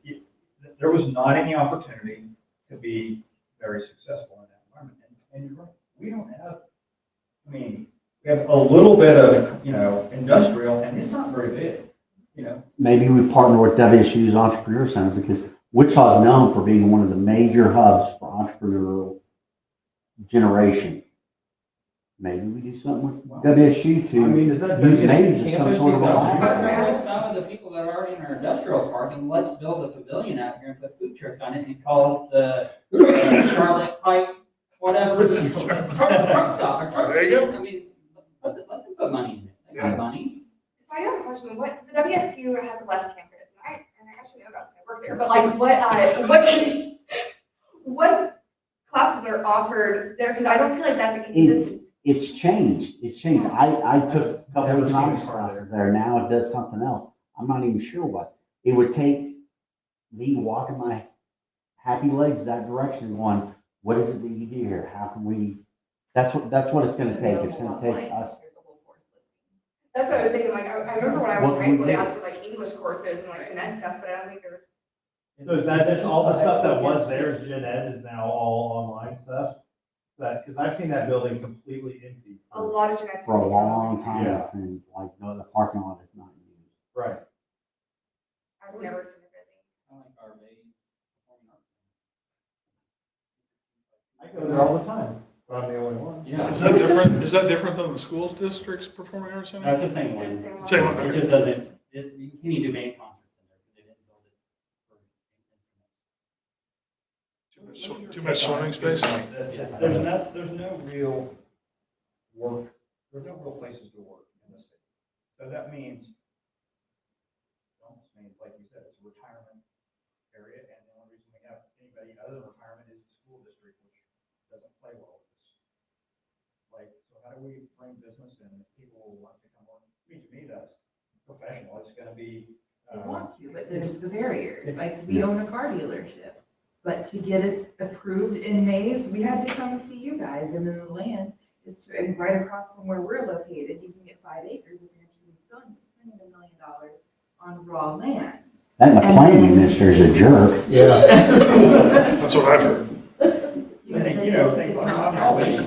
S3: there was not any opportunity to be very successful in that environment. And you're right, we don't have, I mean, we have a little bit of, industrial, and it's not very big,
S16: Maybe we partner with WSU's Entrepreneur Center, because Wichita is known for being one of the major hubs for entrepreneurial generation. Maybe we do something with WSU to use Mays as some sort of a
S7: Partner with some of the people that are already in our industrial park, and let's build a pavilion out here and put food trucks on it and call it the Charlotte Pike, whatever. Truck stop, or truck.
S1: There you go.
S7: I mean, let them put money in it. They got money.
S22: So I have a question. What the WSU has a West campus, and I actually know about this. I work there. But like, what classes are offered there? Because I don't feel like that's a consistent.
S16: It's changed. It's changed. I took a couple of economics classes there. Now it does something else. I'm not even sure what. It would take me walking my happy legs that direction going, what is it that you do here? How can we, that's what it's gonna take. It's gonna take us.
S22: That's what I was thinking. Like I remember when I was
S16: What
S22: in high school,
S16: we
S22: they
S16: did.
S22: had like English courses and like gen ed stuff, but I don't think there's.
S21: So is that, that's all the stuff that was there as gen ed is now all online stuff? Because I've seen that building completely empty.
S22: A lot of gen ed.
S16: For a long time,
S21: Yeah.
S16: and like, no, the parking lot is not used.
S21: Right.
S22: I've never seen it busy.
S7: I like our baby.
S21: I go there all the time, but I'm the only one.
S7: Yeah.
S1: is that different, is that different than the schools district's performing arts center?
S7: No, it's the same one.
S22: It's the same one.
S1: Same one,
S7: It
S1: okay.
S7: just doesn't, you can't even do band concerts in there, because they didn't build it for.
S1: Too much swimming space?
S3: There's no real work, there's no real places to work in the city. So that means, like you said, it's a retirement area, and the only reason we have anybody other than retirement is the school district, which doesn't play well with this. Like, so how do we bring business in that people will want to come work? I mean, to me, that's professional, it's gonna be.
S8: They want to, but there's the barriers, like we own a car dealership. But to get it approved in Mays, we had to come see you guys, and then the land is right across from where we're located. You can get 5 acres if you're interested in spending $1 million on raw land.
S16: And the planning administrator's a jerk.
S21: Yeah.
S1: That's what I've heard.
S3: Things like obviously,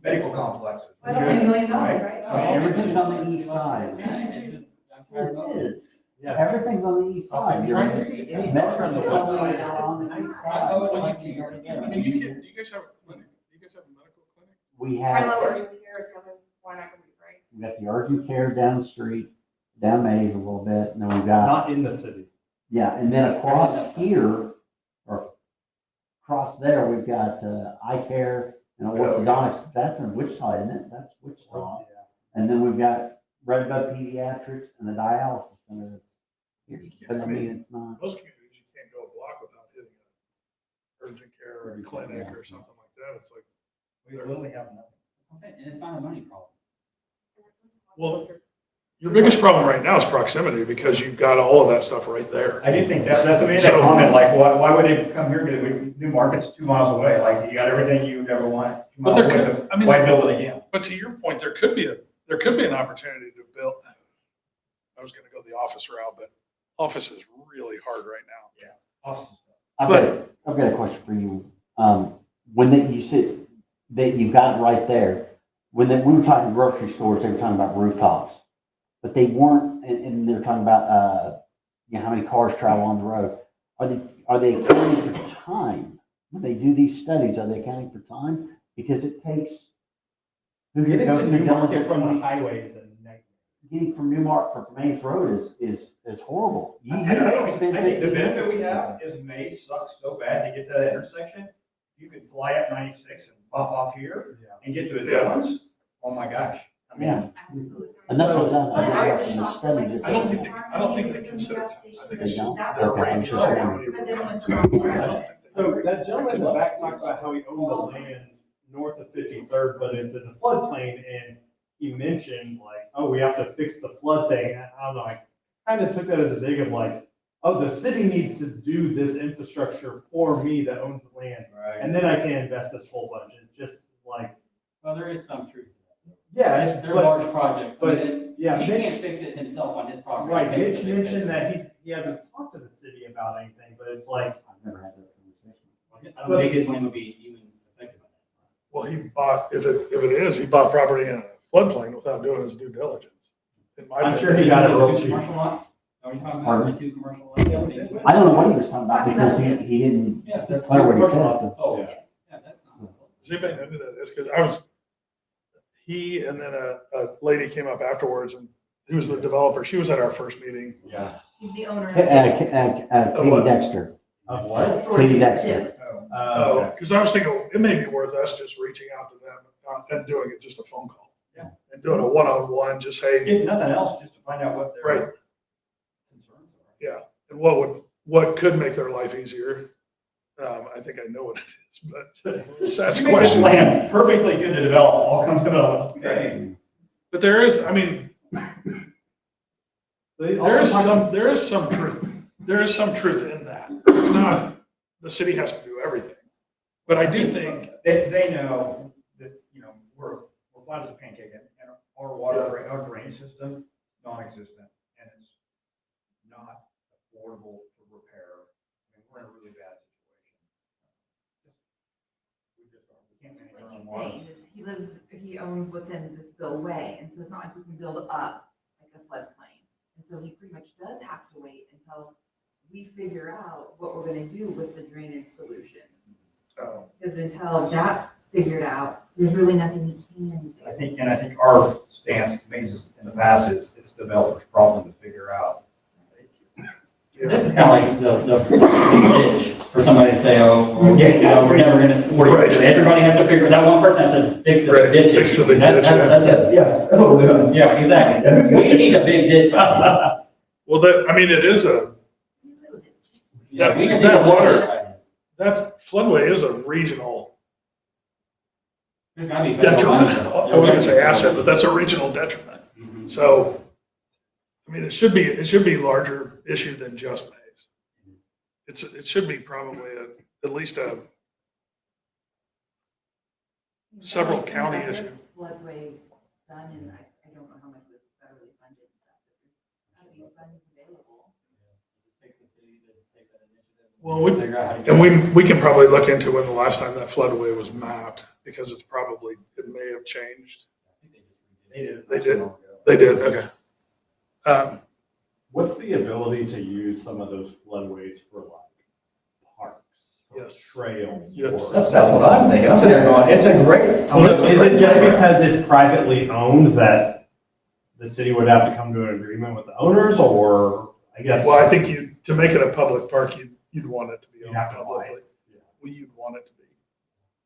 S3: medical complexes.
S8: Well, only $1 million, right?
S16: Everything's on the east side. It is. Everything's on the east side.
S21: trying to see if any
S16: Medical
S21: medical
S16: facilities
S21: facilities
S16: are on the east side.
S1: I mean, you guys have a clinic, you guys have a medical clinic?
S16: We
S22: High-level
S16: have,
S22: urgent care is the other one I can read, right?
S16: we got the urgent care down the street, down Mays a little bit, and then we've got,
S21: Not in the city.
S16: yeah, and then across here, or across there, we've got eye care and orthodontics. That's in Wichita, isn't it? That's Wichita. And then we've got Redbud Pediatrics and the dialysis center that's here. But I mean, it's not.
S1: Most communities, you can't go a block without hitting an urgent care or a clinic or something like that. It's like,
S3: We literally have nothing.
S7: And it's not a money problem.
S1: well, Your biggest problem right now is proximity because you've got all of that stuff right there.
S3: I do think that's a that comment, like, why would they come here? Because New Market's 2 miles away. Like, you got everything you'd ever want. 2
S1: But
S3: miles
S1: there
S3: away,
S1: could,
S3: so
S1: I mean,
S3: why build it again?
S1: but to your point, there could be an opportunity to build. I was going to go the office route, but office is really hard right now.
S3: Yeah, office.
S16: I've got a question for you. You said that you've got it right there. We were talking grocery stores, they were talking about rooftops, but they weren't, and they're talking about, how many cars travel on the road. Are they accounting for time? When they do these studies, are they accounting for time? Because it takes.
S3: Getting to New Market from the highway is a nightmare.
S16: Getting from Newmark from Mays Road is horrible.
S3: I think the benefit we have is Mays sucks so bad to get to that intersection. You could fly up 96 and pop off here and get to a Dillon's. Oh my gosh. I mean,
S16: And that's what I was in the studies.
S1: I don't think they consider it. I think it's just their
S16: Okay, I'm
S1: range.
S16: just wondering.
S21: So that gentleman in the back talked about how he owned the land north of 53rd, but it's in the floodplain, and he mentioned like, oh, we have to fix the flood thing. And I don't know, I kind of took that as a dig of like, oh, the city needs to do this infrastructure for me that owns the land.
S3: Right.
S21: And then I can invest this whole bunch. It's just like,
S7: Well, there is some truth.
S21: yeah,
S7: They're large projects.
S21: but
S7: Yeah, he
S21: Mitch-
S7: can't fix it himself on his property.
S21: right,
S7: It takes
S21: Mitch
S7: a big
S21: mentioned
S7: hit.
S21: that he hasn't talked to the city about anything, but it's like,
S16: I've never had that conversation.
S7: I don't think his land would be even affected by that.
S1: Well, he bought, if it is, he bought property in a floodplain without doing his due diligence. In my
S21: I'm
S1: opinion.
S21: sure he got it real
S7: Two
S21: cheap.
S7: commercial lots? Are you talking about
S16: Pardon?
S7: the two commercial lots?
S16: I don't know what he was talking about because he didn't
S7: Yeah, that's.
S16: declare what he
S7: commercial lots.
S16: said.
S7: Oh,
S21: Yeah.
S7: yeah, that's not.
S1: Does anybody know who that is? Because he and then a lady came up afterwards and he was the developer. She was at our first meeting.
S21: Yeah.
S22: She's the owner.
S16: Katie Dexter.
S21: Of what?
S16: Katie Dexter.
S22: Chips.
S1: Oh, because I was thinking it may be worth us just reaching out to them and doing it just a phone call.
S3: Yeah.
S1: And doing a one-on-one, just hey,
S3: if nothing else, just to find out what their
S1: right,
S3: concerns are.
S1: yeah. And what could make their life easier? I think I know what it is, but just ask a
S3: You make this
S1: question.
S3: land perfectly good to develop, all come develop. Okay.
S1: But there is, I mean, there is some truth. There is some truth in that. It's not, the city has to do everything. But I do think,
S3: They know that, we're flat as a pancake and our our drainage system, non-existent, and it's not affordable to repair. I mean, we're in a really bad situation. We can't manage our
S8: What
S3: own
S8: he's
S3: water.
S8: saying is he owns what's in this spillway, and so it's not like we can build up like a floodplain. And so he pretty much does have to wait until we figure out what we're gonna do with the drainage solution. Because until that's figured out, there's really nothing he can do.
S3: I think our stance, Mays in the past, is it's developers' problem to figure out.
S7: This is kind of like the big ditch for somebody to say, oh, well, we're never gonna,
S1: Right.
S7: everybody has to figure, that one person has to fix the
S1: Right,
S7: ditch.
S1: fix the big
S7: That-
S1: ditch,
S7: That's it.
S3: Yeah, that's what we're doing.
S7: Yeah, exactly. We need a big ditch.
S1: well, it is a,
S7: Yeah, we just
S1: that
S7: need a
S1: water-
S7: ditch.
S1: that floodway is a regional
S7: There's gotta be federal
S1: detriment.
S7: money.
S1: I was gonna say asset, but that's a regional detriment.
S7: Mhm.
S1: So, I mean, it should be a larger issue than just Mays. It should be probably at least a several
S8: There's some
S1: county
S8: other
S1: issue.
S8: Floodways done, and I don't know how much was federally funded and stuff, but there's gotta be funds available.
S1: Well, we,
S7: Figure out how to get
S1: and we can probably look into when the last time that floodway was mapped, because it may have changed. They did, okay.
S21: what's the ability to use some of those floodways for like parks? or
S1: Yes.
S21: Trails?
S1: Yes.
S21: or-
S3: That's what I'm thinking. I'm sitting there going, it's a great.
S21: Is it just because it's privately owned that the city would have to come to an agreement with the owners, or I guess?
S1: Well, I think to make it a public park, you'd want it to be
S21: You'd
S1: owned
S21: have to buy
S1: publicly.
S21: it.
S1: Well, you'd want it to be.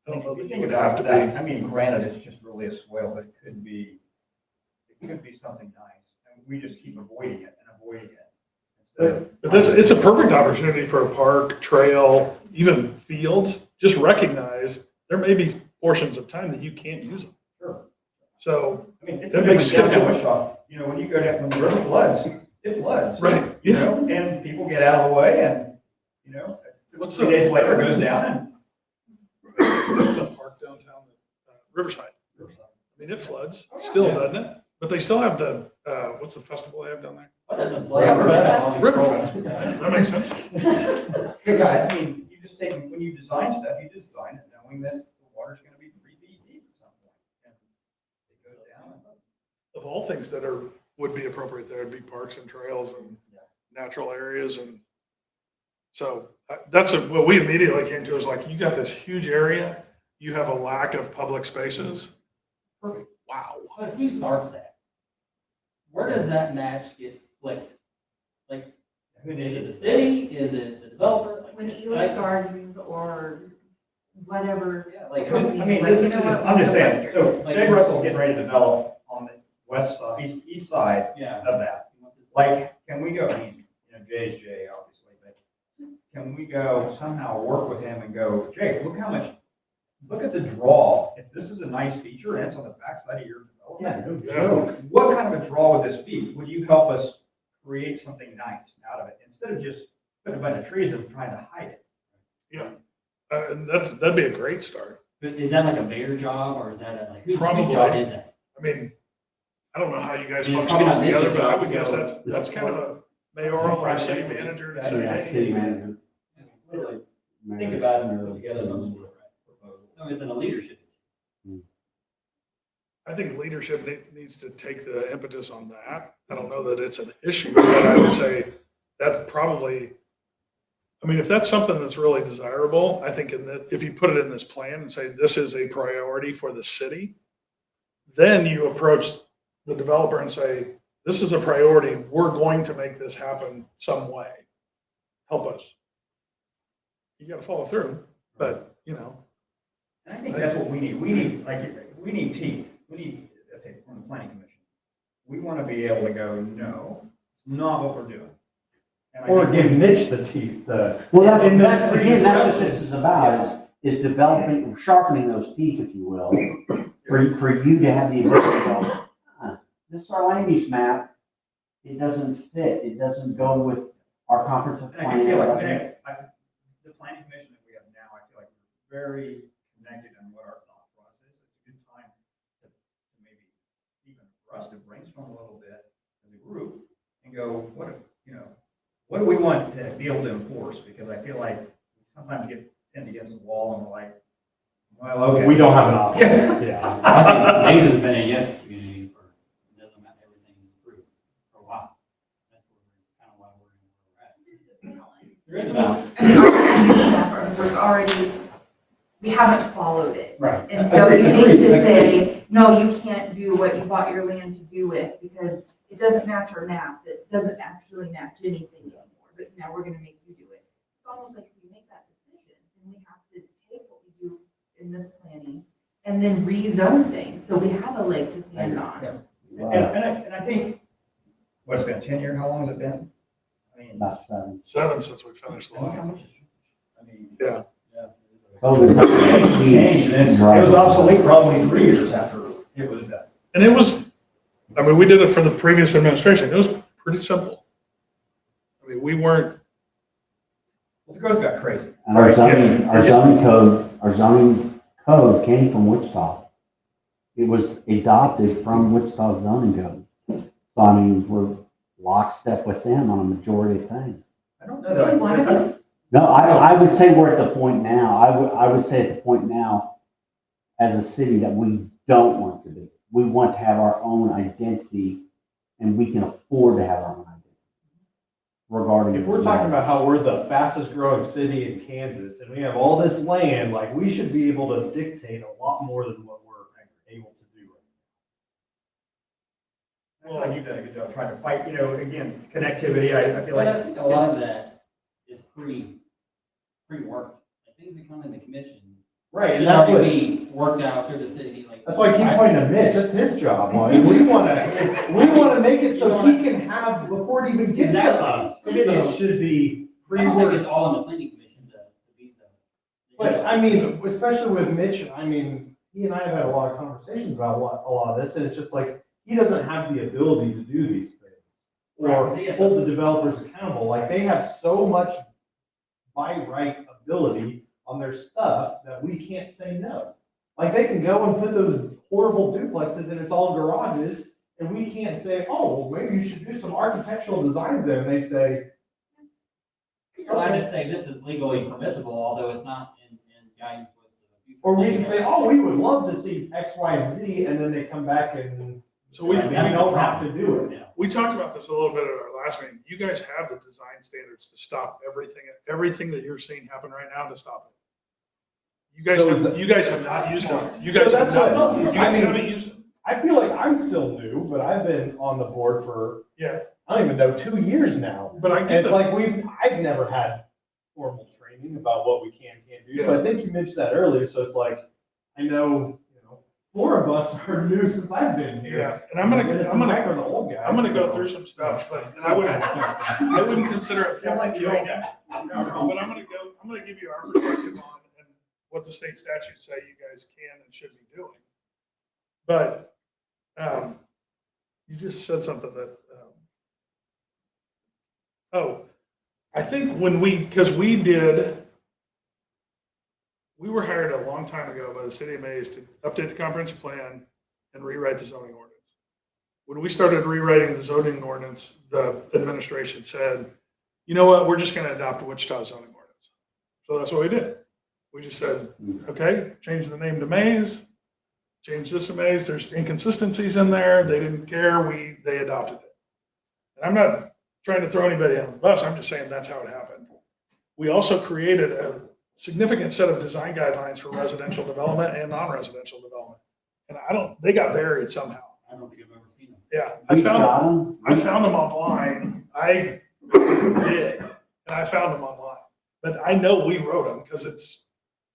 S1: I don't know
S3: If you
S1: that you
S3: think
S1: would
S3: about
S1: have to
S3: that,
S1: be.
S3: I mean, granted, it's just really a swale, but it could be something nice. And we just keep avoiding it and avoiding it. Instead of-
S1: But it's a perfect opportunity for a park, trail, even fields. Just recognize there may be portions of time that you can't use them.
S3: Sure.
S1: So
S3: I mean, it's
S1: That
S3: a
S1: makes
S3: difference in
S1: schedule-
S3: Wichita. you know, when you go down, when the river floods, it floods.
S1: Right,
S3: You
S1: yeah.
S3: know, and people get out of the way and, you know,
S1: What's
S3: 3 days later it goes down and.
S1: What's that park downtown, Riverside? I mean, it floods still, doesn't it? But they still have the, what's the festival they have down there?
S7: What doesn't
S1: Riverfest. That makes sense.
S3: Good guy, I mean, you just take, when you design stuff, you design it knowing that the water's gonna be 3 feet deep at some point. And it goes down.
S1: Of all things that would be appropriate there, would be parks and trails and natural areas. And so that's what we immediately came to, is like, you got this huge area, you have a lack of public spaces. Perfect. Wow.
S7: But who starts that? Where does that match get flipped? Like, is it the city? Is it the developer? Like,
S8: When Eli Gardens or whatever.
S7: Yeah, like,
S3: I
S8: companies,
S3: mean,
S8: like,
S3: this
S8: you
S3: is,
S8: know what,
S3: I'm just
S8: we'll go
S3: saying,
S8: back
S3: so
S7: Like-
S3: Jay Russell's getting ready to develop on the west side, east side
S7: Yeah.
S3: of that. Like, can we go, I mean, you know, Jay's Jay, obviously, but can we go somehow work with him and go, Jay, look how much, look at the draw. If this is a nice feature and it's on the backside of your development, what kind of a draw would this be? Would you help us create something nice out of it instead of just putting a bunch of trees and trying to hide it?
S1: Yeah. And that'd be a great start.
S7: But is that like a mayor job, or is that like, whose
S1: Probably.
S7: job is that?
S1: I mean, I don't know how you guys
S7: I mean, it's
S1: function
S7: probably
S1: all
S7: not
S1: together,
S7: Mitch's
S1: but I
S7: job
S1: would
S7: to
S1: guess
S7: go-
S1: that's kind of a mayoral or city manager to say,
S16: Yeah,
S1: hey,
S16: city manager.
S7: Really
S16: Mayor,
S7: think about it and
S16: mayor,
S7: put together some sort of proposal. So it's in a leadership.
S1: I think leadership needs to take the impetus on that. I don't know that it's an issue, but I would say that's probably, I mean, if that's something that's really desirable, I think if you put it in this plan and say, this is a priority for the city, then you approach the developer and say, this is a priority. We're going to make this happen some way. Help us. You got to follow through, but you know.
S3: And I think that's what we need. We need teeth. We need, let's say, from the planning commission. We want to be able to go, no, it's not what we're doing. And I
S21: Or
S3: think
S21: give Mitch the teeth,
S16: Well,
S21: in the
S16: again, that's what this
S21: discussions.
S16: is about, is developing, sharpening those teeth, if you will, for you to have the ability to go, this is our land use map. It doesn't fit. It doesn't go with our comprehensive
S3: And I
S16: plan.
S3: feel like,
S16: It doesn't-
S3: the planning commission that we have now, I feel like we're very connected on what our thought process is. It's a good time to maybe even for us to brainstorm a little bit as a group and go, what do we want to be able to enforce? Because I feel like sometimes we get pinned against the wall and we're like, well, okay.
S21: We don't have an option.
S7: Yeah. I think Maze has been a yes community for, it doesn't matter, everything's approved for a while. That's kind of why we're at. There is a balance.
S8: And was already, we haven't followed it.
S21: Right.
S8: And so you need to say, no, you can't do what you bought your land to do with, because it doesn't match our map. It doesn't actually match anything anymore, but now we're gonna make you do it. It's almost like if we make that decision, then we have to take what we do in this planning and then rezone things, so we have a leg to stand on.
S3: And I think, what's it been, 10 years? How long has it been? I mean,
S16: About 7.
S1: 7 since we finished the
S3: how
S1: law.
S3: much is, I mean.
S1: Yeah.
S3: Changed, and it was obsolete probably 3 years after it was done.
S1: And it was, I mean, we did it for the previous administration. It was pretty simple. I mean, we weren't,
S3: Well, the growth got crazy.
S16: And our zoning code came from Wichita. It was adopted from Wichita zoning code. So I mean, we're lockstep with them on a majority of things.
S3: I don't know that.
S16: No, I would say we're at the point now, I would say at the point now, as a city, that we don't want to be. We want to have our own identity, and we can afford to have our own identity. Regarding.
S21: If we're talking about how we're the fastest growing city in Kansas and we have all this land, like we should be able to dictate a lot more than what we're able to do.
S3: I feel like you've done a good job trying to fight, again, connectivity. I feel like.
S7: But I think a lot of that is pre-worked. Like things that come in the commission.
S21: Right, and
S7: should
S21: that's
S7: already
S21: what.
S7: be worked out through the city, like.
S21: That's why I keep pointing to Mitch, that's his job, like, we wanna make it so he can have, before it even gets to
S7: Exactly.
S21: us. It should be
S7: I don't think
S21: pre-worked.
S7: it's all on the planning commission to beat the.
S21: But I mean, especially with Mitch, I mean, he and I have had a lot of conversations about a lot of this, and it's just like, he doesn't have the ability to do these things.
S7: Right,
S21: Or
S7: 'cause he has
S21: hold the developers accountable. Like, they have so much by right ability on their stuff that we can't say no. Like, they can go and put those horrible duplexes and it's all garages, and we can't say, oh, well, maybe you should do some architectural designs there, and they say.
S7: You're allowed to say this is legally permissible, although it's not in guidance with the future.
S21: Or we can say, oh, we would love to see X, Y, and Z, and then they come back and.
S1: So we
S21: don't have to do it.
S1: We talked about this a little bit at our last meeting. You guys have the design standards to stop everything that you're seeing happen right now to stop it. You guys have not used them. You guys have not, you guys haven't used them.
S21: I feel like I'm still new, but I've been on the board for,
S1: Yeah,
S21: I don't even know, 2 years now.
S1: but I
S21: And
S1: get
S21: it's
S1: that.
S21: like I've never had formal training about what we can and can't do. So I think you mentioned that earlier, so it's like, I know, 4 of us are new since I've been here.
S1: Yeah, and I'm gonna
S21: the old guys.
S1: I'm gonna go
S21: so-
S1: through some stuff, but I wouldn't consider it formal training. But I'm gonna give you our perspective on and what the state statutes say you guys can and should be doing. But, you just said something that, I think because we were hired a long time ago by the city of Mays to update the comprehensive plan and rewrite the zoning ordinance. When we started rewriting the zoning ordinance, the administration said, you know what, we're just gonna adopt the Wichita zoning ordinance. So that's what we did. We just said, okay, change the name to Mays, change this to Mays, there's inconsistencies in there, they didn't care, they adopted it. And I'm not trying to throw anybody on the bus, I'm just saying that's how it happened. We also created a significant set of design guidelines for residential development and non-residential development. And they got buried somehow.
S7: I don't think I've ever seen them.
S1: Yeah,
S16: We got 'em.
S1: I found them online. I did, and I found them online. But I know we wrote them because it's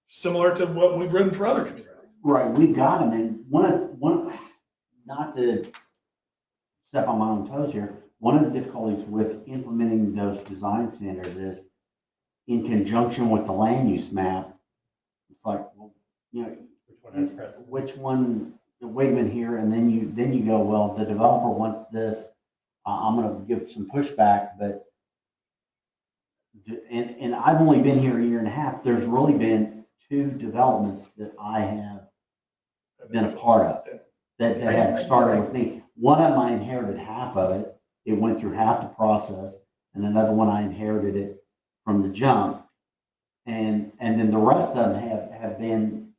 S1: similar to what we've written for other communities.
S16: Right, we got them, and one, not to step on my own toes here, one of the difficulties with implementing those design standards is in conjunction with the land use map, it's like, well,
S21: Which one has precedence?
S16: which one, wait a minute here, and then you go, well, the developer wants this, I'm gonna give some pushback, but and I've only been here a year and a half, there's really been 2 developments that I have been a part of that have started with me. One of them, I inherited half of it. It went through half the process, and another one, I inherited it from the jump. And then the rest of them have been,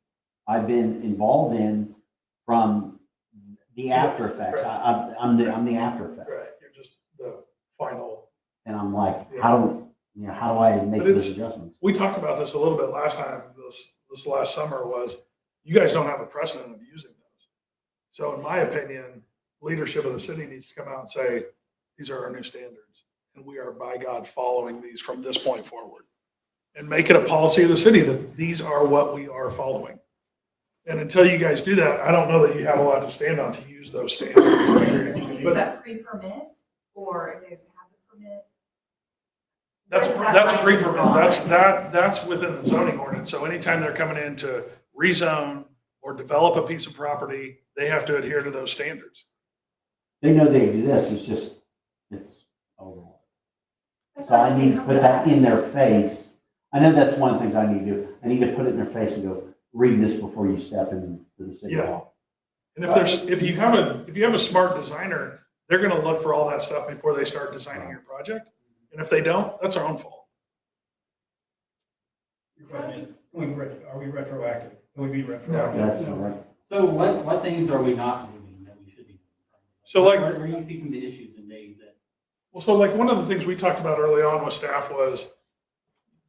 S16: I've been involved in from the after effects. I'm the after effects.
S1: Right, you're just the final.
S16: And I'm like, how do I make
S1: But
S16: those adjustments?
S1: We talked about this a little bit last time, this last summer was, you guys don't have a precedent of using those. So in my opinion, leadership of the city needs to come out and say, these are our new standards. And we are by God following these from this point forward. And make it a policy of the city that these are what we are following. And until you guys do that, I don't know that you have a lot to stand on to use those standards.
S8: Is that pre-permit or if they have a permit?
S1: That's pre-permit. That's within the zoning ordinance. So anytime they're coming in to rezone or develop a piece of property, they have to adhere to those standards.
S16: They know they exist, it's overall. So I need to put that in their face. I know that's one of the things I need to do. I need to put it in their face and go, read this before you step into the city
S1: Yeah.
S16: hall.
S1: And if you have a smart designer, they're gonna look for all that stuff before they start designing your project. And if they don't, that's our own fault.
S3: Your question is, are we retroactive? Can we be retroactive?
S16: That's right.
S7: So what things are we not doing that we should be doing?
S1: So like,
S7: Where do you see some of the issues in days that?
S1: well, so like one of the things we talked about early on with staff was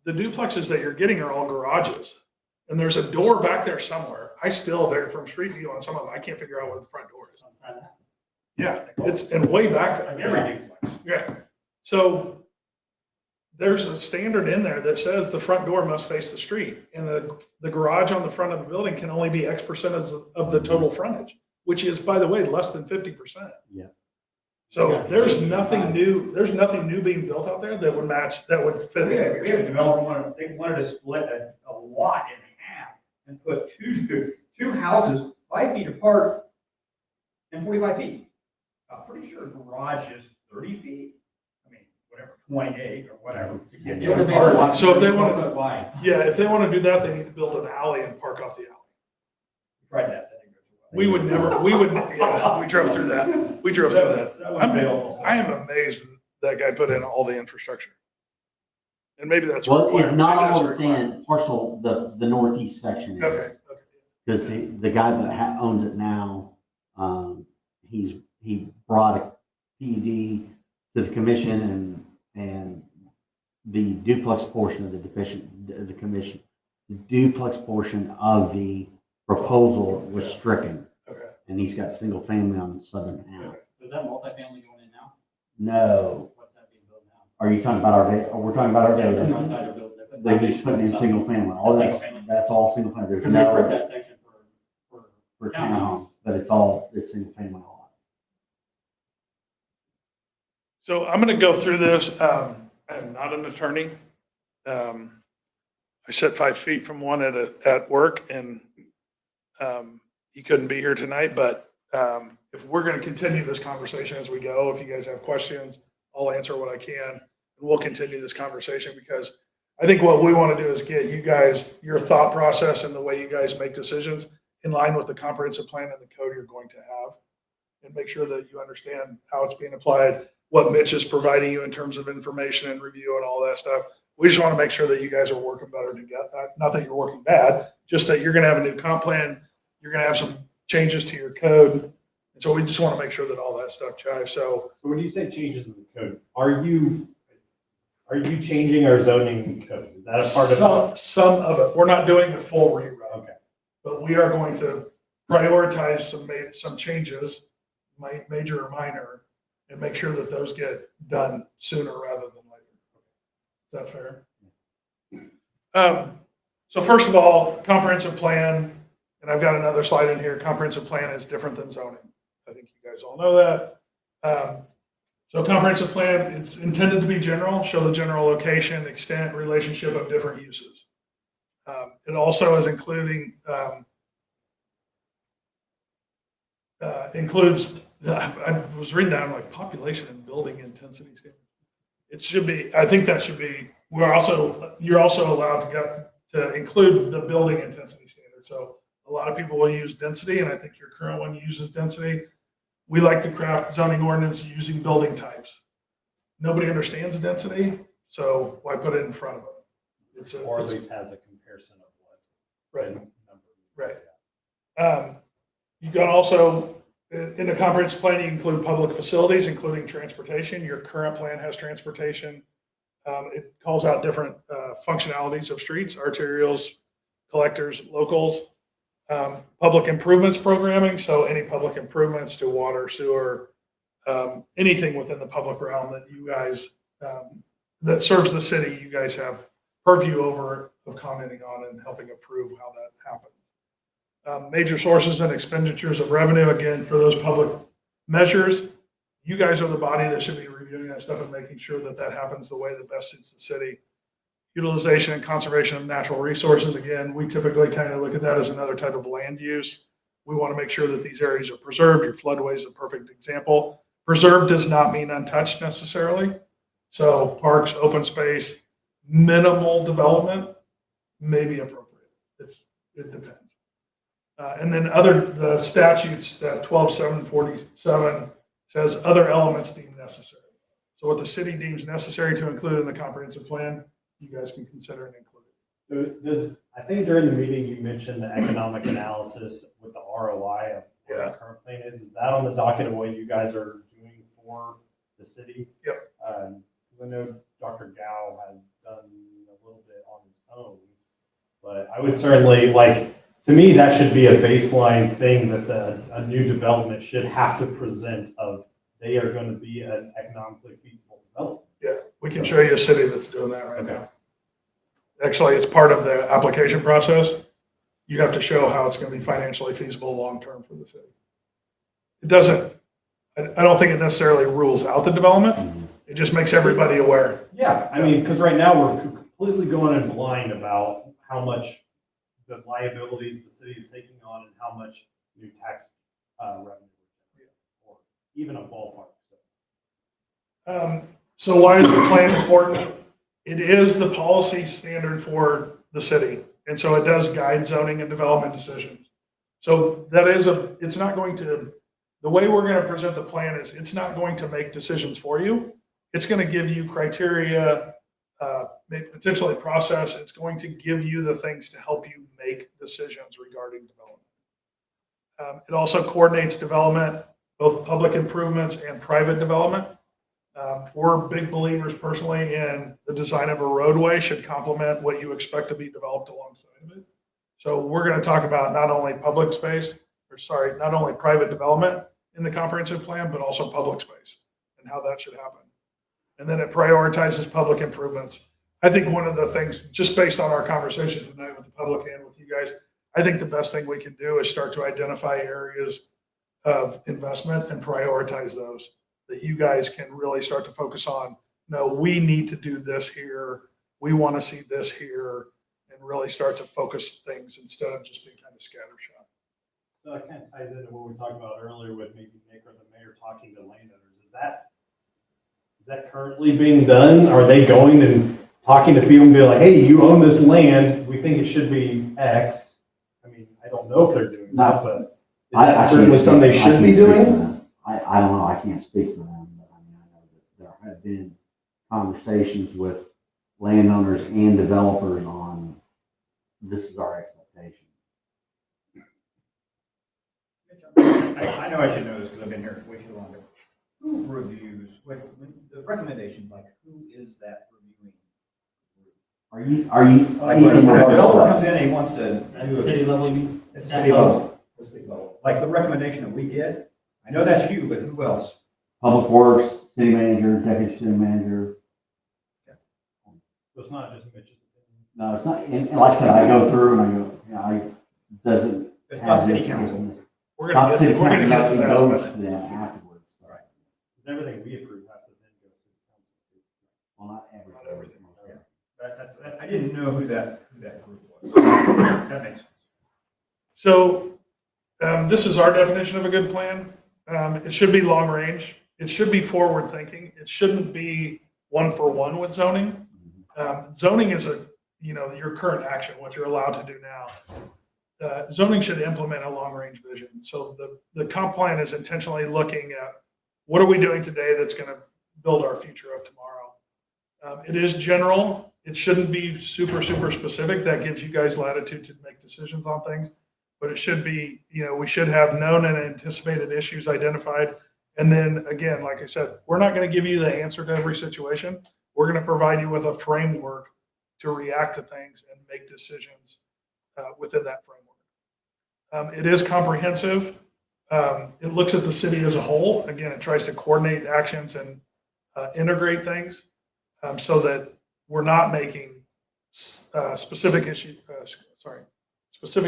S1: the duplexes that you're getting are all garages. And there's a door back there somewhere. I still, from street view on some of them, I can't figure out where the front door is. Yeah, it's and way back there.
S3: Like every duplex.
S1: Yeah. So there's a standard in there that says the front door must face the street. And the garage on the front of the building can only be X% of the total frontage, which is, by the way, less than 50%.
S16: Yeah.
S1: So there's nothing new being built out there that would match, that would fit
S3: We
S1: in.
S3: had a developer wanted to split a lot in half and put two houses 5 feet apart and 45 feet. I'm pretty sure garage is 30 feet, I mean, whatever, 28 or whatever. to get
S7: Yeah,
S3: your
S7: they
S3: car.
S7: want-
S1: So if they want
S7: 4
S1: to,
S7: foot wide.
S1: yeah, if they want to do that, they need to build an alley and park off the alley.
S3: Tried that.
S1: We would never, yeah, we drove through that. We drove through that.
S3: That would fail.
S1: I am amazed that guy put in all the infrastructure. And maybe that's.
S16: Well,
S1: required.
S16: it's not
S1: Maybe that's
S16: all it's
S1: required.
S16: in, partial, the northeast section
S1: Okay,
S16: is. Because the guy that owns it now, he brought a PED to the commission and the duplex portion of the commission, the duplex portion of the proposal was stricken.
S1: Okay.
S16: And he's got single family on the southern half.
S7: Is that multifamily going in now?
S16: No.
S7: What's that being built now?
S16: Are you talking about we're talking about our
S7: Yeah,
S16: data?
S7: one side of building.
S16: They just putting in single family. All
S7: Single
S16: that's,
S7: family.
S16: that's all single family. There's
S7: Because they approved
S16: no
S7: that section for
S16: for townhomes, but it's single family lots.
S1: So I'm going to go through this. I am not an attorney. I sit 5 feet from one at work, and he couldn't be here tonight. But if we're going to continue this conversation as we go, if you guys have questions, I'll answer what I can, and we'll continue this conversation because I think what we want to do is get you guys your thought process and the way you guys make decisions in line with the comprehensive plan and the code you're going to have, and make sure that you understand how it's being applied, what Mitch is providing you in terms of information and review and all that stuff. We just want to make sure that you guys are working better together. Not that you're working bad, just that you're going to have a new comp plan. You're going to have some changes to your code. And so we just want to make sure that all that stuff jives. So
S21: So when you say changes in the code, are you changing our zoning code? Is that a part of?
S1: some of it, we're not doing the full rewrite.
S21: Okay.
S1: But we are going to prioritize some changes, major or minor, and make sure that those get done sooner rather than later. Is that fair? So first of all, comprehensive plan, and I've got another slide in here. Comprehensive plan is different than zoning. I think you guys all know that. So comprehensive plan, it's intended to be general, show the general location, extent, relationship of different uses. It also is includes, I was reading that, I'm like, population and building intensity standard. It should be, I think that should be, you're also allowed to include the building intensity standard. So a lot of people will use density, and I think your current one uses density. We like to craft zoning ordinance using building types. Nobody understands density, so why put it in front of them?
S21: Or at least has a comparison of what.
S1: Right. Right. You can also, in the comprehensive plan, you include public facilities, including transportation. Your current plan has transportation. It calls out different functionalities of streets, arterials, collectors, locals, public improvements programming. So any public improvements to water, sewer, anything within the public realm that you guys, that serves the city, you guys have purview over of commenting on and helping approve how that happens. Major sources and expenditures of revenue, again, for those public measures, you guys are the body that should be reviewing that stuff and making sure that that happens the way that best suits the city. Utilization and conservation of natural resources, again, we typically kind of look at that as another type of land use. We want to make sure that these areas are preserved. Your floodway is a perfect example. Preserved does not mean untouched necessarily. So parks, open space, minimal development may be appropriate. It depends. And then the statutes, that 12-747 says other elements deemed necessary. So what the city deems necessary to include in the comprehensive plan, you guys can consider and include it.
S21: So I think during the meeting, you mentioned the economic analysis with the ROI of what the current plan is. Is that on the docket of what you guys are doing for the city?
S1: Yep.
S21: I know Dr. Gao has done a little bit on his own, but I would certainly to me, that should be a baseline thing that a new development should have to present of they are going to be an economically feasible development.
S1: Yeah, we can show you a city that's doing that right now. Actually, it's part of the application process. You have to show how it's going to be financially feasible long-term for the city. It doesn't, I don't think it necessarily rules out the development. It just makes everybody aware.
S21: Yeah, I mean, because right now we're completely going in blind about how much the liabilities the city is taking on and how much new tax revenue. even a ballpark.
S1: So why is the plan important? It is the policy standard for the city. And so it does guide zoning and development decisions. So that is it's not going to, the way we're going to present the plan is it's not going to make decisions for you. It's going to give you criteria, potentially process. It's going to give you the things to help you make decisions regarding development. It also coordinates development, both public improvements and private development. We're big believers personally in the design of a roadway should complement what you expect to be developed alongside of it. So we're going to talk about not only not only private development in the comprehensive plan, but also public space and how that should happen. And then it prioritizes public improvements. I think one of the things, just based on our conversation tonight with the public and with you guys, I think the best thing we can do is start to identify areas of investment and prioritize those that you guys can really start to focus on. No, we need to do this here. We want to see this here, and really start to focus things instead of just being kind of scattershot.
S21: So that kind of ties into what we talked about earlier with maybe Nick or the mayor talking to landowners. Is that currently being done? Are they going and talking to people and be like, hey, you own this land, we think it should be X? I mean, I don't know if they're doing that, but is that certainly something they should be doing?
S16: I don't know, I can't speak for them, but I mean, I know that there have been conversations with landowners and developers on, this is our expectation.
S3: I know I should know this because I've been here way too long. But who reviews, the recommendations, like who is that reviewing?
S16: Are you?
S3: Like when a developer comes in and he wants to do
S7: City level, you mean?
S3: It's city level. The city level. Like the recommendation that we get, I know that's you, but who else?
S16: Public Works, city manager, deputy city manager.
S21: So it's not just Mitch's.
S16: No, it's not, and like I said, I go through and I go, doesn't.
S3: It's
S16: have
S3: not city
S16: this-
S3: council.
S1: We're going to get to
S16: Not
S1: that.
S16: city council, goes to them afterwards.
S21: Right. Because everything we approve has to then go to city council.
S16: Well, not everything.
S3: I didn't know who that group was. That makes sense.
S1: So this is our definition of a good plan. It should be long range. It should be forward thinking. It shouldn't be one for one with zoning. Zoning is your current action, what you're allowed to do now. Zoning should implement a long range vision. So the comp plan is intentionally looking at what are we doing today that's going to build our future of tomorrow. It is general. It shouldn't be super, super specific. That gives you guys latitude to make decisions on things. But it should be, we should have known and anticipated issues identified. And then again, like I said, we're not going to give you the answer to every situation. We're going to provide you with a framework to react to things and make decisions within that framework. It is comprehensive. It looks at the city as a whole. Again, it tries to coordinate actions and integrate things so that we're not making specific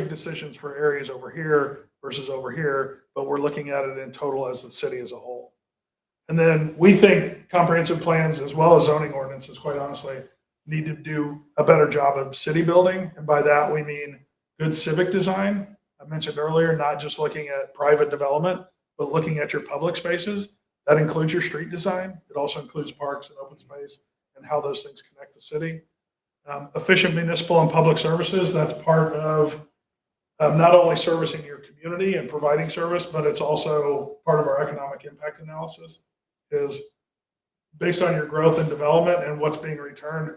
S1: decisions for areas over here versus over here, but we're looking at it in total as the city as a whole. And then we think comprehensive plans as well as zoning ordinances, quite honestly, need to do a better job of city building. And by that, we mean good civic design. I mentioned earlier, not just looking at private development, but looking at your public spaces. That includes your street design. It also includes parks and open space and how those things connect the city. Efficient municipal and public services, that's part of not only servicing your community and providing service, but it's also part of our economic impact analysis is based on your growth and development and what's being returned,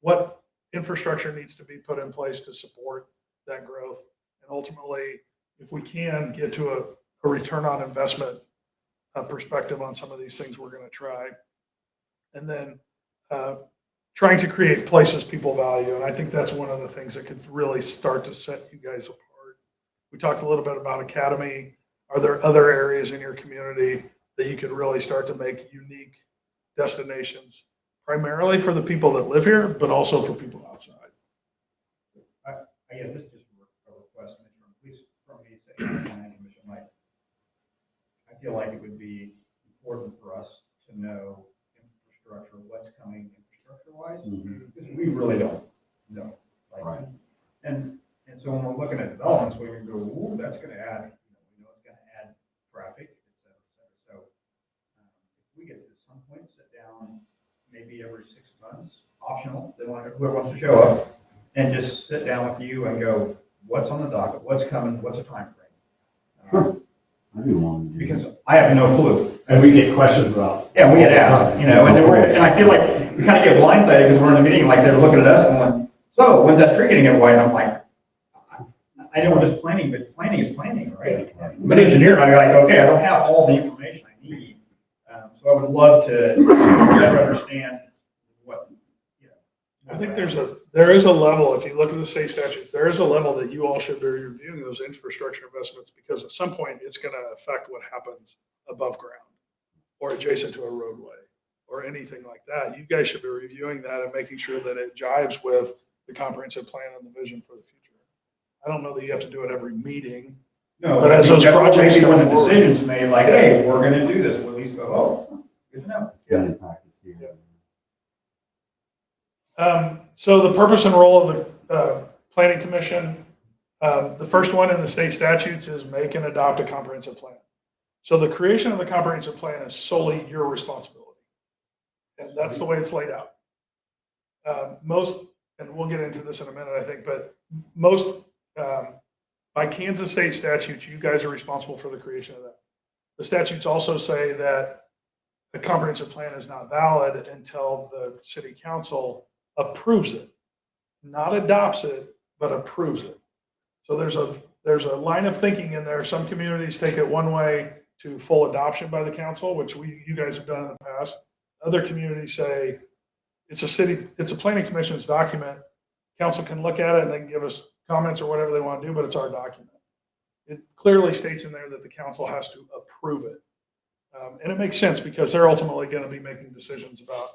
S1: what infrastructure needs to be put in place to support that growth. And ultimately, if we can get to a return on investment perspective on some of these things, we're going to try. And then trying to create places people value. And I think that's one of the things that could really start to set you guys apart. We talked a little bit about Academy. Are there other areas in your community that you could really start to make unique destinations, primarily for the people that live here, but also for people outside?
S3: I guess this is just a request, at least from me, saying, Commission, like, I feel like it would be important for us to know infrastructure, what's coming infrastructure-wise, because we really don't know. Like,
S16: Right.
S3: And so when we're looking at developments, we can go, ooh, that's going to add, we know it's going to add traffic, et cetera. maybe every 6 months, optional, whoever wants to show up, and just sit down with you and go, what's on the docket, what's coming, what's the time frame?
S16: I do want to.
S3: Because I have no clue.
S21: And we get questions about.
S3: Yeah, we get asked, and and I feel like we kind of get blindsided because we're in a meeting, like they're looking at us and going, so when's that street getting get white? And I'm like, I know we're just planning, but planning is planning, right? But engineer, I'm like, okay, I don't have all the information I need. So I would love to better understand what,
S1: I think there is a level, if you look at the state statutes, there is a level that you all should be reviewing those infrastructure investments, because at some point it's going to affect what happens above ground or adjacent to a roadway or anything like that. You guys should be reviewing that and making sure that it jives with the comprehensive plan and the vision for the future. I don't know that you have to do it every meeting.
S3: no,
S1: But as those projects
S3: maybe
S1: go
S3: when the
S1: forward-
S3: decision's made, like, hey, we're gonna do this, we'll at least go, oh, good to know.
S1: So the purpose and role of the planning commission, the first one in the state statutes is make and adopt a comprehensive plan. So the creation of the comprehensive plan is solely your responsibility. And that's the way it's laid out. Most, and we'll get into this in a minute, I think, but most, by Kansas state statutes, you guys are responsible for the creation of that. The statutes also say that the comprehensive plan is not valid until the city council approves it, not adopts it, but approves it. So there's a line of thinking in there. Some communities take it one way to full adoption by the council, which you guys have done in the past. Other communities say it's a planning commission's document. Council can look at it and they can give us comments or whatever they want to do, but it's our document. It clearly states in there that the council has to approve it. And it makes sense because they're ultimately going to be making decisions about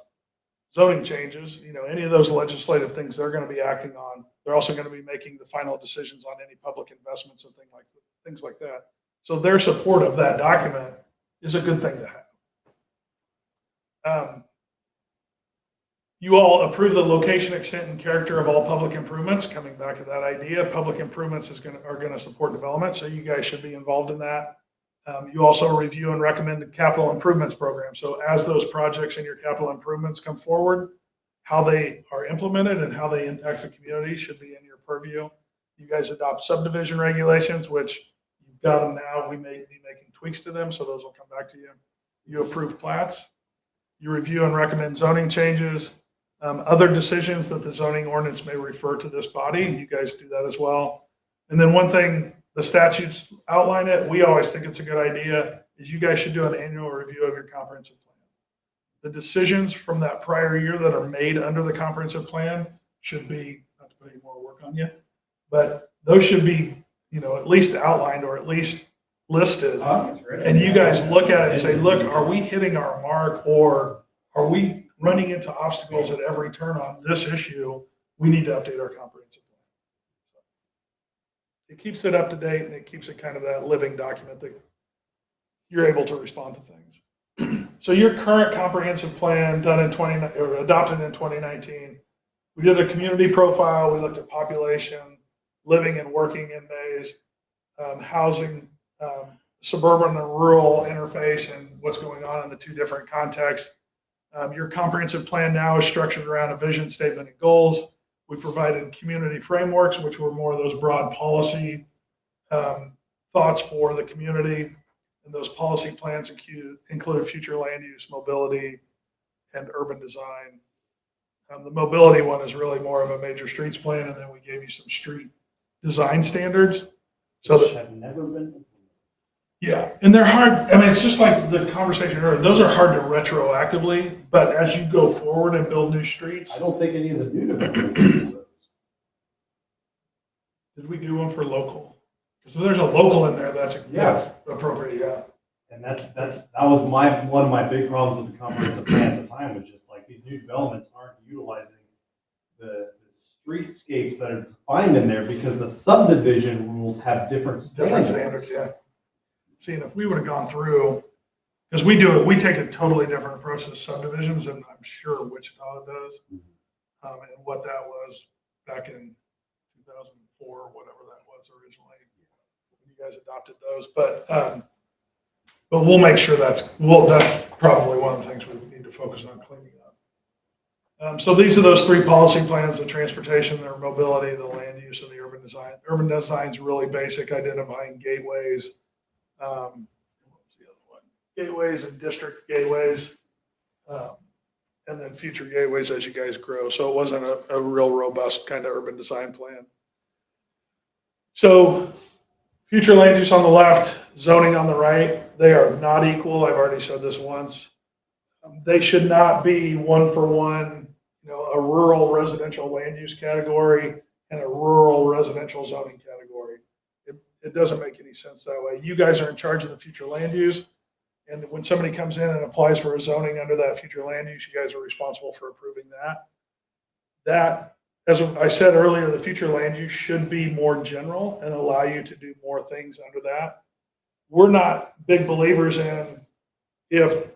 S1: zoning changes, any of those legislative things they're going to be acting on. They're also going to be making the final decisions on any public investments and things like that. So their support of that document is a good thing to have. You all approve the location, extent, and character of all public improvements. Coming back to that idea, public improvements are going to support development, so you guys should be involved in that. You also review and recommend the capital improvements program. So as those projects and your capital improvements come forward, how they are implemented and how they impact the community should be in your purview. You guys adopt subdivision regulations, which you've got them now. We may be making tweaks to them, so those will come back to you. You approve plats. You review and recommend zoning changes. Other decisions that the zoning ordinance may refer to this body, you guys do that as well. And then one thing, the statutes outline it, we always think it's a good idea, is you guys should do an annual review of your comprehensive plan. The decisions from that prior year that are made under the comprehensive plan should be, not to put any more work on you, but those should be, at least outlined or at least listed. And you guys look at it and say, look, are we hitting our mark, or are we running into obstacles at every turn on this issue? We need to update our comprehensive plan. It keeps it up to date and it keeps it kind of that living document that you're able to respond to things. So your current comprehensive plan adopted in 2019, we did a community profile. We looked at population, living and working in Mays, housing, suburban and rural interface, and what's going on in the two different contexts. Your comprehensive plan now is structured around a vision statement and goals. We provided community frameworks, which were more of those broad policy thoughts for the community. And those policy plans include future land use, mobility, and urban design. The mobility one is really more of a major streets plan, and then we gave you some street design standards. So that
S21: have never been.
S1: Yeah, and they're hard. I mean, it's just like the conversation earlier. Those are hard to retroactively, but as you go forward and build new streets.
S21: I don't think any of the new developments use those.
S1: Did we do one for local? Because there's a local in there that's appropriate, yeah.
S21: And that was one of my big problems with the comprehensive plan at the time, was just like these new developments aren't utilizing the streetscapes that are defined in there, because the subdivision rules have different standards.
S1: Yeah. See, and if we would have gone through, because we take a totally different approach to subdivisions, and I'm sure Wichita does, and what that was back in 2004, whatever that was originally. You guys adopted those, but we'll make sure that's probably one of the things we need to focused on cleaning up. So these are those three policy plans: the transportation, the mobility, the land use, and the urban design. Urban design is really basic, identifying gateways. What was the other one? Gateways and district gateways. And then future gateways as you guys grow. So it wasn't a real robust kind of urban design plan. So future land use on the left, zoning on the right, they are not equal. I've already said this once. They should not be one for one, a rural residential land use category and a rural residential zoning category. It doesn't make any sense that way. You guys are in charge of the future land use. And when somebody comes in and applies for a zoning under that future land use, you guys are responsible for approving that. That, as I said earlier, the future land use should be more general and allow you to do more things under that. We're not big believers in, if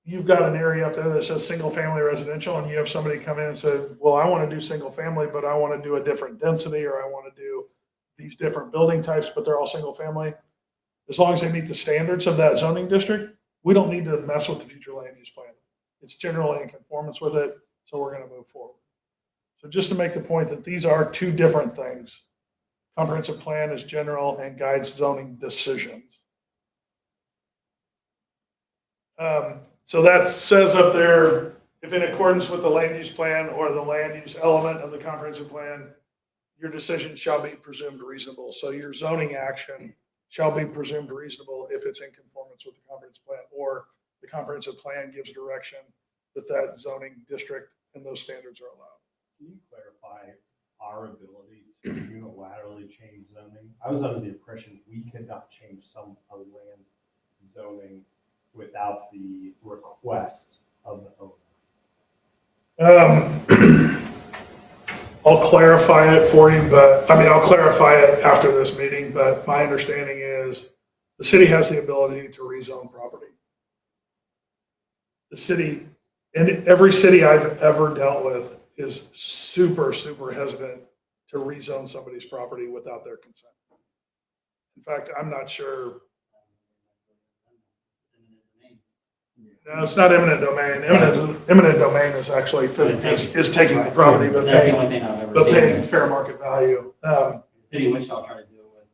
S1: you've got an area up there that says single family residential and you have somebody come in and say, well, I want to do single family, but I want to do a different density, or I want to do these different building types, but they're all single family. As long as they meet the standards of that zoning district, we don't need to mess with the future land use plan. It's generally in conformance with it, so we're going to move forward. So just to make the point that these are two different things. Comprehensive plan is general and guides zoning decisions. So that says up there, if in accordance with the land use plan or the land use element of the comprehensive plan, your decision shall be presumed reasonable. So your zoning action shall be presumed reasonable if it's in conformance with the comprehensive plan, or the comprehensive plan gives direction that that zoning district and those standards are allowed.
S21: Can you clarify our ability to unilaterally change zoning? I was under the impression we could not change some land zoning without the request of the owner.
S1: I'll clarify it for you, I'll clarify it after this meeting, but my understanding is the city has the ability to rezone property. The city, and every city I've ever dealt with, is super, super hesitant to rezone somebody's property without their consent. In fact, I'm not sure. No, it's not eminent domain. Eminent domain is actually is taking the property, but
S7: That's the only thing I've ever seen.
S1: paying fair market value.
S7: The city of Wichita tried to do it with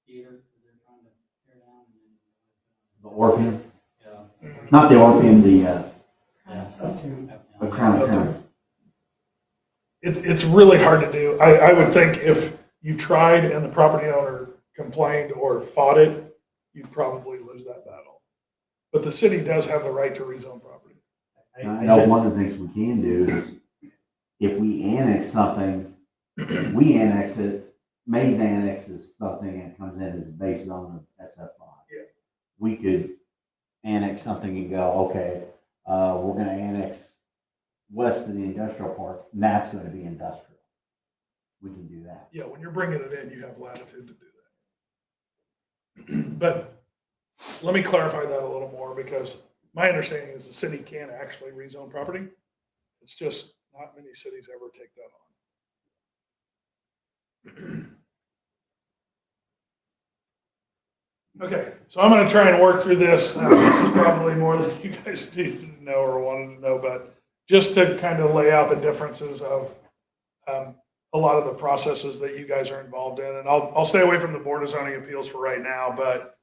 S7: theater, they're trying to tear down.
S16: The Orpheum,
S7: Yeah.
S16: not the Orpheum, the
S7: Yeah.
S16: Crown Attorney.
S1: It's really hard to do. I would think if you tried and the property owner complained or fought it, you'd probably lose that battle. But the city does have the right to rezone property.
S16: I know one of the things we can do is, if we annex something, we annex it, Mays annexes something and comes in as based on the SF5.
S1: Yeah.
S16: We could annex something and go, okay, we're going to annex west of the industrial park, and that's going to be industrial. We can do that.
S1: Yeah, when you're bringing it in, you have latitude to do that. But let me clarify that a little more, because my understanding is the city can actually rezone property. It's just not many cities ever take that on. Okay, so I'm going to try and work through this. This is probably more than you guys needed to know or wanted to know, but just to kind of lay out the differences of a lot of the processes that you guys are involved in. And I'll stay away from the Board of Zoning Appeals for right now, but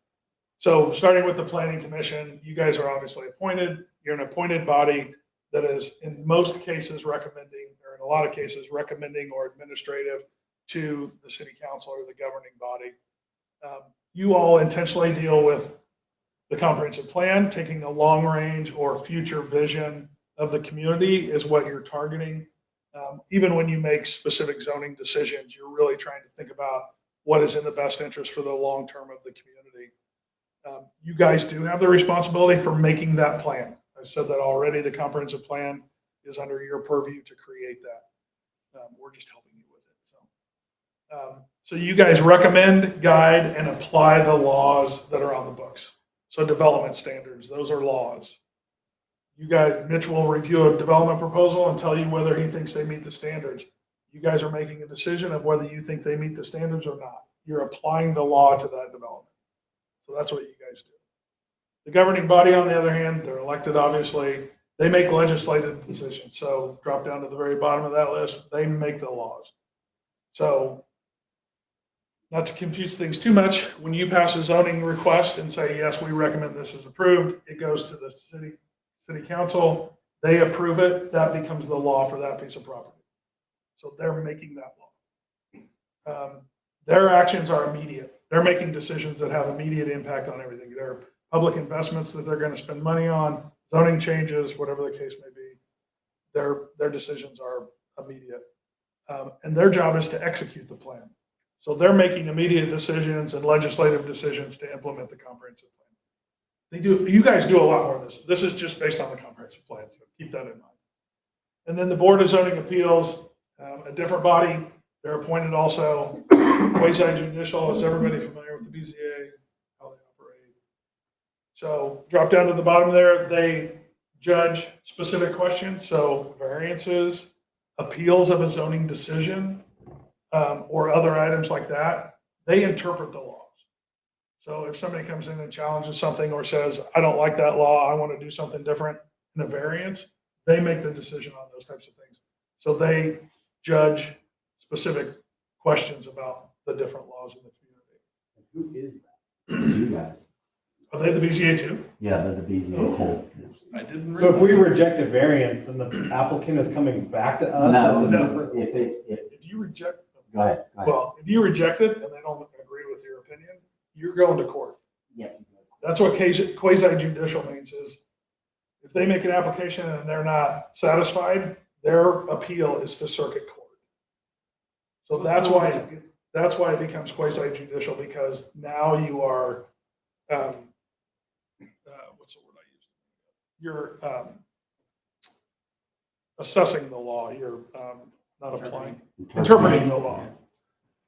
S1: so starting with the Planning Commission, you guys are obviously appointed. You're an appointed body that is in most cases recommending, or in a lot of cases recommending or administrative to the city council or the governing body. You all intentionally deal with the comprehensive plan, taking the long range or future vision of the community is what you're targeting. Even when you make specific zoning decisions, you're really trying to think about what is in the best interest for the long term of the community. You guys do have the responsibility for making that plan. I said that already. The comprehensive plan is under your purview to create that. We're just helping you with it. So you guys recommend, guide, and apply the laws that are on the books. So development standards, those are laws. You guys, Mitch will review a development proposal and tell you whether he thinks they meet the standards. You guys are making a decision of whether you think they meet the standards or not. You're applying the law to that development. So that's what you guys do. The governing body, on the other hand, they're elected, obviously, they make legislative decisions. So drop down to the very bottom of that list, they make the laws. So not to confuse things too much, when you pass a zoning request and say, yes, we recommend this is approved, it goes to the city council, they approve it, that becomes the law for that piece of property. So they're making that law. Their actions are immediate. They're making decisions that have immediate impact on everything. They're public investments that they're going to spend money on, zoning changes, whatever the case may be. Their decisions are immediate. And their job is to execute the plan. So they're making immediate decisions and legislative decisions to implement the comprehensive plan. You guys do a lot more of this. This is just based on the comprehensive plan, so keep that in mind. And then the Board of Zoning Appeals, a different body, they're appointed also, quasi-judicial. Is everybody familiar with the BZA, how they operate? So drop down to the bottom there, they judge specific questions, so variances, appeals of a zoning decision, or other items like that. They interpret the laws. So if somebody comes in and challenges something or says, I don't like that law, I want to do something different in a variance, they make the decision on those types of things. So they judge specific questions about the different laws in the community.
S16: Who is that? You guys.
S1: Are they the BZA too?
S16: Yeah, they're the BZA too.
S1: I didn't
S21: So if we
S1: realize.
S21: reject a variance, then the applicant is coming back to us?
S16: No,
S21: as a
S16: no,
S21: different-
S1: If you reject,
S16: go ahead.
S1: well, if you reject it and they don't agree with your opinion, you're going to court.
S16: Yeah.
S1: That's what quasi-judicial means is if they make an application and they're not satisfied, their appeal is to circuit court. So that's why it becomes quasi-judicial, because now you are, what's the word I use? You're assessing the law. You're not applying, interpreting the law.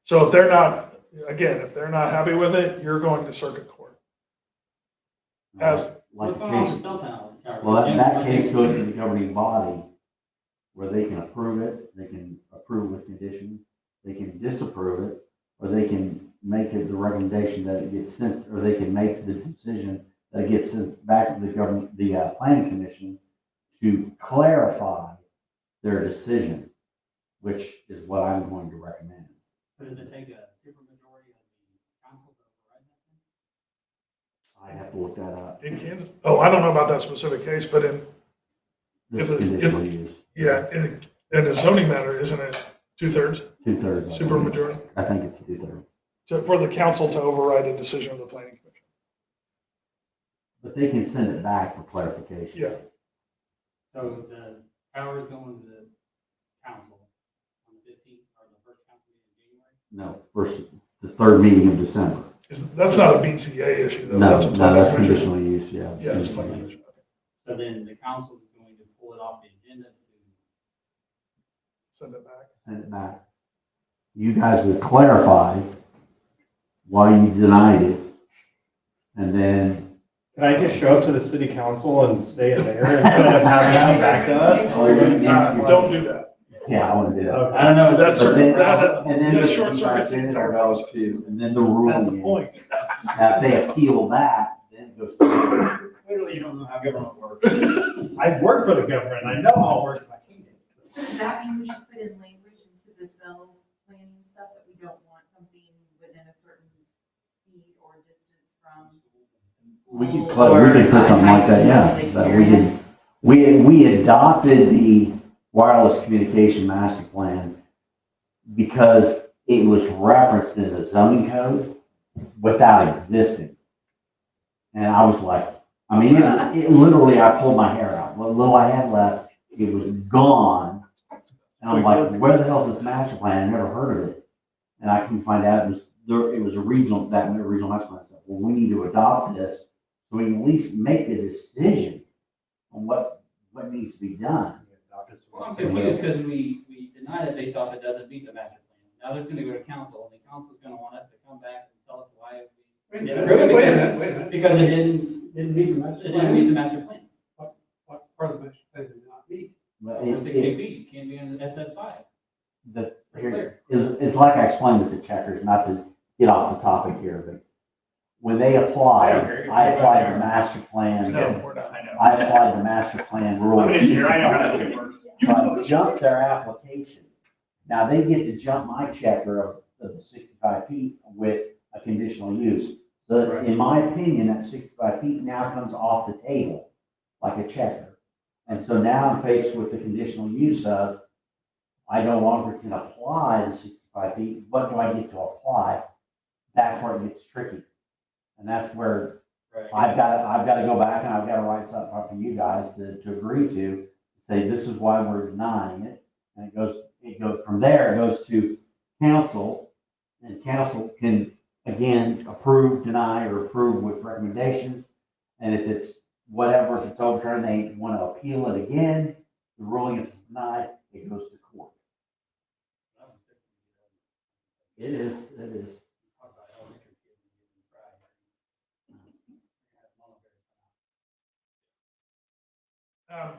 S1: So if they're not, again, if they're not happy with it, you're going to circuit court. As
S16: Like the case, well, that case goes to the governing body where they can approve it, they can approve with condition, they can disapprove it, or they can make it the recommendation that it gets sent, or they can make the decision that it gets sent back to the government, the planning commission to clarify their decision, which is what I'm going to recommend.
S7: So does it take a supermajority of the council to override that?
S16: I have to look that up.
S1: in Kansas, oh, I don't know about that specific case, but in,
S16: This
S1: If it's-
S16: conditional use,
S1: yeah, in a zoning matter, isn't it 2/3?
S16: 2/3.
S1: Supermajority?
S16: I think it's 2/3.
S1: So for the council to override a decision of the planning commission.
S16: But they can send it back for clarification.
S1: Yeah.
S7: So the powers going to the council on the 15th or the first council meeting in January?
S16: No, first, the third meeting of December.
S1: That's not a BCA issue, though.
S16: No,
S1: That's a
S16: no,
S1: planning
S16: that's
S1: commission.
S16: conditional use, yeah.
S1: Yeah, it's planning commission.
S7: So then the council is going to pull it off the agenda to.
S1: Send it back.
S16: Send it back. You guys would clarify why you denied it, and then.
S21: Can I just show up to the city council and say it there instead of having it come back to us?
S1: Don't do that.
S16: Yeah, I want to do that.
S7: I don't know.
S1: That's,
S16: But then-
S1: that,
S16: and then
S1: that
S16: the-
S1: short circuits the entire process.
S16: And then the
S1: That's the
S16: ruling
S1: point.
S16: is, that if they appeal that, then it goes. to-
S7: Clearly, you don't know how government works.
S21: I work for the government, I know how it works, I hate it.
S8: So does that mean we should put in language into the cell planning stuff that we don't want something within a certain feet or distance from school?
S16: We could put something like that, yeah, that we adopted the wireless communication master plan because it was referenced in the zoning code without existing. And I was like, I mean, it literally, I pulled my hair out. What little I had left, it was gone. And I'm like, where the hell is this master plan? I never heard of it. And I couldn't find out, it was a regional master plan. I said, well, we need to adopt this so we can at least make the decision on what needs to be done.
S7: Well, I'm confused because we denied it based off it doesn't meet the master plan. Now it's gonna go to council, and the council's gonna want us to come back and tell us why we didn't approve it.
S14: Wait a minute.
S7: Because it didn't
S14: meet the master
S7: it didn't meet the master plan.
S14: What part of the master plan did not meet?
S16: But
S7: Over 60 feet, can't be in the SF5.
S16: It's like I explained with the checkers, not to get off the topic here, but when they applied, I applied the master plan.
S1: No, we're not.
S16: I applied the master plan rule.
S3: I'm an engineer, I know how that works.
S16: So I jumped their application. Now they get to jump my checker of the 65 feet with a conditional use. So in my opinion, that 65 feet now comes off the table like a checker. And so now I'm faced with the conditional use of, I no longer can apply the 65 feet. What do I get to apply? That's where it gets tricky. And that's where I've got to go back and I've got to write something up for you guys to agree to, say this is why we're denying it. And it goes from there, it goes to council, and council can again approve, deny, or approve with recommendations. And if it's whatever, if it's overturned, they want to appeal it again. The ruling is denied, it goes to court. It is.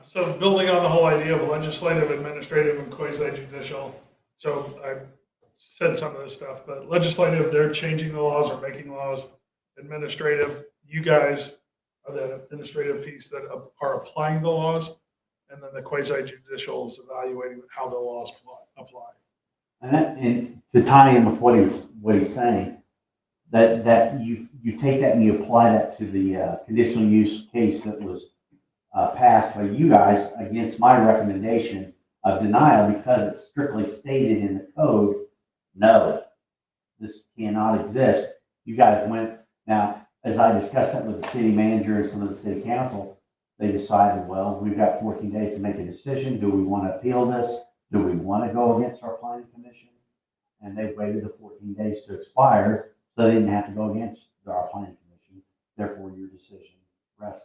S1: So building on the whole idea of legislative, administrative, and quasi-judicial. So I said some of this stuff, but legislative, they're changing the laws or making laws. Administrative, you guys are the administrative piece that are applying the laws. And then the quasi-judicial is evaluating how the laws apply.
S16: And to tie in with what he's saying, that you take that and you apply that to the conditional use case that was passed by you guys against my recommendation of denial because it's strictly stated in the code, no, this cannot exist. You guys went, now, as I discussed that with the city manager and some of the city council, they decided, well, we've got 14 days to make a decision. Do we want to appeal this? Do we want to go against our planning commission? And they waited the 14 days to expire, so they didn't have to go against our planning commission. Therefore, your decision rested.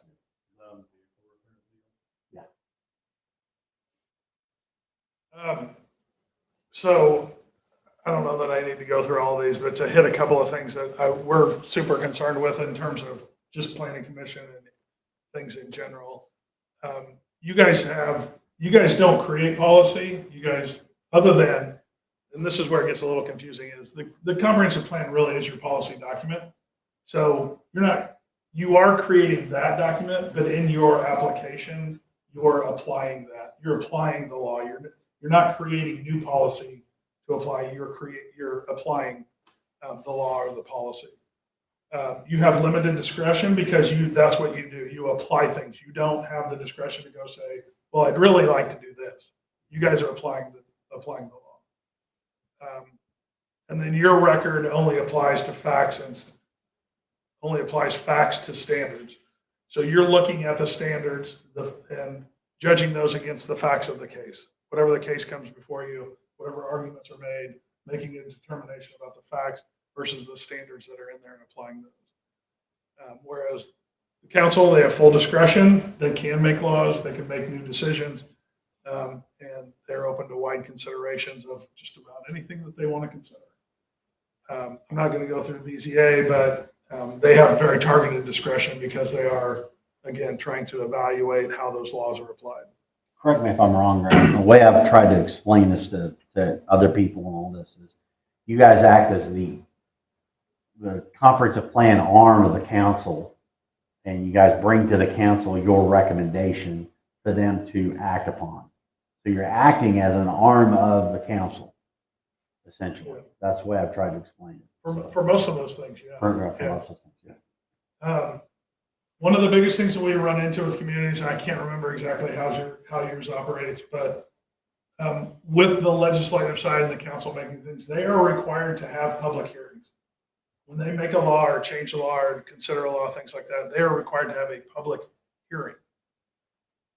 S1: So I don't know that I need to go through all these, but to hit a couple of things that we're super concerned with in terms of just planning commission and things in general. You guys don't create policy. You guys, other than, and this is where it gets a little confusing, is the comprehensive plan really is your policy document. So you are creating that document, but in your application, you're applying that. You're applying the law. You're not creating new policy to apply. You're applying the law or the policy. You have limited discretion because that's what you do. You apply things. You don't have the discretion to go say, well, I'd really like to do this. You guys are applying the law. And then your record only applies to facts and only applies facts to standards. So you're looking at the standards and judging those against the facts of the case. Whatever the case comes before you, whatever arguments are made, making a determination about the facts versus the standards that are in there and applying those. Whereas the council, they have full discretion. They can make laws. They can make new decisions. And they're open to wide considerations of just about anything that they want to consider. I'm not going to go through BZA, but they have very targeted discretion because they are, again, trying to evaluate how those laws are applied.
S16: Correct me if I'm wrong, Grant. The way I've tried to explain this to other people and all this is you guys act as the comprehensive plan arm of the council, and you guys bring to the council your recommendation for them to act upon. So you're acting as an arm of the council, essentially. That's the way I've tried to explain it.
S1: For most of those things, yeah.
S16: For most of those things, yeah.
S1: One of the biggest things that we run into with communities, and I can't remember exactly how yours operates, but with the legislative side and the council making things, they are required to have public hearings. When they make a law or change a law or consider a law, things like that, they are required to have a public hearing.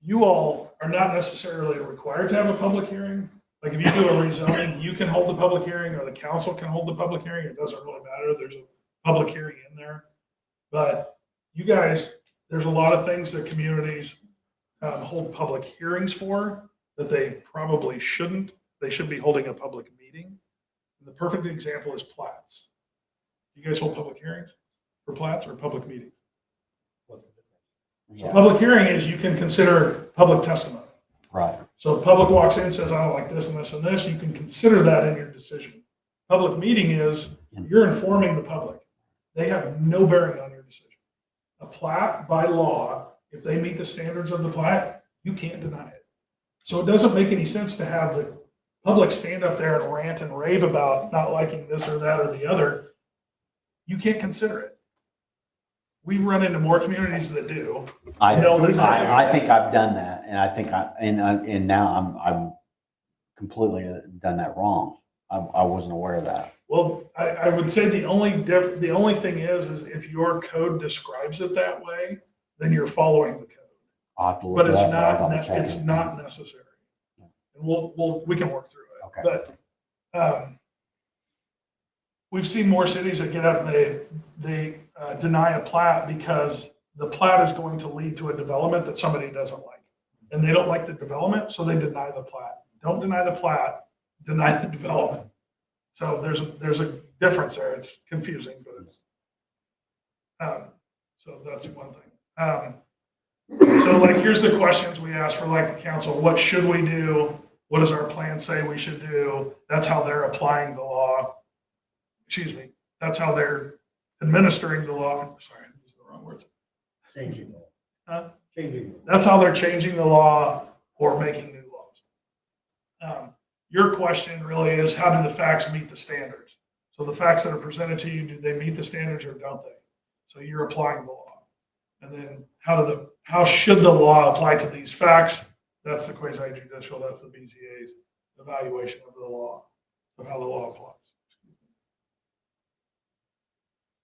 S1: You all are not necessarily required to have a public hearing. Like if you do a rezoning, you can hold the public hearing or the council can hold the public hearing. It doesn't really matter. There's a public hearing in there. But you guys, there's a lot of things that communities hold public hearings for that they probably shouldn't. They should be holding a public meeting. And the perfect example is plats. You guys hold public hearings for plats or public meetings? So public hearing is you can consider public testimony.
S16: Right.
S1: So the public walks in and says, I don't like this and this and this. You can consider that in your decision. Public meeting is you're informing the public. They have no bearing on your decision. A plat, by law, if they meet the standards of the plat, you can't deny it. So it doesn't make any sense to have the public stand up there and rant and rave about not liking this or that or the other. You can't consider it. We've run into more communities that do.
S16: I
S1: No, there's not.
S16: think I've done that, and I think and now I'm completely done that wrong. I wasn't aware of that.
S1: Well, I would say the only thing is if your code describes it that way, then you're following the code.
S16: I'll have to look
S1: But
S16: it
S1: it's
S16: up. I'll
S1: not,
S16: double check
S1: it's
S16: it.
S1: not necessary. And we can work through it.
S16: Okay.
S1: But, we've seen more cities that get up and they deny a plat because the plat is going to lead to a development that somebody doesn't like. And they don't like the development, so they deny the plat. Don't deny the plat, deny the development. So there's a difference there. It's confusing, but it's, so that's one thing. So like, here's the questions we ask for like the council. What should we do? What does our plan say we should do? That's how they're applying the law. Excuse me. That's how they're administering the law. Sorry, I used the wrong words.
S21: Changing.
S1: Changing. That's how they're changing the law or making new laws. Your question really is, how do the facts meet the standards? So the facts that are presented to you, do they meet the standards or don't they? So you're applying the law. And then how should the law apply to these facts? That's the quasi-judicial, that's the BZA's evaluation of the law, of how the law applies.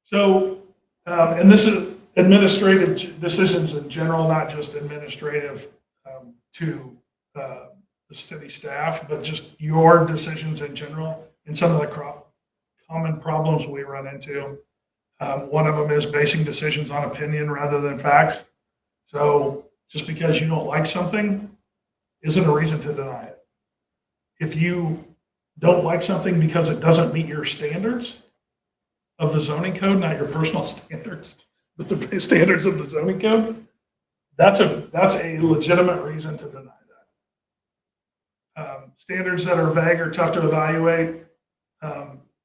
S1: So, and this is administrative decisions in general, not just administrative to the city staff, but just your decisions in general and some of the common problems we run into. One of them is basing decisions on opinion rather than facts. So just because you don't like something isn't a reason to deny it. If you don't like something because it doesn't meet your standards of the zoning code, not your personal standards, but the standards of the zoning code, that's a legitimate reason to deny that. Standards that are vague or tough to evaluate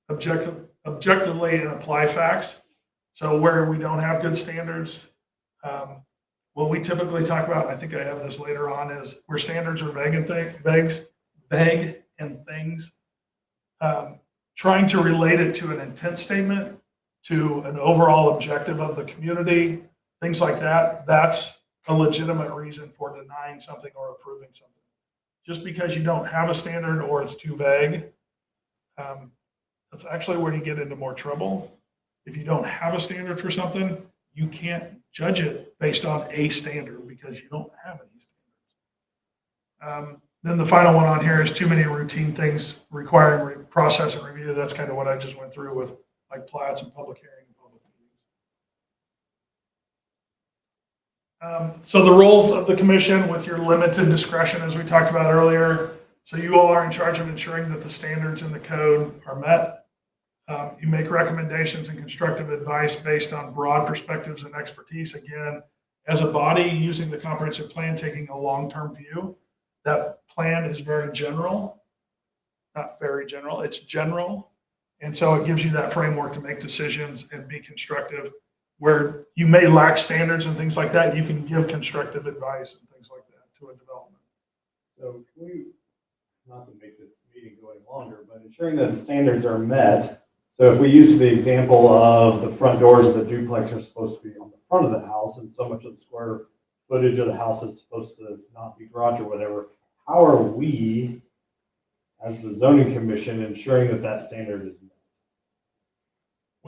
S1: objectively and apply facts. So where we don't have good standards, what we typically talk about, and I think I have this later on, is where standards are vague and things, trying to relate it to an intent statement, to an overall objective of the community, things like that, that's a legitimate reason for denying something or approving something. Just because you don't have a standard or it's too vague, that's actually where you get into more trouble. If you don't have a standard for something, you can't judge it based on a standard because you don't have any standards. Then the final one on here is too many routine things requiring process and review. That's kind of what I just went through with like plats and public hearing and public meetings. So the roles of the commission with your limited discretion, as we talked about earlier. So you all are in charge of ensuring that the standards in the code are met. You make recommendations and constructive advice based on broad perspectives and expertise. Again, as a body, using the comprehensive plan, taking a long-term view. That plan is very general, not very general, it's general. And so it gives you that framework to make decisions and be constructive. Where you may lack standards and things like that, you can give constructive advice and things like that to a development.
S21: So can we, not to make this meeting going longer, but ensuring that the standards are met. So if we use the example of the front doors of the duplex are supposed to be on the front of the house and so much of the square footage of the house is supposed to not be garage or whatever, how are we, as the zoning commission, ensuring that that standard is met?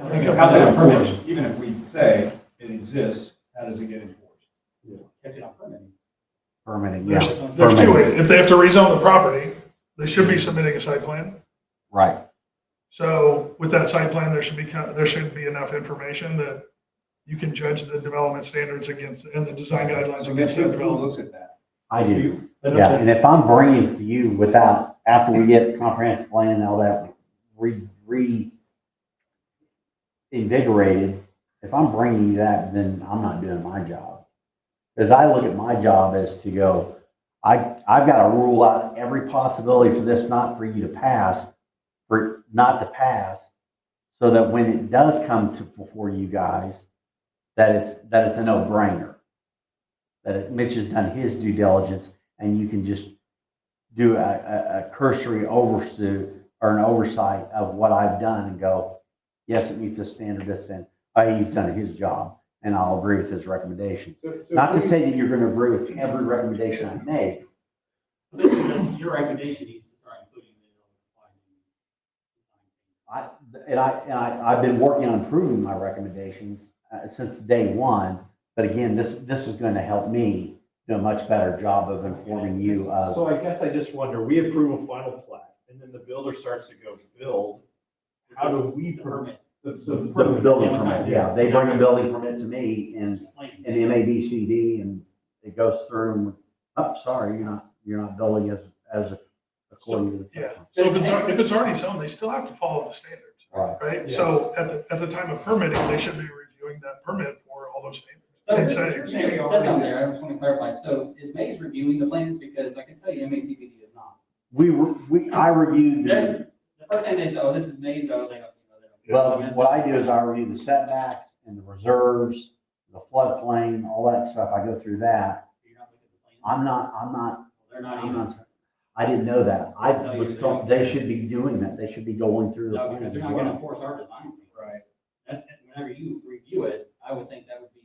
S3: I think how's that permit? Even if we say it exists, how does it get enforced? If it's not permitting.
S16: Permitting, yeah.
S1: There's two ways. If they have to rezone the property, they should be submitting a site plan.
S16: Right.
S1: So with that site plan, there should be enough information that you can judge the development standards against and the design guidelines against that development.
S3: Looks at that.
S16: I do. Yeah, and if I'm bringing it to you without, after we get the comprehensive plan and all that reinvigorated, if I'm bringing you that, then I'm not doing my job. Because I look at my job as to go, I've got to rule out every possibility for this not for you to pass, for not to pass, so that when it does come to before you guys, that it's a no-brainer. Mitch has done his due diligence, and you can just do a cursory overview or an oversight of what I've done and go, yes, it meets the standard, this standard. He's done his job, and I'll agree with his recommendation. Not to say that you're going to agree with every recommendation I make.
S7: Your recommendation needs to start including
S16: I've been working on improving my recommendations since day one. But again, this is going to help me do a much better job of informing you of.
S21: So I guess I just wonder, we approve a final plat, and then the builder starts to go build. How do we permit?
S16: The building permit, yeah, they bring a building permit to me in MABCD, and it goes through, and, oh, sorry, you're not building as according to the.
S1: Yeah, so if it's already zoned, they still have to follow the standards, right?
S21: Yeah.
S1: So at the time of permitting, they should be reviewing that permit for all those standards.
S7: So
S1: And
S7: it
S1: say,
S7: says on there, I just want to clarify, so is Maze reviewing the plans? Because I can tell you MACBD is not.
S16: I reviewed
S7: The first thing they say, oh, this is Maze, oh, they don't.
S16: Well, what I do is I review the setbacks and the reserves, the floodplain, all that stuff. I go through that. I'm not,
S7: They're not even.
S16: I didn't know that. I was told they should be doing that. They should be going through the
S7: No,
S16: plans
S7: because they're
S16: as
S7: not gonna
S16: well.
S7: enforce our design standards. Right. That's, whenever you review it, I would think that would be.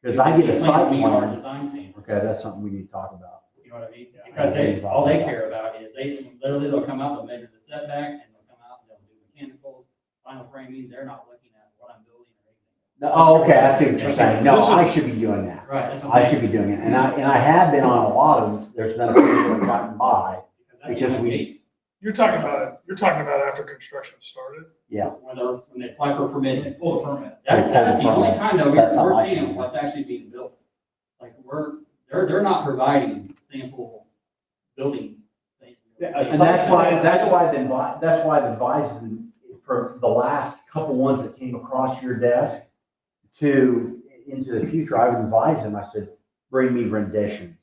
S16: Because I get a site
S7: Meet our
S16: plan.
S7: design standards.
S16: Okay, that's something we need to talk about.
S7: You know what I mean? Because all they care about is they'll come out, they'll measure the setback, and they'll come out, and they'll do mechanicals, final framing, they're not looking at what I'm building or anything.
S16: Oh, okay, I see what you're saying. No, I should be doing that.
S7: Right, that's what I'm
S16: I should be doing it. And I have been on a lot of them. There's been a few that have gotten by because we,
S1: you're talking about after construction started?
S16: yeah.
S7: When they apply for a permit and pull the permit.
S16: They pull
S7: That's
S16: the
S7: the only
S16: permit.
S7: time though,
S16: That's
S7: we're
S16: how I should
S7: seeing
S16: do it.
S7: what's actually being built. Like they're not providing sample building.
S16: And that's why I've advised them for the last couple ones that came across your desk to into the future. I would advise them. I said, bring me renditions.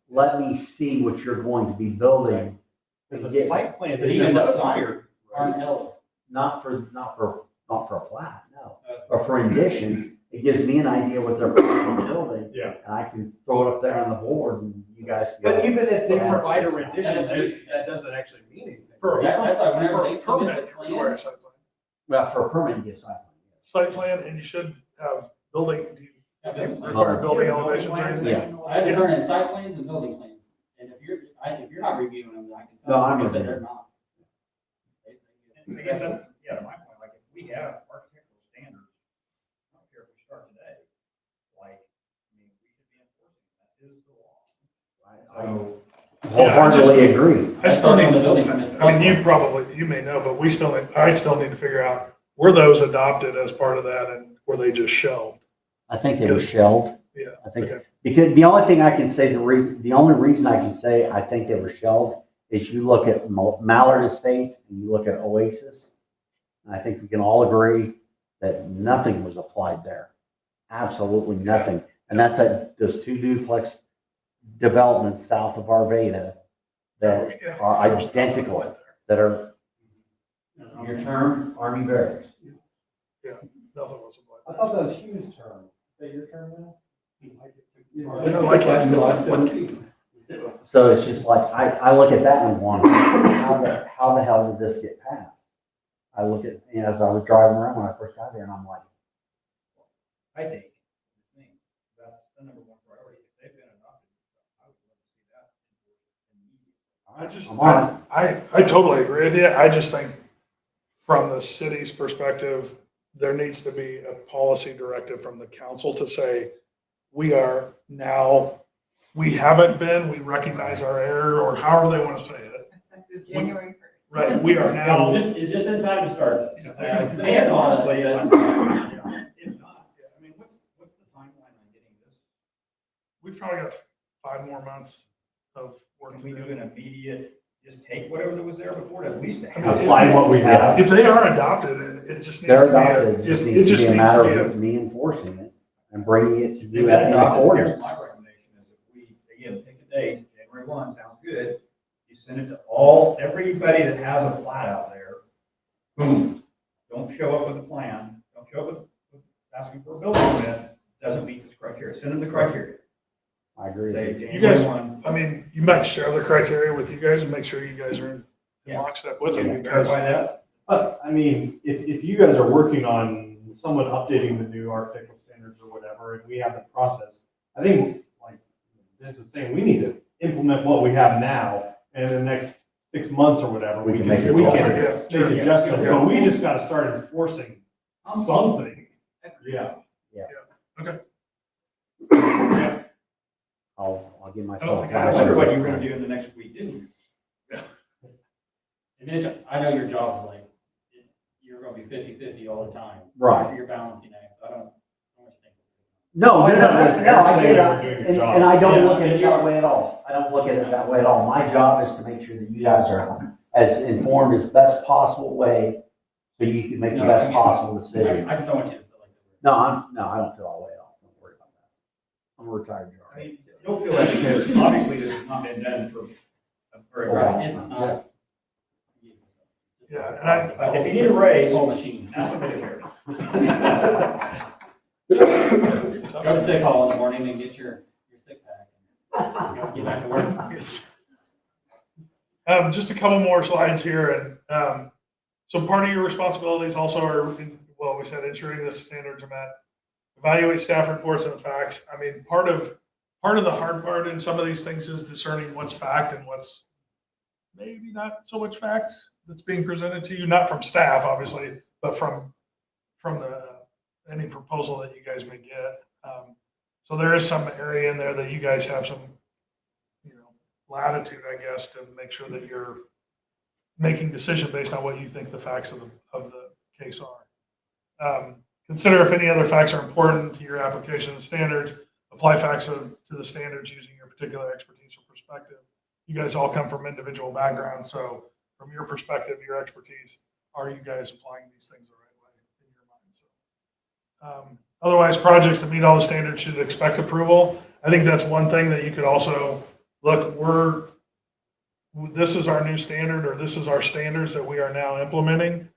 S16: Let me see what you're going to be building.
S21: Because the site plan.
S7: But even those aren't held.
S16: Not for a plat, no. But for rendition, it gives me an idea what they're planning on building.
S21: Yeah.
S16: And I can throw it up there on the board and you guys can go.
S21: But even if they
S16: Yeah.
S21: provide a rendition, that doesn't actually mean anything.
S7: That's like whenever they
S1: For
S7: submit
S1: permit,
S7: the
S1: you require a
S7: plans.
S1: site plan.
S16: Well, for a permit, you get site plan.
S1: Site plan, and you should have building, do you
S7: Yeah, building plans.
S1: require building elevations or anything?
S16: Yeah.
S7: I had to turn in site plans and building plans. And if you're not reviewing them, I can tell.
S16: No, I'm
S7: Like I said,
S16: reviewing.
S7: they're not.
S3: I guess that's, yeah, to my point, like, if we have architectural standards, I don't care if we start today, like, I mean, we should be enforcing, that is the law. So,
S16: Wholeheartedly agree.
S1: I still need,
S7: That's on the building permits.
S1: I mean, you may know, but I still need to figure out, were those adopted as part of that and were they just shelved?
S16: I think they were shelved.
S1: Yeah.
S16: I think,
S1: okay.
S16: because the only thing I can say, the only reason I can say I think they were shelved is you look at Mallard Estates and you look at Oasis. And I think we can all agree that nothing was applied there. Absolutely nothing. And that's at those two duplex developments south of Arvada that are identical, that are your term, Army barracks.
S1: Yeah, nothing was applied.
S13: I thought that was Hugh's term. Is that your term now?
S1: I like it.
S16: So it's just like, I look at that and I'm wondering, how the hell did this get passed? I look at, as I was driving around when I first got there and I'm like,
S3: I think, that's the number one priority, if they've been adopted, I would love to see that.
S1: I totally agree with you. I just think from the city's perspective, there needs to be a policy directive from the council to say, we haven't been, we recognize our error, or however they want to say it.
S8: Effective January 1st.
S1: Right, we are now.
S3: It's just in time to start this.
S7: And honestly, that's.
S3: If not, I mean, what's the timeline on getting this?
S1: We've probably got 5 more months of work
S3: Can
S1: to
S3: we
S1: do.
S3: do an immediate, just take whatever was there before, at least.
S16: apply what we have.
S1: If they are adopted, it just needs
S16: They're
S1: to be,
S16: adopted, it just needs to be a matter of me enforcing it and bringing it to
S3: If
S16: do
S3: they've
S16: that in
S3: been adopted,
S16: accordance.
S3: here's my recommendation is if we, again, pick a date, January 1, sounds good. You send it to everybody that has a plat out there, boom, don't show up with a plan, don't show up with asking for a building permit, doesn't meet this criteria, send them the criteria.
S16: I agree.
S3: Say
S16: with you.
S1: You
S3: January
S1: guys,
S3: 1.
S1: I mean, you might share the criteria with you guys and make sure you guys are in lockstep with
S3: Can
S1: it
S3: you
S1: because.
S3: verify that?
S21: But, I mean, if you guys are working on someone updating the new architectural standards or whatever, and we have the process, I think, like, this is saying, we need to implement what we have now, and in the next 6 months or whatever, we can make adjustments, but we just gotta start enforcing something. Yeah.
S1: Okay.
S16: I'll give
S1: I
S16: myself.
S1: think
S3: I wonder what you were gonna do in the next week, didn't you?
S7: And Mitch, I know your job's like, you're gonna be 50-50 all the time.
S16: Right.
S7: You're balancing acts, I don't much think.
S16: No, I get
S21: Doing
S16: it,
S21: your
S16: and
S21: job.
S16: I don't
S7: Yeah,
S16: look at it
S7: and
S16: that
S7: you're-
S16: way at all. I don't look at it that way at all. My job is to make sure that you guys are as informed as best possible way, so you can make the
S7: No,
S16: best
S7: I mean,
S16: possible decision.
S7: I just don't want you to feel like.
S16: No, I don't feel that way at all. Don't worry about that. I'm a retired
S3: I
S16: guard.
S3: mean, you don't feel that because obviously this has not been done for a very long
S7: Right,
S3: time.
S7: it's not.
S1: Yeah, and I-
S3: But if you need a raise,
S7: Whole machine.
S3: ask somebody here.
S7: Go to sick hall in the morning and get your sick pack. Get back to work.
S1: Yes. Just a couple more slides here, and so part of your responsibilities also are, well, we said ensuring the standards are met, evaluate staff reports and facts. I mean, part of the hard part in some of these things is discerning what's fact and what's maybe not so much fact that's being presented to you, not from staff, obviously, but from any proposal that you guys may get. So there is some area in there that you guys have some, latitude, I guess, to make sure that you're making decision based on what you think the facts of the case are. Consider if any other facts are important to your application of standards. Apply facts to the standards using your particular expertise or perspective. You guys all come from individual backgrounds, so from your perspective, your expertise, are you guys applying these things the right way in your mind? So, otherwise, projects that meet all the standards should expect approval. I think that's one thing that you could also look. This is our new standard, or this is our standards that we are now implementing.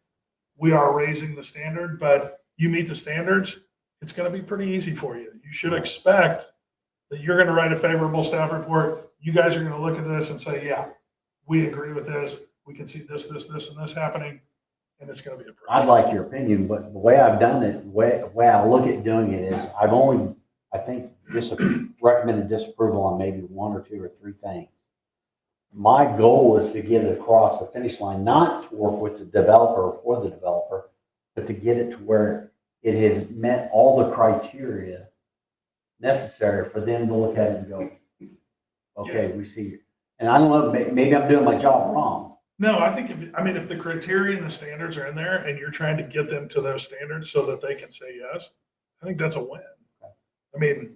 S1: We are raising the standard, but you meet the standards, it's going to be pretty easy for you. You should expect that you're going to write a favorable staff report. You guys are going to look at this and say, yeah, we agree with this. We can see this, and this happening, and it's going to be approved.
S16: I'd like your opinion, but the way I've done it, the way I look at doing it is I've only, I think, recommended disapproval on maybe 1 or 2 or 3 things. My goal is to get it across the finish line, not to work with the developer or for the developer, but to get it to where it has met all the criteria necessary for them to look at it and go, okay, we see it. And I don't know, maybe I'm doing my job wrong.
S1: No, I think if the criteria and the standards are in there and you're trying to get them to those standards so that they can say yes, I think that's a win. I mean,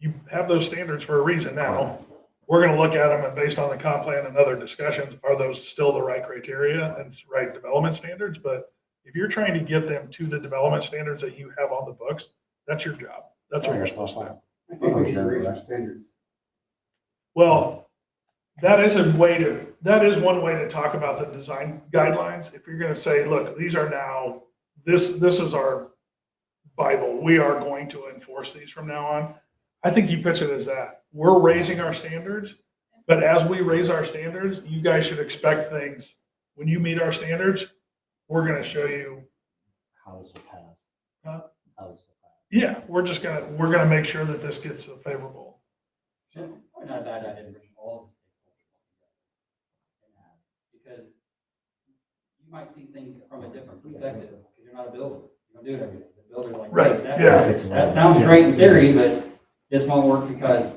S1: you have those standards for a reason now. We're going to look at them, and based on the comp plan and other discussions, are those still the right criteria and right development standards? But if you're trying to get them to the development standards that you have on the books, that's your job. That's what you're supposed to do.
S13: I think we should raise our standards.
S1: Well, that is one way to talk about the design guidelines. If you're going to say, look, these are now, this is our Bible. We are going to enforce these from now on. I think you pitch it as that. We're raising our standards, but as we raise our standards, you guys should expect things. When you meet our standards, we're going to show you.
S16: How does it pass?
S1: Huh?
S16: How does it pass?
S1: Yeah, we're going to make sure that this gets a favorable.
S7: Probably not a bad idea to bring all the stakeholders together. Because you might see things from a different perspective, because you're not a builder. You don't do it every day. The builder's like,
S1: Right,
S7: hey,
S1: yeah.
S7: that sounds great in theory, but this won't work because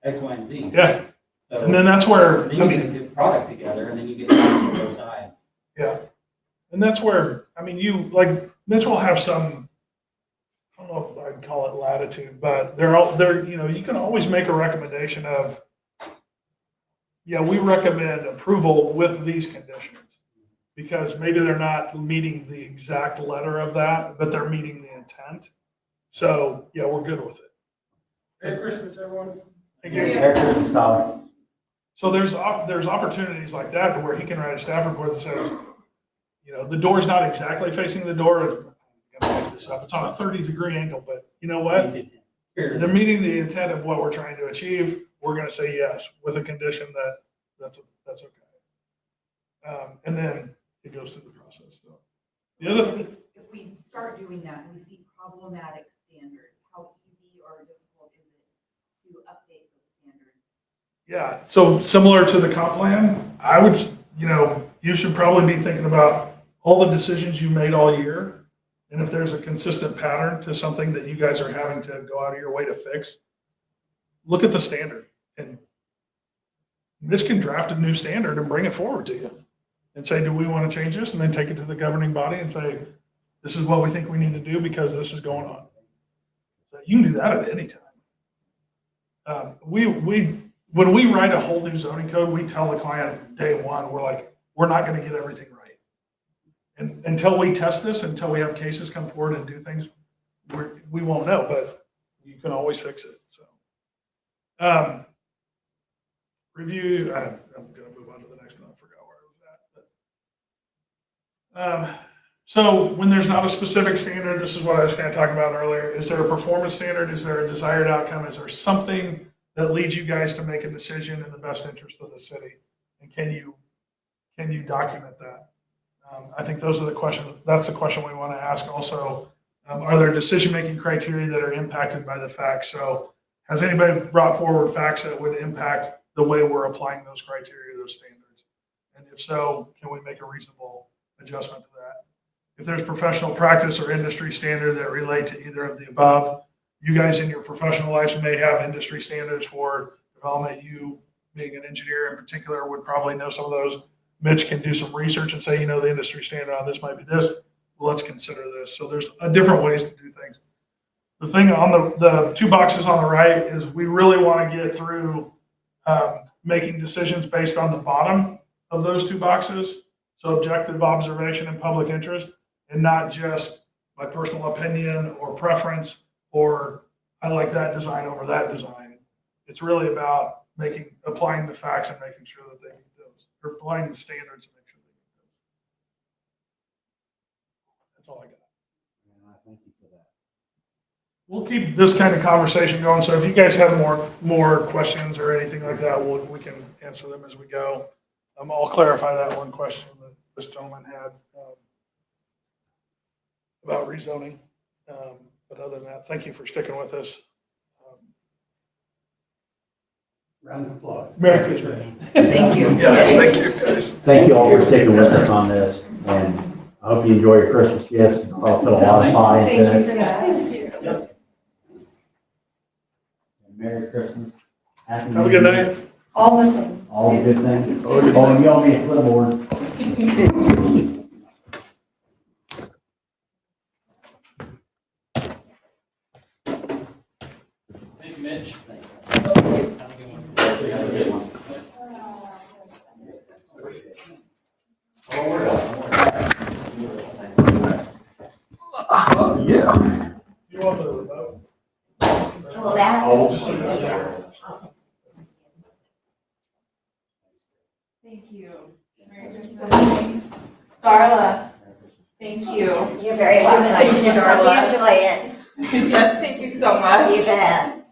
S7: X, Y, and Z.
S1: Yeah.
S7: So
S1: And then that's where,
S7: then you get a good product together, and then you get on both sides.
S1: yeah. And that's where, Mitch will have some, I don't know if I'd call it latitude, but you can always make a recommendation of, yeah, we recommend approval with these conditions. Because maybe they're not meeting the exact letter of that, but they're meeting the intent. So, yeah, we're good with it.
S13: Merry Christmas, everyone.
S1: Thank you.
S16: Merry Christmas, Tyler.
S1: So there's opportunities like that where he can write a staff report that says, you know, the door's not exactly facing the door. I'm gonna make this up. It's on a 30-degree angle, but you know what? They're meeting the intent of what we're trying to achieve. We're gonna say yes with a condition that that's okay. And then it goes through the process. So the other,
S8: If we start doing that and we see problematic standards, how easy or difficult is it to update those standards?
S1: yeah, so similar to the comp plan, I would, you know, you should probably be thinking about all the decisions you made all year. And if there's a consistent pattern to something that you guys are having to go out of your way to fix, look at the standard. And Mitch can draft a new standard and bring it forward to you and say, do we want to change this? And then take it to the governing body and say, this is what we think we need to do because this is going on. So you can do that at any time. When we write a whole new zoning code, we tell the client day one, we're like, we're not going to get everything right. And until we test this, until we have cases come forward and do things, we won't know, but you can always fix it. So, review, I'm going to move on to the next one. I forgot where I was at. So when there's not a specific standard, this is what I was kind of talking about earlier. Is there a performance standard? Is there a desired outcome? Is there something that leads you guys to make a decision in the best interest of the city? And can you document that? I think those are the questions. That's the question we want to ask. Also, are there decision-making criteria that are impacted by the facts? So has anybody brought forward facts that would impact the way we're applying those criteria, those standards? And if so, can we make a reasonable adjustment to that? If there's professional practice or industry standard that relate to either of the above, you guys in your professional lives may have industry standards for development. You, being an engineer in particular, would probably know some of those. Mitch can do some research and say, you know, the industry standard on this might be this. Well, let's consider this. So there's different ways to do things. The thing on the two boxes on the right is we really want to get through making decisions based on the bottom of those two boxes. So objective observation and public interest, and not just my personal opinion or preference, or I like that design over that design. It's really about applying the facts and making sure that they meet those, or applying the standards and make sure they meet those. That's all I got.
S16: Thank you for that.
S1: We'll keep this kind of conversation going. So if you guys have more questions or anything like that, we can answer them as we go. I'll clarify that one question that this gentleman had about rezoning. But other than that, thank you for sticking with us.
S13: Round of applause.
S1: Merry Christmas.
S8: Thank you.
S1: Yeah, thank you, guys.
S16: Thank you all for sticking with us on this, and I hope you enjoy your Christmas gifts. I'll put a lot of thought into
S8: Thank you
S16: it.
S8: for that.
S16: And Merry Christmas. Happy
S1: Have a
S16: New
S1: good
S16: Year.
S1: night.
S8: All the things.
S16: All the good things.
S1: All the good
S16: Oh,
S1: things.
S16: and y'all be a clipboard.
S7: Thank you, Mitch.
S1: Yeah. You want the remote?
S12: Well, that.
S16: Oh.
S8: Thank you. Merry Christmas. Darla, thank you.
S12: You're very welcome.
S8: Thank you, Darla.
S12: Enjoy it.
S8: Yes, thank you so much.
S12: You bet.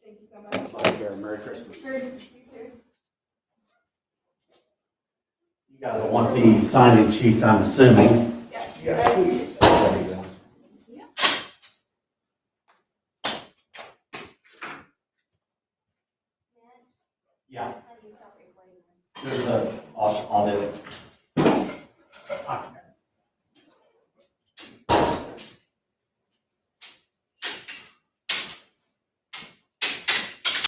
S8: Thank you so much.
S16: Merry Christmas.
S8: Merry Christmas to you too.
S16: You guys will want these signing sheets, I'm assuming.
S8: Yes.
S16: There you go. Yeah. There's I'll do it.